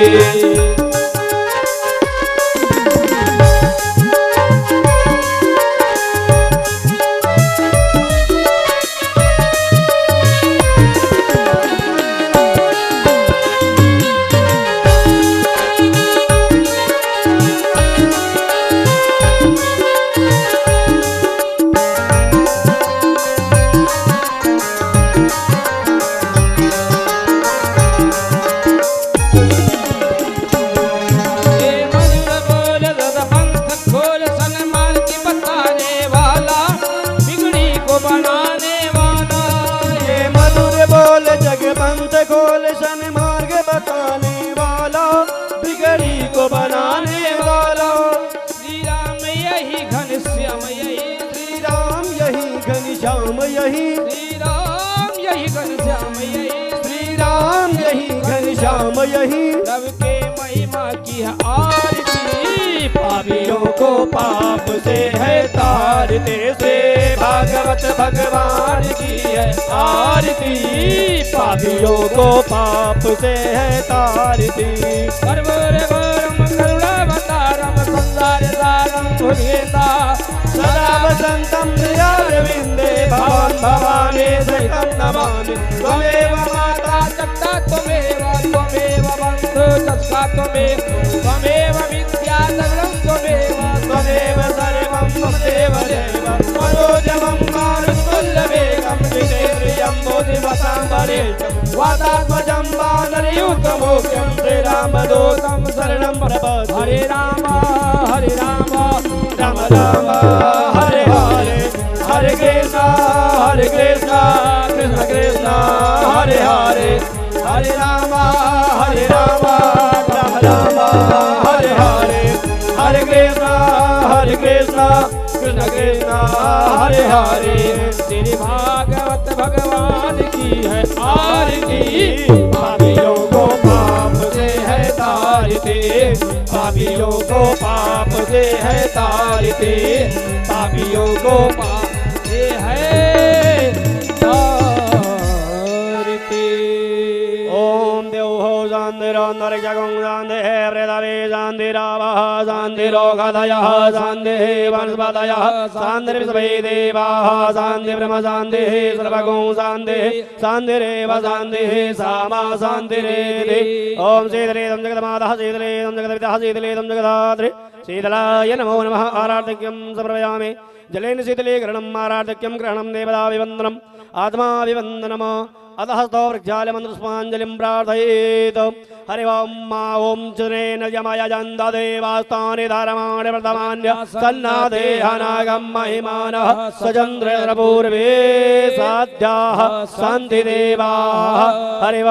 खोल सन्मार्ग बताने वाला, बिगड़ी को बनाने वाला। श्री राम यही घनश्याम यही, श्री राम यही घनश्याम यही, श्री राम यही घनश्याम यही, श्री राम यही घनश्याम यही। रब के महिमा की है आरती। पापियों को पाप से है तारते, से भागवत भगवान की है आरती। पापियों को पाप से है तारती। कर्पूर गौरम करुणावतारम संसार सारम भुजगेंदा, सदा वसंतम हृदयारविंदे भवान् भवानी सहितं नमामि। त्वमेव माता सत्ता त्वमेव, त्वमेव बन्धु सत्ता त्वमेव, त्वमेव विद्या सर्वं त्वमेव, त्वमेव सर्वं त्वमेव देव। मनोजवं मारुतुल्यवेगं जितेन्द्रियं बोधिमताम्बरेशं, वातात्मजं वानरयूथमुख्यं श्रीरामदूतं शरणं प्रपद्ये। हरे राम राम राम हरे हरे, हरे कृष्णा कृष्ण कृष्ण हरे हरे, हरे राम राम राम हरे हरे, हरे कृष्णा कृष्ण कृष्ण हरे हरे। श्री भागवत भगवान की है आरती। पापियों को पाप से है तारते, पापियों को पाप से है तारते, पापियों को पाप से है तारती। ओम देवो शान्तिरोन्नर जगं शान्तिः प्रेतवे शान्तिरावः शान्तिरोगधयः शान्तिः वनस्पतयः शान्तिर्विश्वे देवाः शान्तिर्ब्रह्म शान्तिः सर्वगो शान्तिः शान्तिरेव शान्तिः सामा शान्तिरेधि। ओम शीतलेदं जगन्मातः शीतलेदं जगद्पितः शीतलेदं जगदात्रि शीतलाय नमो नमः। आराधक्यं समर्पयामि। जलेन शीतलीकरणम् आराधक्यं ग्रहणं देवता विवन्दनम् आत्मा विवन्दनम्। अतः स्तो वृक्षाल मंत्रपुष्पांजलिं प्रार्थयेत्। हरि ओम मा ओम चुनेन यमय जन्द देवास्तानि धर्माणि वर्तमान्य सन्नादे अनागम महिमानः सचन्द्र पूर्वे साध्याः सन्ति देवाः। हरि ओम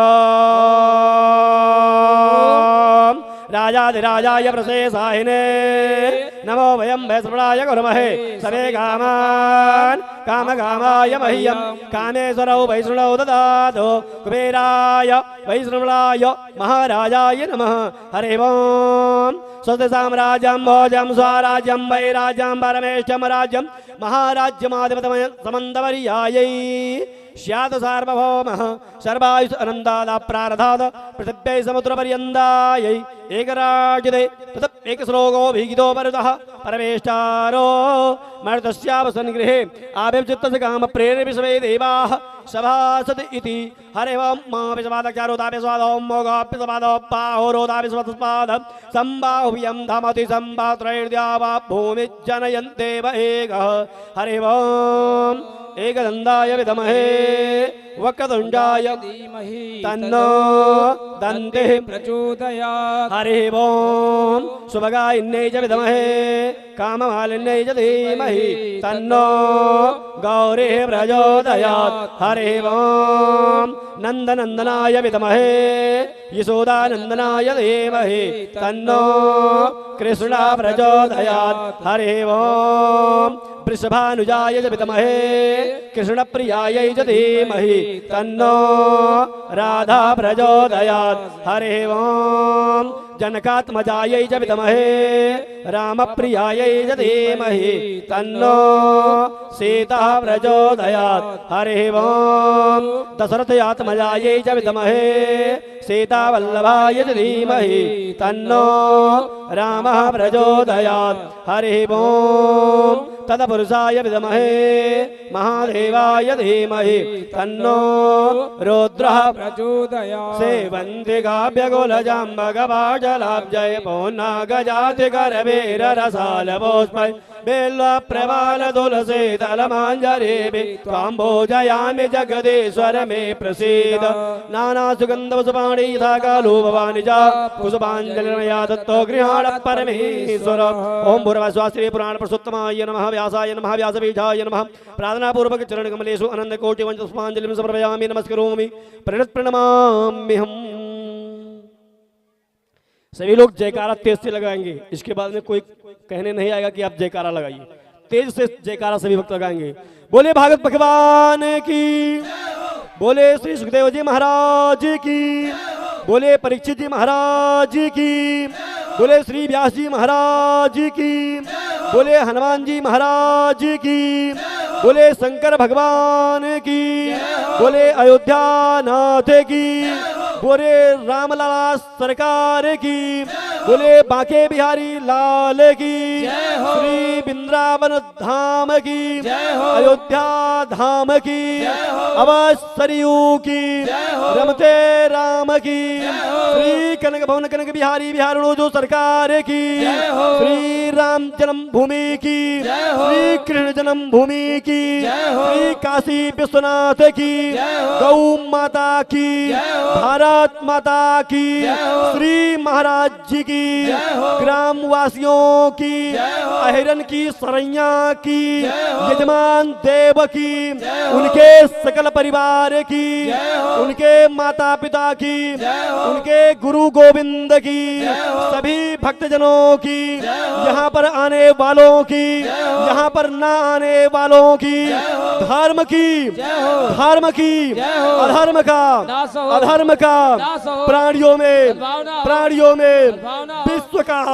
राजाधिराजाय प्रशेषाहिने नमो वयं वैश्रवणाय कुर्महे सवे कामान् कामकामाय मह्यं कामेश्वरौ वैष्णवौ ददातु कुबेराय वैष्णवाय महाराजाय नमः। हरि ओम स्वस्ति साम्राज्यं भोजं स्वराज्यं वैराज्यं परमेष्ठं राज्यं महाराज्यमाधिपतमय समन्तवर्यायै स्यात् सार्वभौमः सर्वायुष अनन्तादा प्रारधात् पृथिव्यै समुद्रपर्यन्तायै एकराज्यते तत् एकश्लोको भीगितो परतः परमेष्ठारो मर्तस्यावसन् गृहे आविर्चित्तस्य कामप्रेरविषवे देवाः सभासद इति। हरे ओम मा विश्वादचारोदापिस्वादो मोगापिस्वादो पाहोरोदापिस्वादस्वाद सम्बाहुव्यं धमति सम्पात्रैर्द्या वा भूमिज्जनयन्तेव एकः। हरे ओम एकदन्ताय विद्महे वक्रतुण्डाय धीमहि तन्नो दन्तिः प्रचोदयात्। हरि ओम सुभगायिन्यै च विद्महे काममालिन्यै च धीमहि तन्नो गौरिः प्रचोदयात्। हरि ओम नन्दनन्दनाय विद्महे यशोदानन्दनाय धीमहि तन्नो कृष्णः प्रचोदयात्। हरि ओम वृषभानुजाय च विद्महे कृष्णप्रियायै च धीमहि तन्नो राधा प्रचोदयात्। हरि ओम जनकात्मजायै च विद्महे रामप्रियायै च धीमहि तन्नो सीता प्रचोदयात्। हरि ओम दशरथात्मजायै च विद्महे सीतावल्लभाय च धीमहि तन्नो रामः प्रचोदयात्। हरि ओम तत्पुरुषाय विद्महे महादेवाय धीमहि तन्नो रुद्रः प्रचोदयात्। सेवन्ति काव्यकुलजाम्बगवाजलाब्जय पौर्णागजातिकरवीररसालपुष्पै बेल्वप्रवाल तुलसी तलमाञ्जरेभि त्वाम्भोजयामि जगदीश्वर मे प्रसीद। नानासुगन्धवसुपाणि यथा कालो भवानि च पुष्पाञ्जलिर्मया दत्तो गृहाण परमेश्वर। ओम भूर्भुवस्वास्त्री पुराण प्रसुत्तमाय नमः व्यासाय नमः व्यासबीजाय नमः। प्रार्थना पूर्वक चरण कमलेषु अनंत कोटि वंश पुष्पांजलिं समर्पयामि नमस्करोमि प्रणमाम्यहम्। सभी लोग जयकारा तेज से लगाएंगे, इसके बाद में कोई कहने नहीं आएगा कि आप जयकारा लगाइए, तेज से जयकारा सभी भक्त लगाएंगे। बोले भागवत भगवान की, बोले श्री सुखदेव जी महाराज की, बोले परीक्षित जी महाराज की, बोले श्री व्यास जी महाराज की, बोले हनुमान जी महाराज की, बोले शंकर भगवान की, बोले अयोध्या नाथ की, बोले रामलाला सरकार की, बोले बांके बिहारी लाल की, श्री वृंदावन धाम की, अयोध्या धाम की, अवध सरयू की, रमते राम की, श्री कनक भवन कनक बिहारी बिहारणो जो सरकार की, श्री राम जन्मभूमि की, श्री कृष्ण जन्मभूमि की, श्री काशी विश्वनाथ की, गौ माता की, भारत माता की, श्री महाराज जी की, ग्राम वासियों की, अहिरन की सरैया की, यजमान देव की, उनके सकल परिवार की, उनके माता पिता की, उनके गुरु गोविंद की, सभी भक्तजनों की, यहाँ पर आने वालों की, यहाँ पर ना आने वालों की, धर्म की, धर्म की, अधर्म का, अधर्म का, प्राणियों में विश्व का,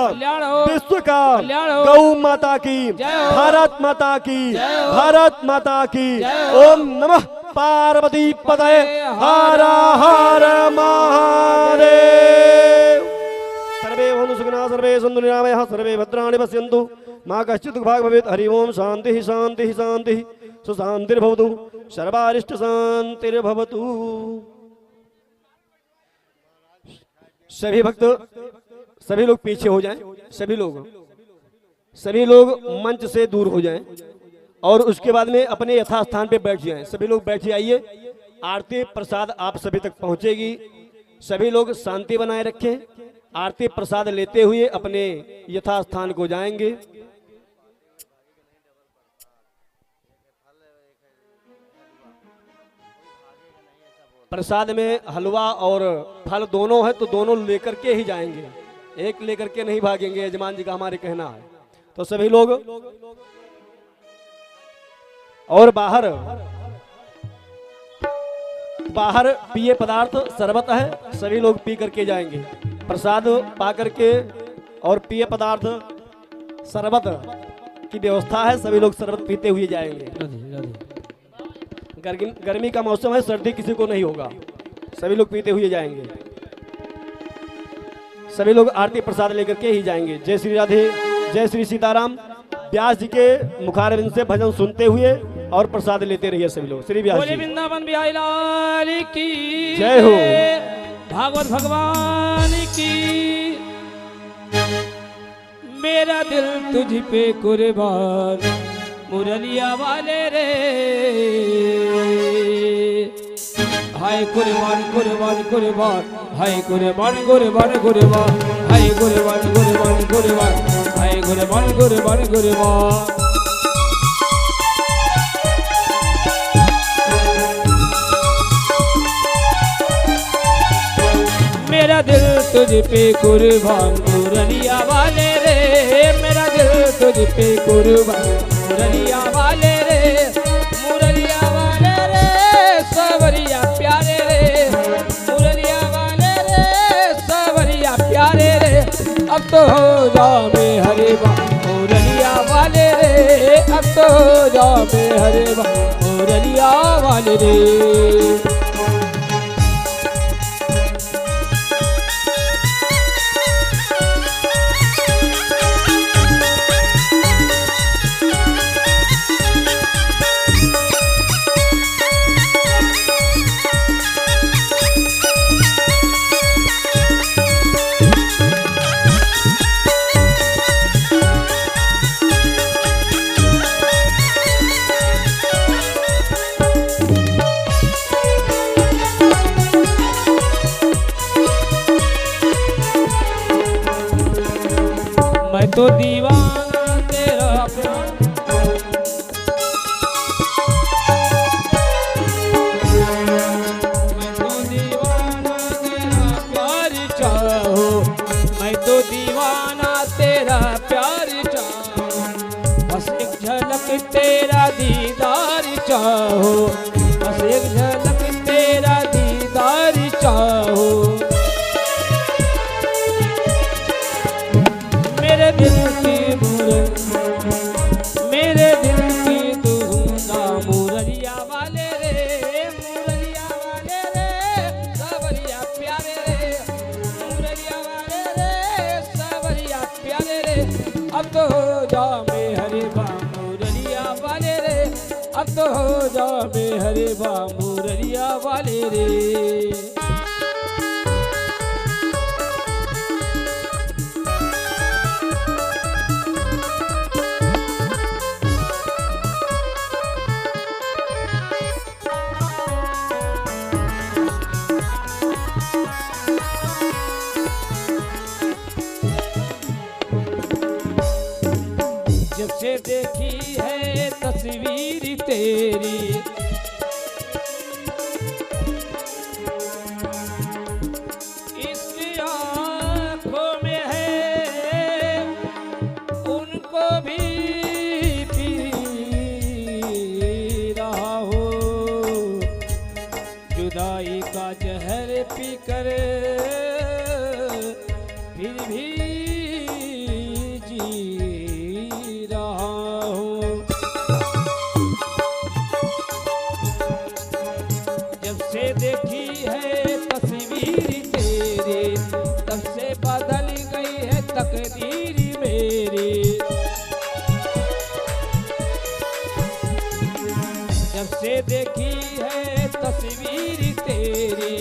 गौ माता की, भारत माता की, भारत माता की। ओम नमः पार्वती पतये हर हर महादेव। सर्वे भवन्तु सुखिनः सर्वे सन्तु निरामयाः सर्वे भद्राणि पश्यन्तु मा कश्चित् दुःखभाग् भवेत्। हरि ओम शान्तिः शान्तिः शान्तिः सुशान्तिर्भवतु सर्वारिष्ट शान्तिर्भवतु। सभी भक्त सभी लोग पीछे हो जाएं, सभी लोग मंच से दूर हो जाएं और उसके बाद में अपने यथास्थान पे बैठ जाएं। सभी लोग बैठ जाइए आरती प्रसाद आप सभी तक पहुंचेगी। सभी लोग शांति बनाए रखें। आरती प्रसाद लेते हुए अपने यथास्थान को जाएंगे। प्रसाद में हलवा और फल दोनों है, तो दोनों लेकर के ही जाएंगे, एक लेकर के नहीं भागेंगे। यजमान जी का हमारे कहना है। तो सभी लोग और बाहर पिए पदार्थ शरबत है, सभी लोग पी करके जाएंगे। प्रसाद पा करके और पिए पदार्थ शरबत की व्यवस्था है, सभी लोग शरबत पीते हुए जाएंगे। गर्मी का मौसम है, सर्दी किसी को नहीं होगा, सभी लोग पीते हुए जाएंगे। सभी लोग आरती प्रसाद लेकर के ही जाएंगे। जय श्री राधे, जय श्री सीताराम। व्यास जी के मुखारविंद से भजन सुनते हुए और प्रसाद लेते रहिए सभी लोग। श्री व्यास जी वृंदावन बिहारी लाल की जय हो। भागवत भगवान की। मेरा दिल तुझ पे कुर्बान मुरलिया वाले रे। हाय कुर्बान कुर्बान कुर्बान, हाय कुर्बान कुर्बान कुर्बान, हाय कुर्बान कुर्बान कुर्बान, हाय कुर्बान कुर्बान कुर्बान। मेरा दिल तुझ पे कुर्बान मुरलिया वाले रे। मेरा दिल तुझ पे कुर्बान मुरलिया वाले रे। मुरलिया वाले रे सवरिया प्यारे रे। मुरलिया वाले रे सवरिया प्यारे रे। अब तो हो जाओ में हरे बा मुरलिया वाले रे। अब तो हो जाओ में हरे बा मुरलिया वाले रे। मैं तो दीवाना तेरा मैं तो दीवाना तेरा प्यार चाहो। मैं तो दीवाना तेरा प्यार चाहो। बस एक झलक तेरा दीदार चाहो। बस एक झलक तेरा दीदार चाहो। मेरे दिल की दूंगा मुरलिया वाले रे। मुरलिया वाले रे सवरिया प्यारे रे। मुरलिया वाले रे सवरिया प्यारे रे। अब तो हो जाओ में हरे बा मुरलिया वाले रे। अब तो हो जाओ में हरे बा मुरलिया वाले रे। जब से देखी है तस्वीर तेरी। इसकी आँखों में है उनको भी पी रहा हो। जुदाई का जहर पी कर फिर भी जी रहा हूँ। जब से देखी है तस्वीर तेरी, तब से बदल गई है तकदीर मेरी। जब से देखी है तस्वीर तेरी,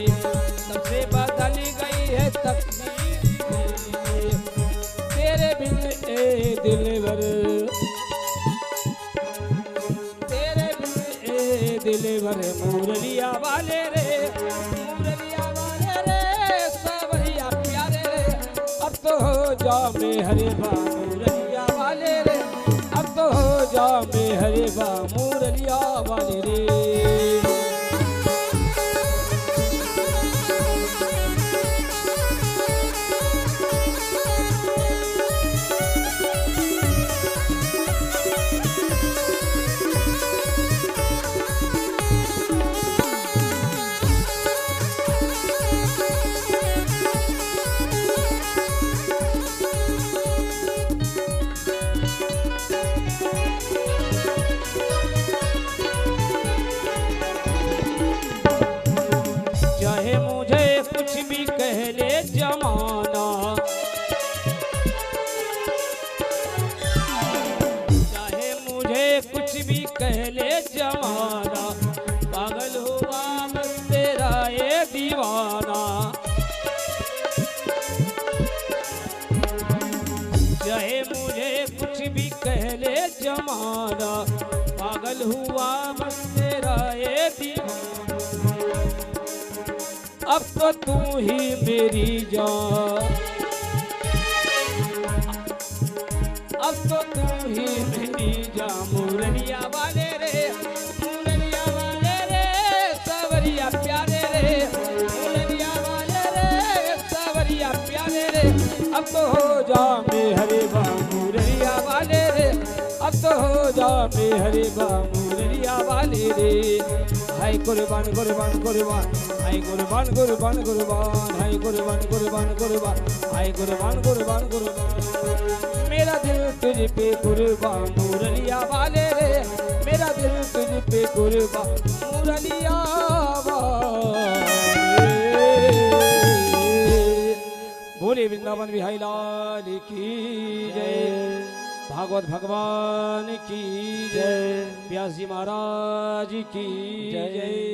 तब से बदल गई है तकदीर मेरी। तेरे बिन ए दिलबर, तेरे बिन ए दिल भर मुरलिया वाले रे, मुरलिया वाले रे सावरिया प्यारे रे। अब तो हो जा में हरे बा मुरलिया वाले रे, अब तो हो जा में हरे बा मुरलिया वाले रे। चाहे मुझे कुछ भी कह ले जमाना, चाहे मुझे कुछ भी कह ले जमाना, पागल हुआ बस तेरा ये दीवाना। चाहे मुझे कुछ भी कह ले जमाना, पागल हुआ बस तेरा ये दीवाना। अब तो तू ही मेरी जान, अब तो तू ही मेरी जान मुरलिया वाले रे, मुरलिया वाले रे सावरिया प्यारे रे, मुरलिया वाले रे सावरिया प्यारे रे। अब तो हो जा में हरे बा मुरलिया वाले रे, अब तो हो जा में हरे बा मुरलिया वाले रे। हाय कुर्बान कुर्बान कुर्बान, हाय कुर्बान कुर्बान कुर्बान, हाय कुर्बान कुर्बान कुर्बान, हाय कुर्बान कुर्बान कुर्बान। मेरा दिल तुझ पे कुर्बान मुरलिया वाले रे, मेरा दिल तुझ पे कुर्बान मुरलिया वाले। बोले वृंदावन बिहारी लाल की जय, भागवत भगवान की जय, व्यास जी महाराज की जय।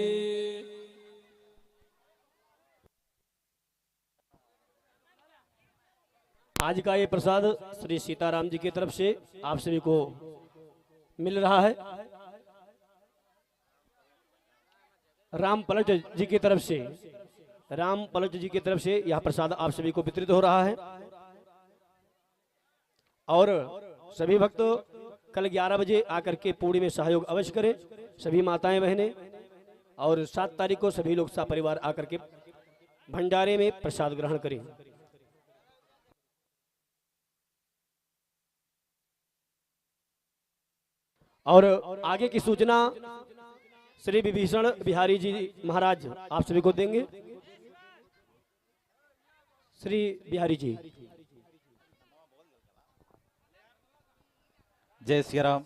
आज का ये प्रसाद श्री सीताराम जी की तरफ से आप सभी को मिल रहा है। राम पलट जी की तरफ से, राम पलट जी की तरफ से यह प्रसाद आप सभी को वितरित हो रहा है। और सभी भक्त कल 11 बजे आकर के पूड़ी में सहयोग अवश्य करें, सभी माताएं बहनें। और 7 तारीख को सभी लोग सपरिवार आकर के भंडारे में प्रसाद ग्रहण करें। और आगे की सूचना श्री विभीषण बिहारी जी महाराज आप सभी को देंगे। श्री बिहारी जी। जय श्री राम।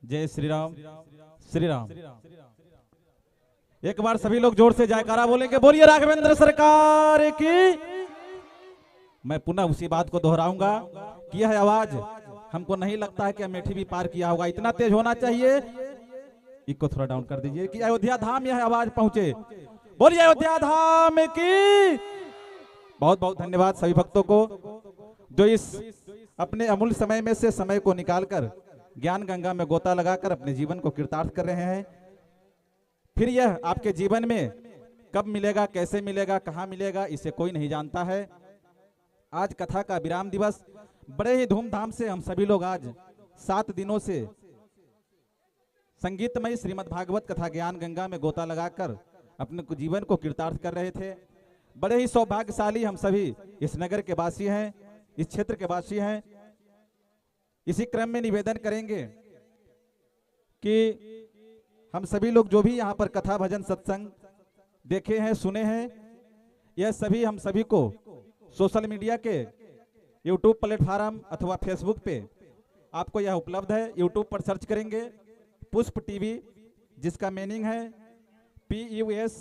जय श्री राम। श्री राम। एक बार सभी लोग जोर से जयकारा बोलेंगे, बोलिए राघवेंद्र सरकार की। मैं पुनः उसी बात को दोहराऊंगा कि यह आवाज हमको नहीं लगता है कि अमेठी भी पार किया होगा, इतना तेज होना चाहिए। इसको थोड़ा डाउन कर दीजिए कि अयोध्या धाम यह आवाज पहुंचे। बोलिए अयोध्या धाम की। बहुत बहुत धन्यवाद सभी भक्तों को जो इस अपने अमूल्य समय में से समय को निकालकर ज्ञान गंगा में गोता लगाकर अपने जीवन को कृतार्थ कर रहे हैं। फिर यह आपके जीवन में कब मिलेगा, कैसे मिलेगा, कहां मिलेगा, इसे कोई नहीं जानता है। आज कथा का विराम दिवस बड़े ही धूमधाम से हम सभी लोग आज 7 दिनों से संगीतमय श्रीमद् भागवत कथा ज्ञान गंगा में गोता लगाकर अपने जीवन को कृतार्थ कर रहे थे। बड़े ही सौभाग्यशाली हम सभी इस नगर के वासी हैं, इस क्षेत्र के वासी हैं। इसी क्रम में निवेदन करेंगे कि हम सभी लोग जो भी यहाँ पर कथा भजन सत्संग देखे हैं, सुने हैं, यह सभी हम सभी को सोशल मीडिया के यूट्यूब प्लेटफॉर्म अथवा फेसबुक पे आपको यह उपलब्ध है। यूट्यूब पर सर्च करेंगे पुष्प टीवी, जिसका मीनिंग है PUSP_TV।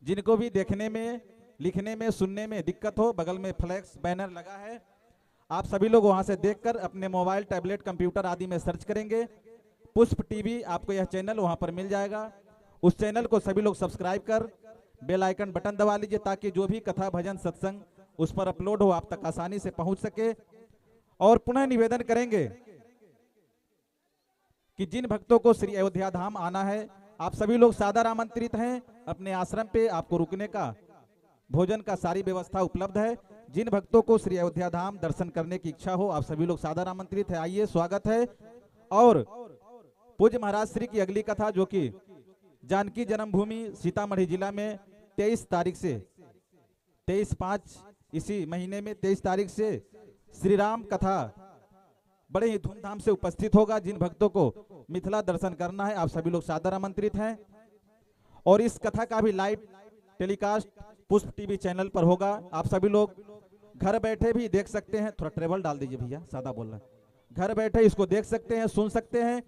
जिनको भी देखने में, लिखने में, सुनने में दिक्कत हो, बगल में फ्लैक्स बैनर लगा है, आप सभी लोग वहां से देखकर अपने मोबाइल, टैबलेट, कंप्यूटर आदि में सर्च करेंगे पुष्प टीवी, आपको यह चैनल वहां पर मिल जाएगा। उस चैनल को सभी लोग सब्सक्राइब कर बेल आइकन बटन दबा लीजिए, ताकि जो भी कथा, भजन, सत्संग उस पर अपलोड हो आप तक आसानी से पहुंच सके। और पुनः निवेदन करेंगे कि जिन भक्तों को श्री अयोध्या धाम आना है, आप सभी लोग सादर आमंत्रित हैं। अपने आश्रम पे आपको रुकने का, भोजन का सारी व्यवस्था उपलब्ध है। जिन भक्तों को श्री अयोध्या धाम दर्शन करने की इच्छा हो, आप सभी लोग सादर आमंत्रित है। आइए, स्वागत है। और पूज्य महाराज श्री की अगली कथा, जो कि जानकी जन्मभूमि सीतामढ़ी जिला में 23 तारीख से 23/5 इसी महीने में 23 तारीख से श्री राम कथा बड़े ही धूमधाम से उपस्थित होगा। जिन भक्तों को मिथिला दर्शन करना है, आप सभी लोग सादर आमंत्रित हैं। और इस कथा का भी लाइव टेलीकास्ट पुष्प टीवी चैनल पर होगा। आप सभी लोग घर बैठे भी देख सकते हैं। थोड़ा ट्रेवल डाल दीजिए भैया, सादा बोल रहा है। घर बैठे इसको देख सकते हैं, सुन सकते हैं।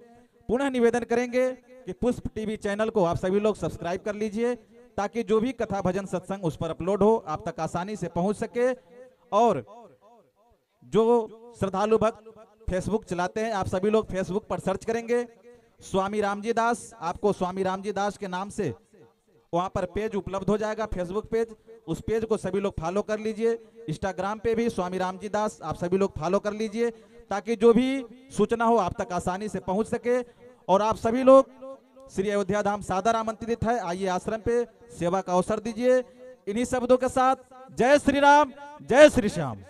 पुनः निवेदन करेंगे कि पुष्प टीवी चैनल को आप सभी लोग सब्सक्राइब कर लीजिए, ताकि जो भी कथा, भजन, सत्संग उस पर अपलोड हो आप तक आसानी से पहुंच सके। और जो श्रद्धालु भक्त फेसबुक चलाते हैं, आप सभी लोग फेसबुक पर सर्च करेंगे स्वामी रामजी दास, आपको स्वामी रामजी दास के नाम से वहां पर पेज उपलब्ध हो जाएगा, फेसबुक पेज। उस पेज को सभी लोग फॉलो कर लीजिए। इंस्टाग्राम पे भी स्वामी रामजी दास आप सभी लोग फॉलो कर लीजिए, ताकि जो भी सूचना हो आप तक आसानी से पहुंच सके। और आप सभी लोग श्री अयोध्या धाम सादर आमंत्रित है। आइए, आश्रम पे सेवा का अवसर दीजिए। इन्हीं शब्दों के साथ जय श्री राम, जय श्री श्याम।